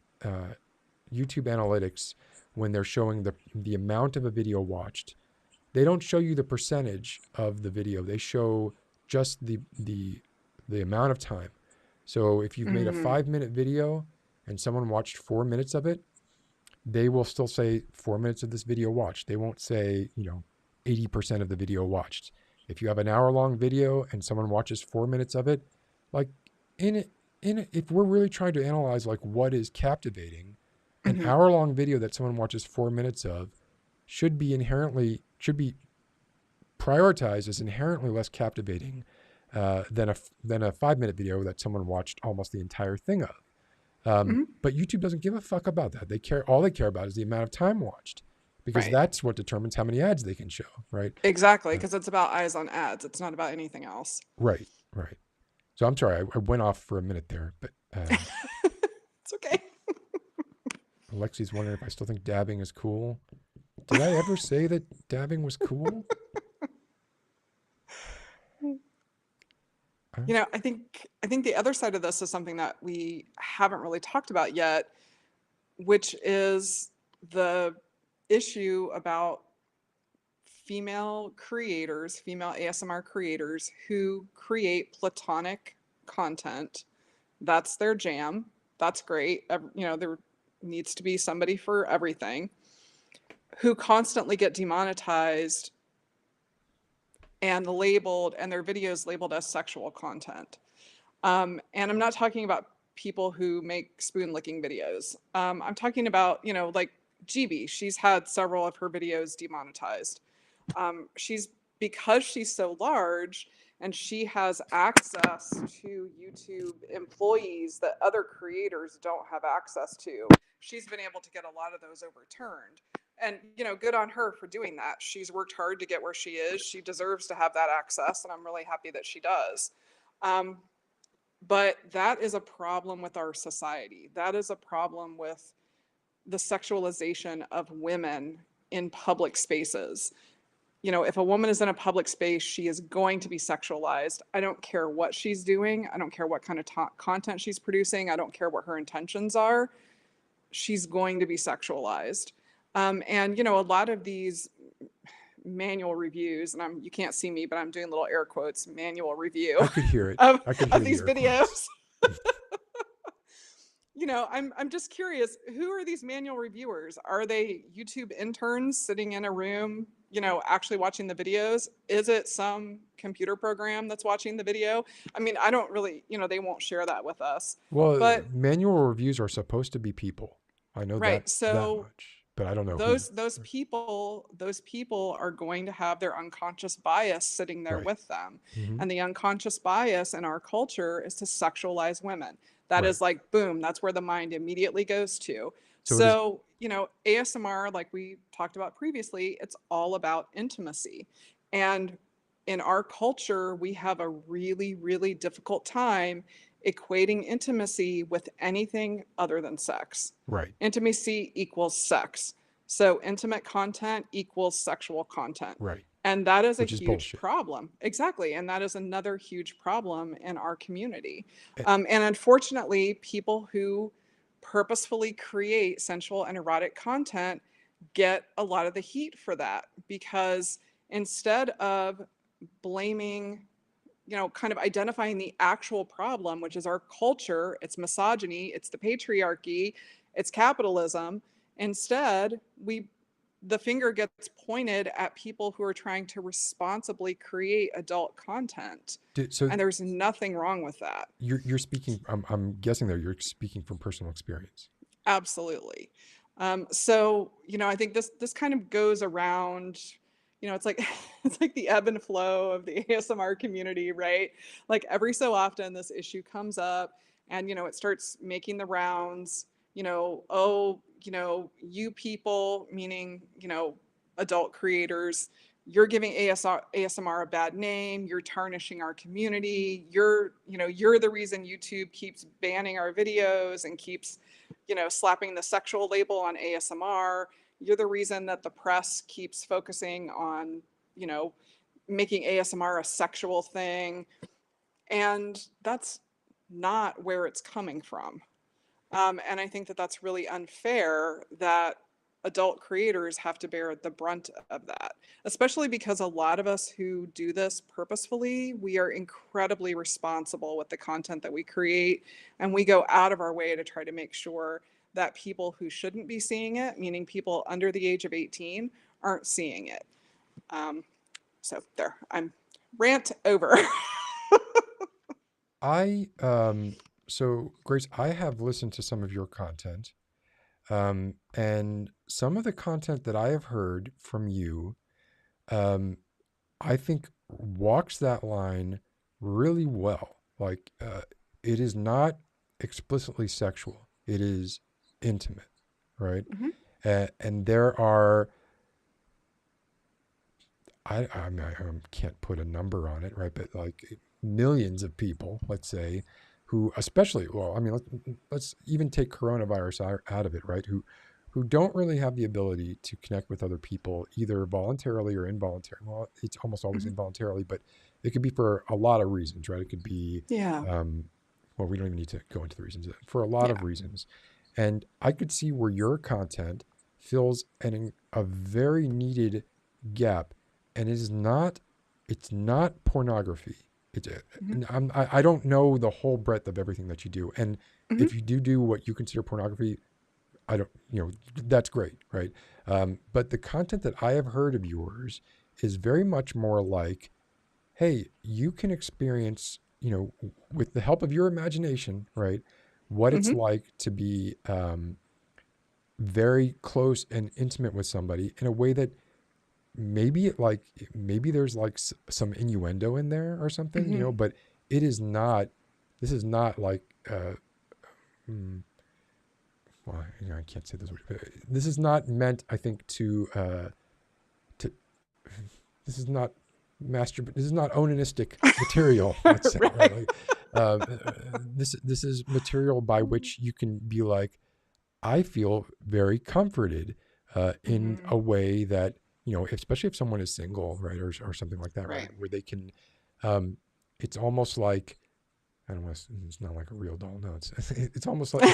YouTube analytics, when they're showing the amount of a video watched, they don't show you the percentage of the video. They show just the amount of time. So if you've made a 5-minute video and someone watched 4 minutes of it, they will still say 4 minutes of this video watched. They won't say, 80% of the video watched. If you have an hour-long video and someone watches 4 minutes of it, like if we're really trying to analyze like what is captivating, an hour-long video that someone watches 4 minutes of should be prioritized as inherently less captivating than a 5-minute video that someone watched almost the entire thing of. But YouTube doesn't give a fuck about that. All they care about is the amount of time watched, because that's what determines how many ads they can show, right? Exactly, because it's about eyes on ads. It's not about anything else. Right. So I'm sorry, I went off for a minute there, but it's okay. Alexi's wondering if I still think dabbing is cool. Did I ever say that dabbing was cool? I think the other side of this is something that we haven't really talked about yet, which is the issue about female ASMR creators who create platonic content. That's their jam. That's great. There needs to be somebody for everything, who constantly get demonetized and their videos labeled as sexual content. And I'm not talking about people who make spoon licking videos. I'm talking about, like GB. She's had several of her videos demonetized. Because she's so large and she has access to YouTube employees that other creators don't have access to, she's been able to get a lot of those overturned. And, good on her for doing that. She's worked hard to get where she is. She deserves to have that access, and I'm really happy that she does. But that is a problem with our society. That is a problem with the sexualization of women in public spaces. If a woman is in a public space, she is going to be sexualized. I don't care what she's doing. I don't care what kind of content she's producing. I don't care what her intentions are. She's going to be sexualized. And a lot of these manual reviews, and you can't see me, but I'm doing little air quotes, manual review. I could hear it. Of hear these videos. I'm just curious, who are these manual reviewers? Are they YouTube interns sitting in a room, actually watching the videos? Is it some computer program that's watching the video? I mean, I don't really, they won't share that with us. Well, but manual reviews are supposed to be people. I know that much. But I don't know those people are going to have their unconscious bias sitting there with them. And the unconscious bias in our culture is to sexualize women. That is like, boom, that's where the mind immediately goes to. So ASMR, like we talked about previously, it's all about intimacy. And in our culture, we have a really, really difficult time equating intimacy with anything other than sex. Right. Intimacy equals sex. So intimate content equals sexual content. Right. And that is Which a is huge bullshit. problem. Exactly. And that is another huge problem in our community. And unfortunately, people who purposefully create sensual and erotic content get a lot of the heat for that, because instead of blaming, kind of identifying the actual problem, which is our culture, it's misogyny, it's the patriarchy, it's capitalism. Instead, we the finger gets pointed at people who are trying to responsibly create adult content. So And there's nothing wrong with that. you're speaking. I'm guessing there you're speaking from personal experience. Absolutely. So, I think this kind of goes around, it's like it's like the ebb and flow of the ASMR community, right? Like every so often this issue comes up and it starts making the rounds, oh, you people, meaning, adult creators, you're giving ASMR a bad name, you're tarnishing our community, you're the reason YouTube keeps banning our videos and keeps slapping the sexual label on ASMR. You're the reason that the press keeps focusing on, making ASMR a sexual thing. And that's not where it's coming from. And I think that that's really unfair that adult creators have to bear the brunt of that, especially because a lot of us who do this purposefully, we are incredibly responsible with the content that we create, and we go out of our way to try to make sure that people who shouldn't be seeing it, meaning people under the age of 18, aren't seeing it. So there, I'm rant over. So Grace, I have listened to some of your content. And some of the content that I have heard from you, I think walks that line really well. Like, it is not explicitly sexual. It is intimate, right? And there are, I can't put a number on it, right? But like millions of people, let's say, who especially, well, I mean, let's even take coronavirus out of it, right? Who don't really have the ability to connect with other people, either voluntarily or involuntarily. Well, it's almost always involuntarily, but it could be for a lot of reasons, right? It could be, well, we don't even need to go into the reasons, for a lot of reasons. And I could see where your content fills a very needed gap. And it's not pornography. I don't know the whole breadth of everything that you do. And if you do what you consider pornography, that's great, right? But the content that I have heard of yours is very much more like, hey, you can experience, with the help of your imagination, right, what it's like to be very close and intimate with somebody in a way that maybe there's like some innuendo in there or something, but it is not, this is not like, well, I can't say this word. This is not meant, I think, this is not this is not onanistic material, let's say. Right? This is material by which you can be like, I feel very comforted in a way that, especially if someone is single, right, or something like that, right, where they can, it's almost like, I don't want to, it's not like a real doll, no, it's almost like,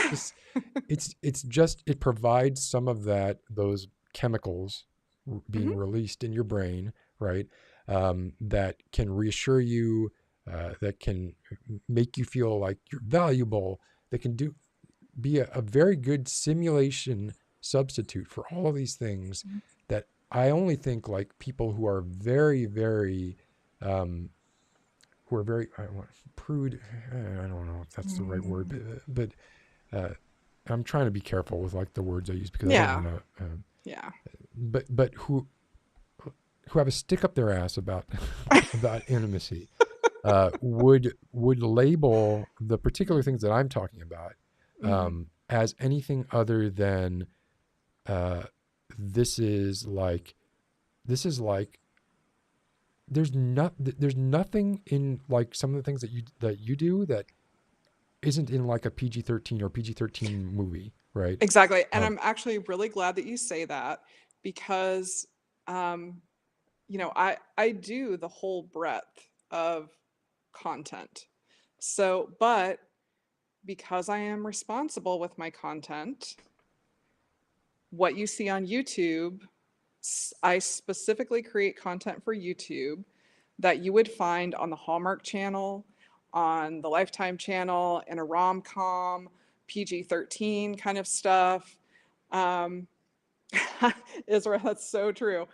it's just, it provides some of those chemicals being released in your brain, right, that can reassure you, that can make you feel like you're valuable, that can be a very good simulation substitute for all of these things that I only think like people who are very, very, I don't want prude. I don't know if that's the right word, but I'm trying to be careful with like the words I use because I don't want to. But who have a stick up their ass about intimacy would label the particular things that I'm talking about as anything other than this is like there's nothing in like some of the things that you do that isn't in like a PG-13 or PG-13 movie, right? Exactly. And I'm actually really glad that you say that because I do the whole breadth of content. So, but because I am responsible with my content, what you see on YouTube, I specifically create content for YouTube that you would find on the Hallmark channel, on the Lifetime channel, in a rom-com, PG-13 kind of stuff. Israel, that's so true.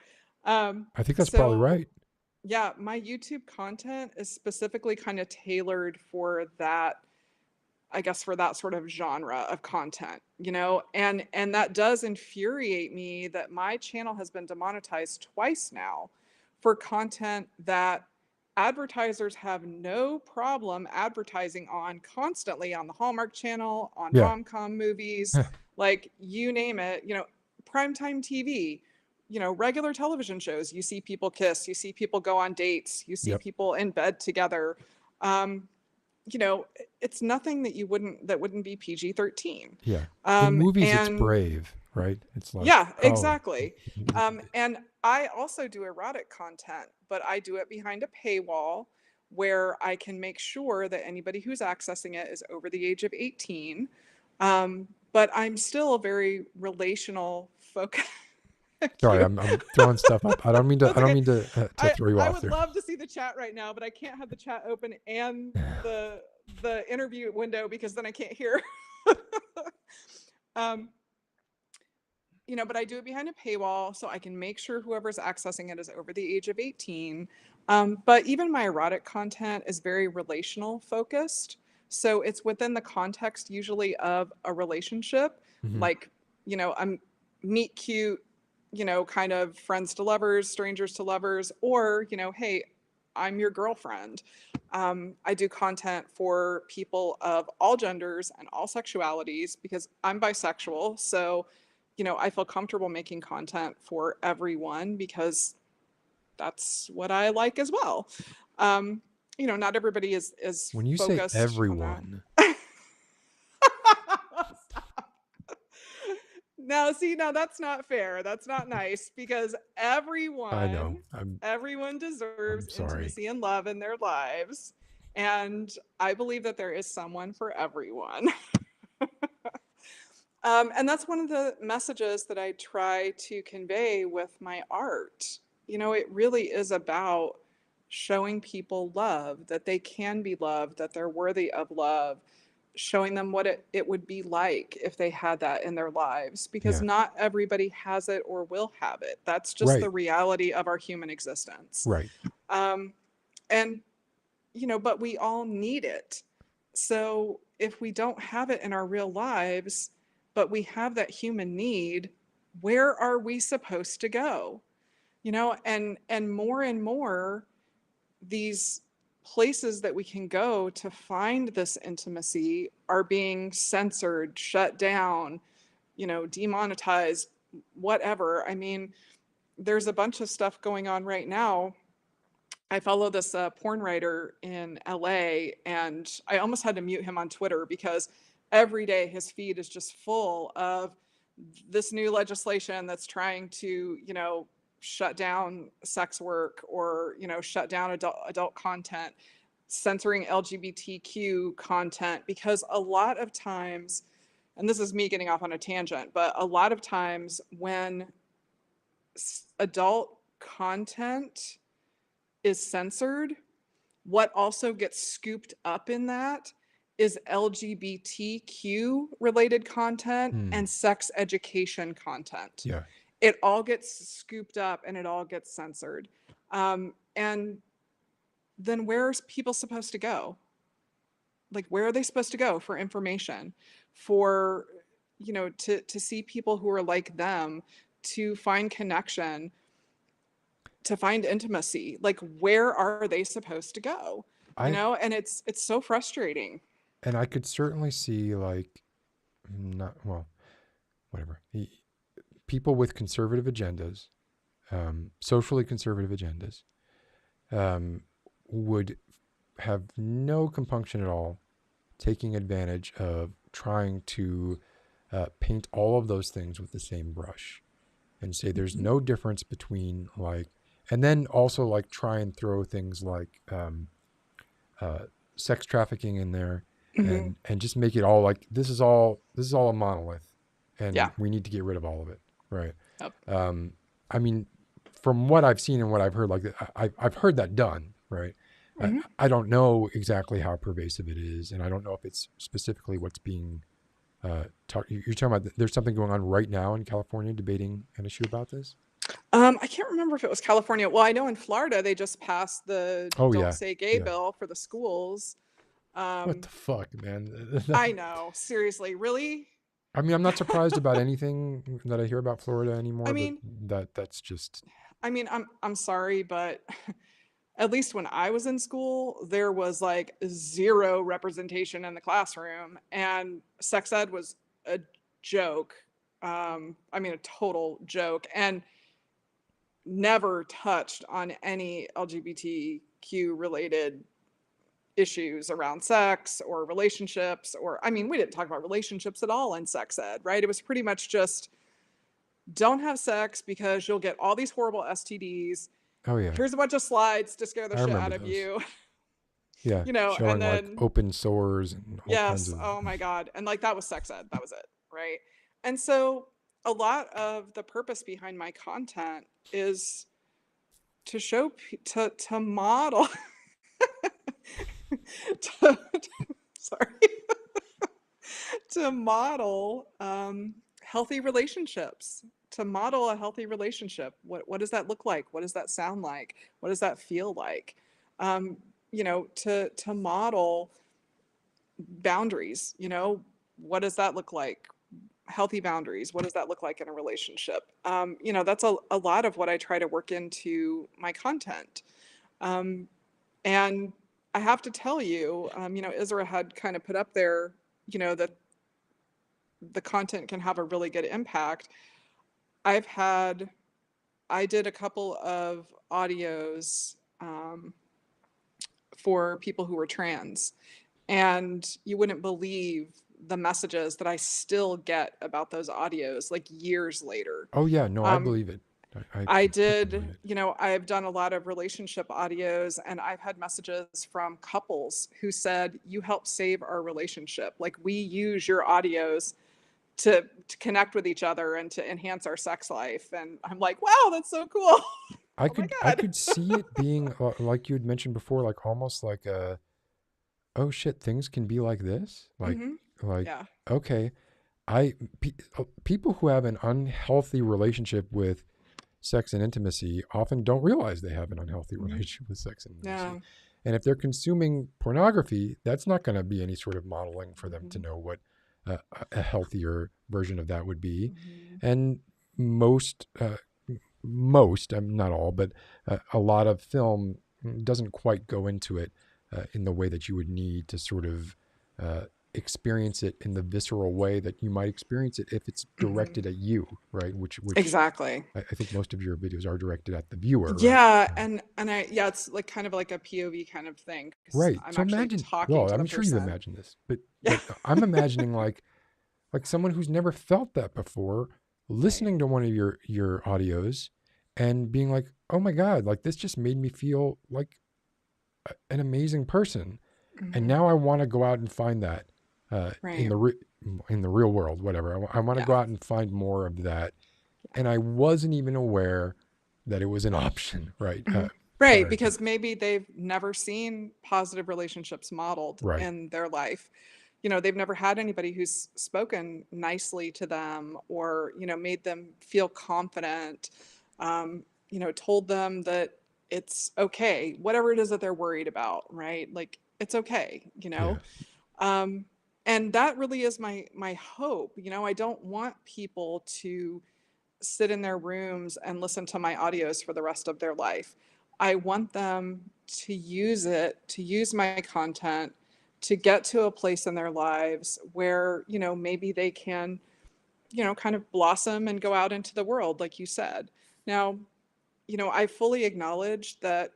I think that's probably So right. yeah, my YouTube content is specifically kind of tailored for that, I guess, for that sort of genre of content, and that does infuriate me that my channel has been demonetized twice now for content that advertisers have no problem advertising on constantly on the Hallmark Channel, on Yeah. rom-com movies, like you name it, primetime TV, regular television shows. You see people kiss, you see people go on dates, you see Yep. people in bed together. Um, it's nothing that wouldn't be PG-13. Yeah. In movies, it's And brave, right? It's like, yeah, oh, exactly. And I also do erotic content, but I do it behind a paywall where I can make sure that anybody who's accessing it is over the age of 18. But I'm still a very relational focus. sorry, I'm throwing stuff up. I don't mean to. That's I don't okay. mean to throw you I off would there. love to see the chat right now, but I can't have the chat open and the interview window because then I can't hear. But I do it behind a paywall so I can make sure whoever's accessing it is over the age of 18. But even my erotic content is very relational focused. So it's within the context usually of a relationship, Mhm. like, I'm meet cute, kind of friends to lovers, strangers to lovers, or, hey, I'm your girlfriend. I do content for people of all genders and all sexualities because I'm bisexual. So, I feel comfortable making content for everyone because that's what I like as well. Not everybody is When you say focused on that. everyone, Now that's not fair. That's not nice because I know. everyone I'm deserves sorry. intimacy and love in their lives. And I believe that there is someone for everyone. And that's one of the messages that I try to convey with my art. It really is about showing people love, that they can be loved, that they're worthy of love, showing them what it would be like if they had that in their lives, because Yeah. not everybody has it or will have it. That's just Right. the reality of our human existence. Right. And, but we all need it. So if we don't have it in our real lives, but we have that human need, where are we supposed to go? And more these places that we can go to find this intimacy are being censored, shut down, demonetized, whatever. I mean, there's a bunch of stuff going on right now. I follow this porn writer in LA, and I almost had to mute him on Twitter because every day his feed is just full of this new legislation that's trying to, shut down sex work or, shut down adult content, censoring LGBTQ content, because a lot of times, and this is me getting off on a tangent, but a lot of times when adult content is censored, what also gets scooped up in that is LGBTQ related content and sex education content. Yeah. It all gets scooped up and it all gets censored. And then where are people supposed to go? Like, where are they supposed to go for information, for, to see people who are like them, to find connection, to find intimacy? Like, where are they supposed to go? And it's so frustrating. And I could certainly see, like, whatever. People with conservative agendas, socially conservative agendas, would have no compunction at all taking advantage of trying to paint all of those things with the same brush and say there's no difference between, like, and then also like try and throw things like sex trafficking in there and just make it all like this is all a monolith and we need to get rid of all of it. Right. Yep. I mean, from what I've seen and what I've heard, like I've heard that done. Right. I don't know exactly how pervasive it is, and I don't know if it's specifically what's being You're talking about there's something going on right now in California debating an issue about this? I can't remember if it was California. Well, I know in Florida they just passed the Oh "Don't yeah, Say Gay" yeah. bill for the schools. What Um, the fuck, man? I know, seriously, really? I mean, I'm not surprised about anything that I hear about Florida I anymore, but mean, that's just I'm sorry, but at least when I was in school, there was like zero representation in the classroom, and sex ed was a joke. I mean, a total joke, and never touched on any LGBTQ related issues around sex or relationships. Or, I mean, we didn't talk about relationships at all in sex ed, right? It was pretty much just don't have sex because you'll get all these horrible STDs. oh yeah, Here's a bunch of slides to scare the I shit remember out of those. you. Yeah, And showing like then, open sores and all kinds yes, of. oh my God. And like that was sex ed, that was it, right? And so a lot of the purpose behind my content is to show, to model, to, sorry, to model healthy relationships, to model a healthy relationship. What does that look like? What does that sound like? What does that feel like? Um, to model boundaries, what does that look like? Healthy boundaries. What does that look like in a relationship? That's a lot of what I try to work into my content. Um, and I have to tell you, Isra had kind of put up there, that the content can have a really good impact. I did a couple of audios for people who were trans, and you wouldn't believe the messages that I still get about those audios like years later. Oh yeah, no, I Um, believe it. I I completely believe did, it. I've done a lot of relationship audios, and I've had messages from couples who said, "You helped save our relationship. Like, we use your audios to connect with each other and to enhance our sex life." And I'm like, wow, that's so cool. Oh my I God. could see it being like you had mentioned before, like almost like a oh shit, things can be like this. Hmm. Like Yeah. okay, people who have an unhealthy relationship with sex and intimacy often don't realize they have an unhealthy Hmm. relationship with sex and Yeah. intimacy. And if they're consuming pornography, that's not going to be any sort of modeling for them to Hmm. know what a healthier version of that would be. Hmm. And most, not all, but a lot of film doesn't quite go into it in the way that you would need to sort of experience it in the visceral way that you might experience it if it's Hmm. directed at you, right? Which Exactly. I think most of your videos are directed at the viewer, right? Yeah. And it's like kind of like a POV kind of thing, because Right. I'm So actually imagine, talking well, to the I'm sure you've person. imagined this, but Yeah. I'm imagining like someone who's never felt that before, Right. listening to one of your audios and being like, "Oh my God, like this just made me feel like an amazing person." And Hmm. now I want to go out and find that Right. in the real world, whatever. I want to go Yeah. out and find more of that. And I wasn't even aware that it was an option, right? Hmm. Right, Prior to because this. maybe they've never seen positive relationships modeled Right. in their life. They've never had anybody who's spoken nicely to them, or, made them feel confident, told them that it's okay, whatever it is that they're worried about, right? Like, it's okay. Yeah. Um, and that really is my hope. I don't want people to sit in their rooms and listen to my audios for the rest of their life. I want them to use my content to get to a place in their lives where, maybe they can, kind of blossom and go out into the world, like you said. Now, I fully acknowledge that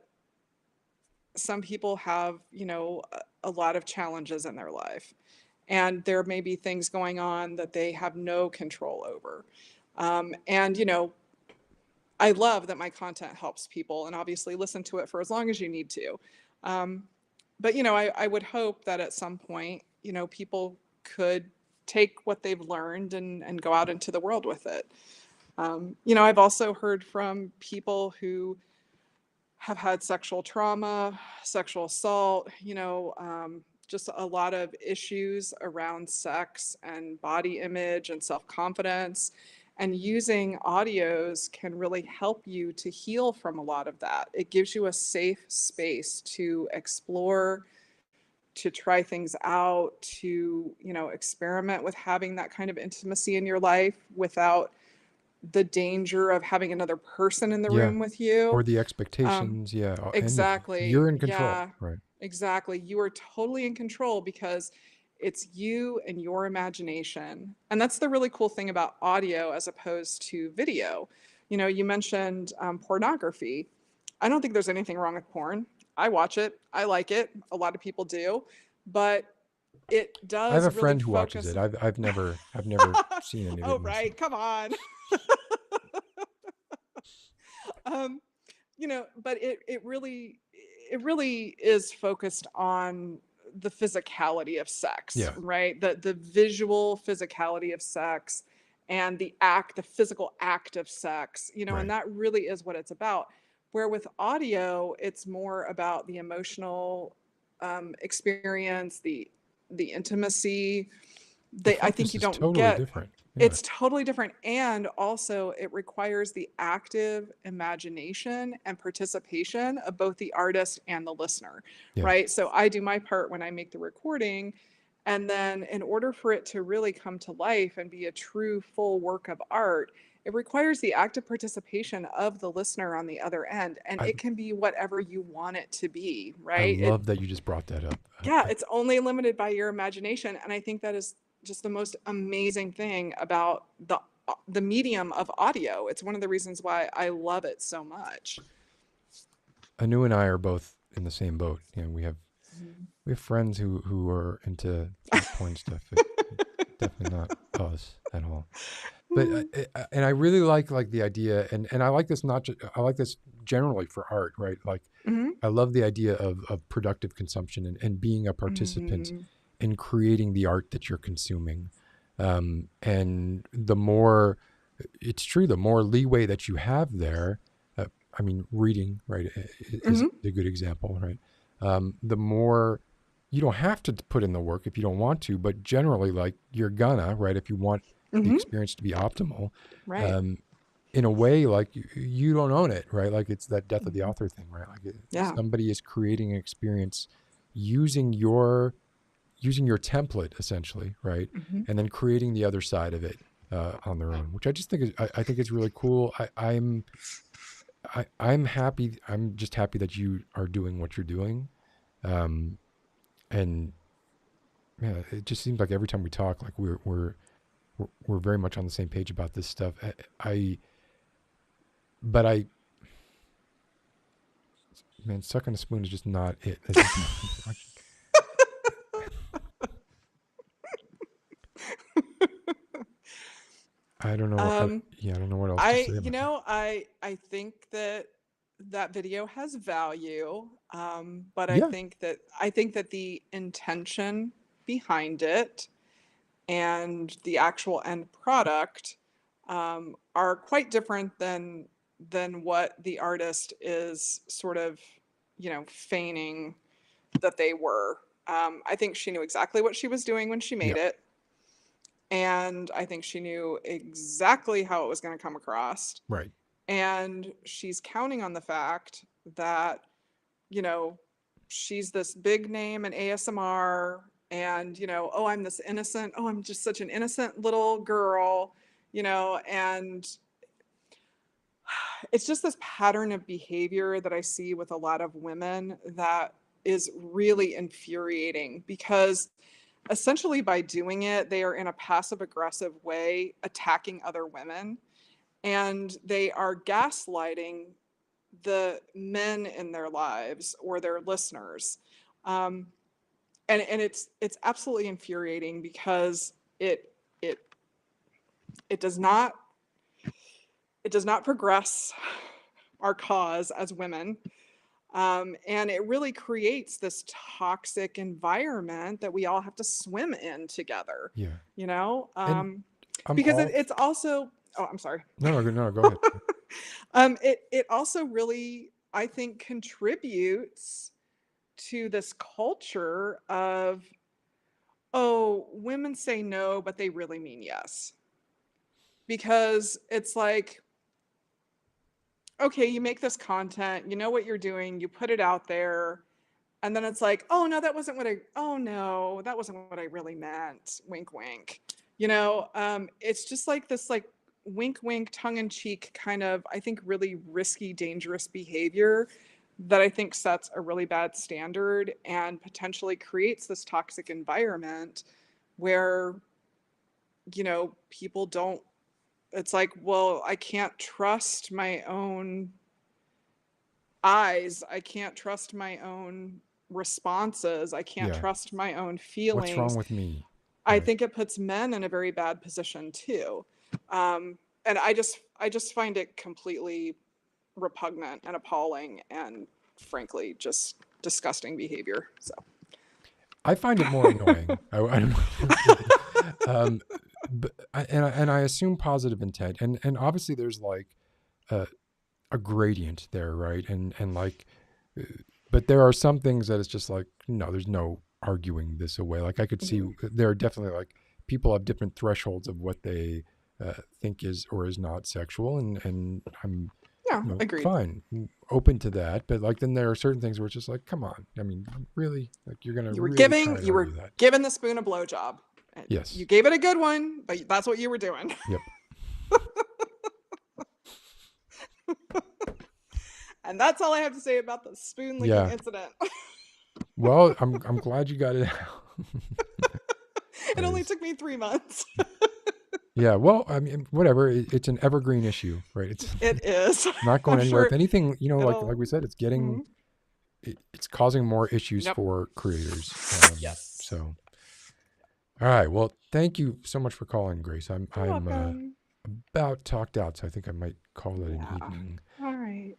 some people have, a lot of challenges in their life, and there may be things going on that they have no control over. And I love that my content helps people, and obviously listen to it for as long as you need to. Um, but I would hope that at some point, people could take what they've learned and go out into the world with it. I've also heard from people who have had sexual trauma, sexual assault, just a lot of issues around sex and body image and self-confidence. And using audios can really help you to heal from a lot of that. It gives you a safe space to explore, to try things out, to, experiment with having that kind of intimacy in your life without the danger of having another person in the Yeah. room with you. Or the expectations. Yeah. Exactly. You're in control. Yeah, Right. exactly. You are totally in control because it's you and your imagination. And that's the really cool thing about audio as opposed to video. You mentioned pornography. I don't think there's anything wrong with porn. I watch it. I like it. A lot of people do. But it does I have a really friend who watches focus. it. I've never seen any of it. Oh, myself. right. Come on. But it really is focused on the physicality of sex, Yeah. right? The visual physicality of sex and the physical act of sex, Right. and that really is what it's about. Where with audio, it's more about the emotional experience, the intimacy. I think you don't totally get. different. Yeah. It's totally different. And also it requires the active imagination and participation of both the artist and the listener, Yeah. right? So I do my part when I make the recording. And then in order for it to really come to life and be a true full work of art, it requires the active participation of the listener on the other end. And it can be whatever you want it to be, right? I love that you just brought that up. Yeah, it's only limited by your imagination. And I think that is just the most amazing thing about the medium of audio. It's one of the reasons why I love it so much. Anu and I are both in the same boat. We have friends who are into porn stuff. Definitely not us at all. But and I really like the idea, and I like this I like this generally for art, right? Like I love the idea of productive consumption and being a participant in creating the art that you're consuming. And the more, it's true, the more leeway that you have there, I mean, reading, right, is a good example, right? The more, you don't have to put in the work if you don't want to, but generally, like, you're gonna, right, if you want the experience to be optimal, right. In a way, like, you don't own it, right? Like, it's that death of the author thing, right? Like, somebody is creating an experience using your template, essentially, right? And then creating the other side of it on their own, which I just think is, I think it's really cool. I'm happy. I'm just happy that you are doing what you're doing. And yeah, it just seems like every time we talk, like we're very much on the same page about this stuff. Man, sucking a spoon is just not it. I don't know. I don't know what else to say. I think that video has value, but I think that the intention behind it and the actual end product are quite different than what the artist is sort of, feigning that they were. I think she knew exactly what she was doing when she made it. And I think she knew exactly how it was going to come across. Right. And she's counting on the fact that, she's this big name in ASMR and, I'm this innocent, I'm just such an innocent little girl, and it's just this pattern of behavior that I see with a lot of women that is really infuriating because essentially by doing it, they are in a passive aggressive way attacking other women, and they are gaslighting the men in their lives or their listeners. And it's absolutely infuriating because it does not progress our cause as women. And it really creates this toxic environment that we all have to swim in together. Yeah. Because it's also, I'm sorry. No, go ahead. It also really, I think, contributes to this culture of, oh, women say no, but they really mean yes. Because it's like, okay, you make this content, you know what you're doing, you put it out there, and then it's like, oh no, that wasn't what I really meant. Wink, wink. It's just like this, like wink, wink, tongue in cheek kind of, I think, really risky, dangerous behavior that I think sets a really bad standard and potentially creates this toxic environment where, people don't, it's like, well, I can't trust my own eyes. I can't trust my own responses. I can't Yeah. trust my own What's feelings. wrong with me? I Right. think it puts men in a very bad position too. And I just find it completely repugnant and appalling and frankly just disgusting behavior. So I find it more annoying. I don't but I assume positive intent, and obviously there's like a gradient there, right? And like, but there are some things that it's just like, no, there's no arguing this away. Like I could see there are definitely like people have different thresholds of what they think is or is not sexual, and I'm agreed. fine, open to that. But like then there are certain things where it's just like, come on, I mean, really, like you're gonna You were really giving try and you were argue that. giving the spoon a blowjob. Yes. You gave it a good one, but that's what you were doing. Yep. And that's all I have to say about the spoon licking incident. Well, I'm glad you got it out. It only took me 3 months. Yeah, well, I mean, whatever. It's an evergreen issue, right? It is not going I'm anywhere. sure If anything, like we said, it's getting, it's causing more issues for creators. Yes. So, all right. Well, thank you so much for calling, Grace. I'm about talked out, so I think I might call it an evening. All right.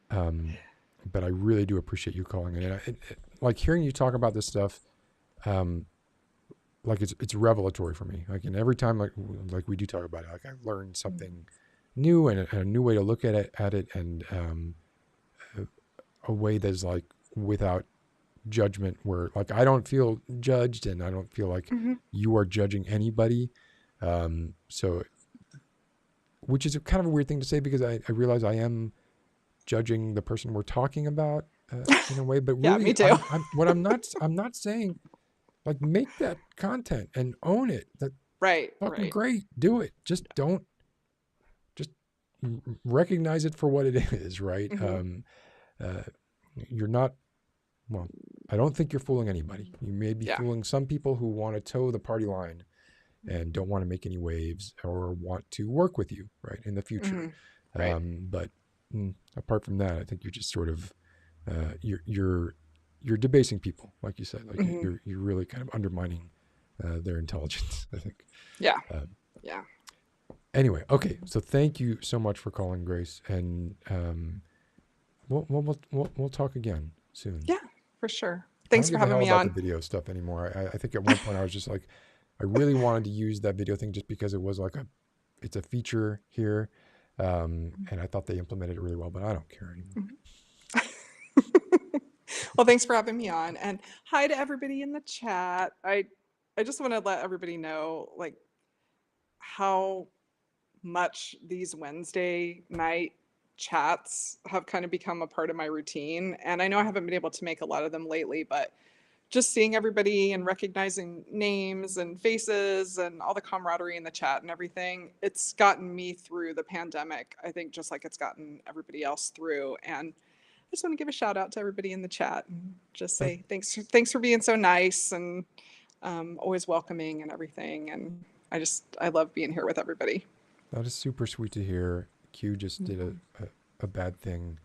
But I really do appreciate you calling in. And like hearing you talk about this stuff, like it's revelatory for me. Like, and every time like we do talk about it, like I learned something new and a new way to look at it, and a way that's like without judgment, where like I don't feel judged and I don't feel like you are judging anybody. So, which is kind of a weird thing to say because I realize I am judging the person we're talking about in a way, but really, me too. I'm not saying. Like make that content and own it. That fucking great. Do it. Just recognize it for what it is, right? You're not. Well, I don't think you're fooling anybody. You may be fooling some people who want to toe the party line and don't want to make any waves or want to work with you, right, in the future. But apart from that, I think you're just sort of you're debasing people, like you said. Like you're really kind of undermining their intelligence, I think. Yeah. Anyway, okay. So thank you so much for calling, Grace, and we'll talk again soon. Yeah, for sure. Thanks for having me on. I don't give a hell about the video stuff anymore. I think at one point I was just like, I really wanted to use that video thing just because it was like it's a feature here, and I thought they implemented it really well, but I don't care anymore. Well, thanks for having me on, and hi to everybody in the chat. I just want to let everybody know like how much these Wednesday night chats have kind of become a part of my routine. And I know I haven't been able to make a lot of them lately, but just seeing everybody and recognizing names and faces and all the camaraderie in the chat and everything, it's gotten me through the pandemic, I think, just like it's gotten everybody else through. And I just want to give a shout out to everybody in the chat and just say thanks for being so nice and always welcoming and everything. And I love being here with everybody. That is super sweet to hear. Q just did a bad thing.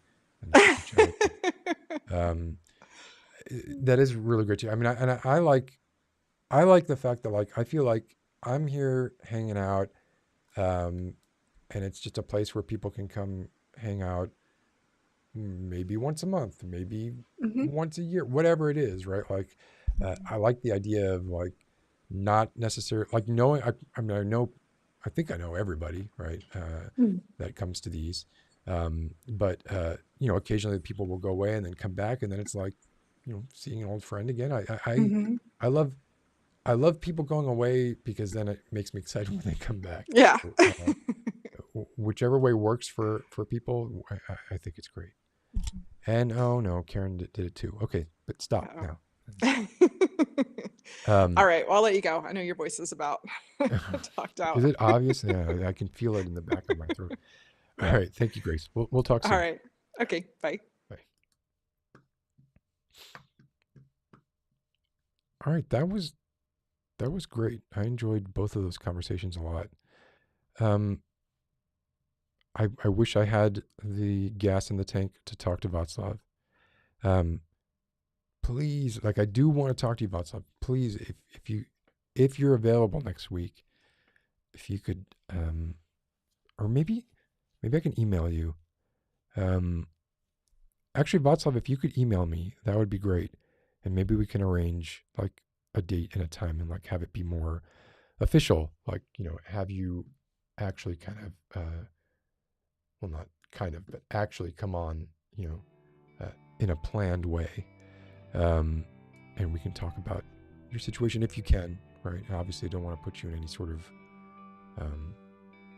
That is really great too. I mean, I like the fact that like I feel like I'm here hanging out, and it's just a place where people can come hang out. Maybe once a month, maybe once a year, whatever it is, right? Like, I like the idea of like not necessarily like knowing. I think I know everybody, right? That comes to these, but occasionally people will go away and then come back, and then it's like seeing an old friend again. Mhm. I love people going away because then it makes me excited when they come back. Yeah. So, whichever way works for people, I think it's great. And oh no, Karen did it too. Okay, but stop now. All right, well, I'll let you go. I know your voice is about talked out. Is it obvious? Yeah, I can feel it in the back of my throat. All right, thank you, Grace. We'll talk soon. All right. Okay, bye. Bye. All right, that was great. I enjoyed both of those conversations a lot. I wish I had the gas in the tank to talk to Václav. Please, I do want to talk to you, Václav. Please, if you're available next week, if you could, or maybe I can email you. Actually, Václav, if you could email me, that would be great, and maybe we can arrange a date and a time and have it be more official. Have you actually kind of, well, not kind of, but actually come on, in a planned way. And we can talk about your situation if you can, right? Obviously, I don't want to put you in any sort of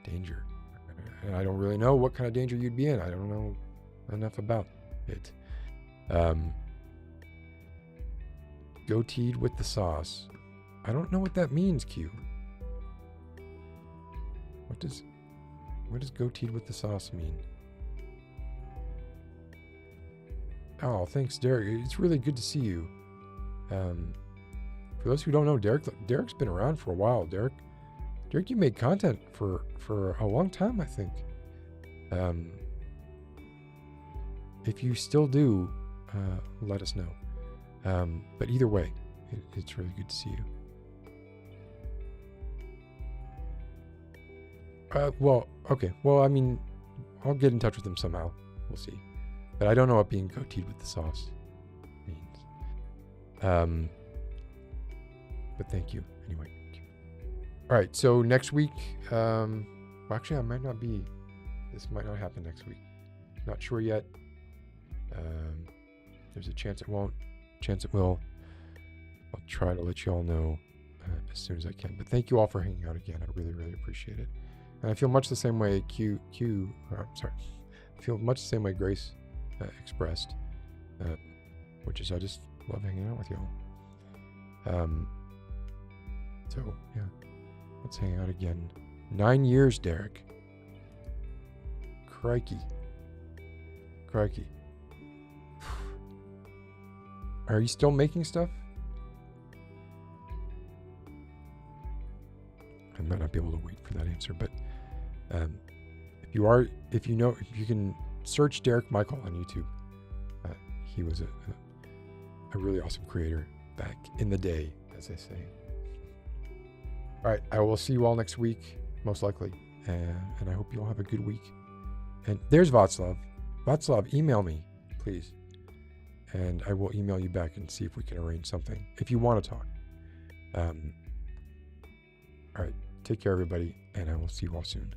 danger. And I don't really know what kind of danger you'd be in. I don't know enough about it. Goateed with the sauce. I don't know what that means, Q. What does goateed with the sauce mean? Oh, thanks, Derek. It's really good to see you. For those who don't know, Derek's been around for a while. Derek, you made content for a long time, I think. If you still do, let us know. But either way, it's really good to see you. Well, okay. Well, I mean, I'll get in touch with him somehow. We'll see. But I don't know what being goateed with the sauce means. But thank you anyway. All right. So next week, well, actually, I might not be. This might not happen next week. Not sure yet. There's a chance it won't. Chance it will. I'll try to let you all know as soon as I can. But thank you all for hanging out again. I really, really appreciate it. And I feel much the same way I feel much the same way Grace expressed, which is I just love hanging out with y'all. So yeah, let's hang out again. 9 years, Derek. Crikey. Are you still making stuff? I might not be able to wait for that answer, but if you can search Derek Michael on YouTube. He was a really awesome creator back in the day, as they say. All right, I will see you all next week, most likely, and I hope you all have a good week. And there's Václav. Václav, email me, please. And I will email you back and see if we can arrange something, if you want to talk. All right, take care, everybody, and I will see you all soon.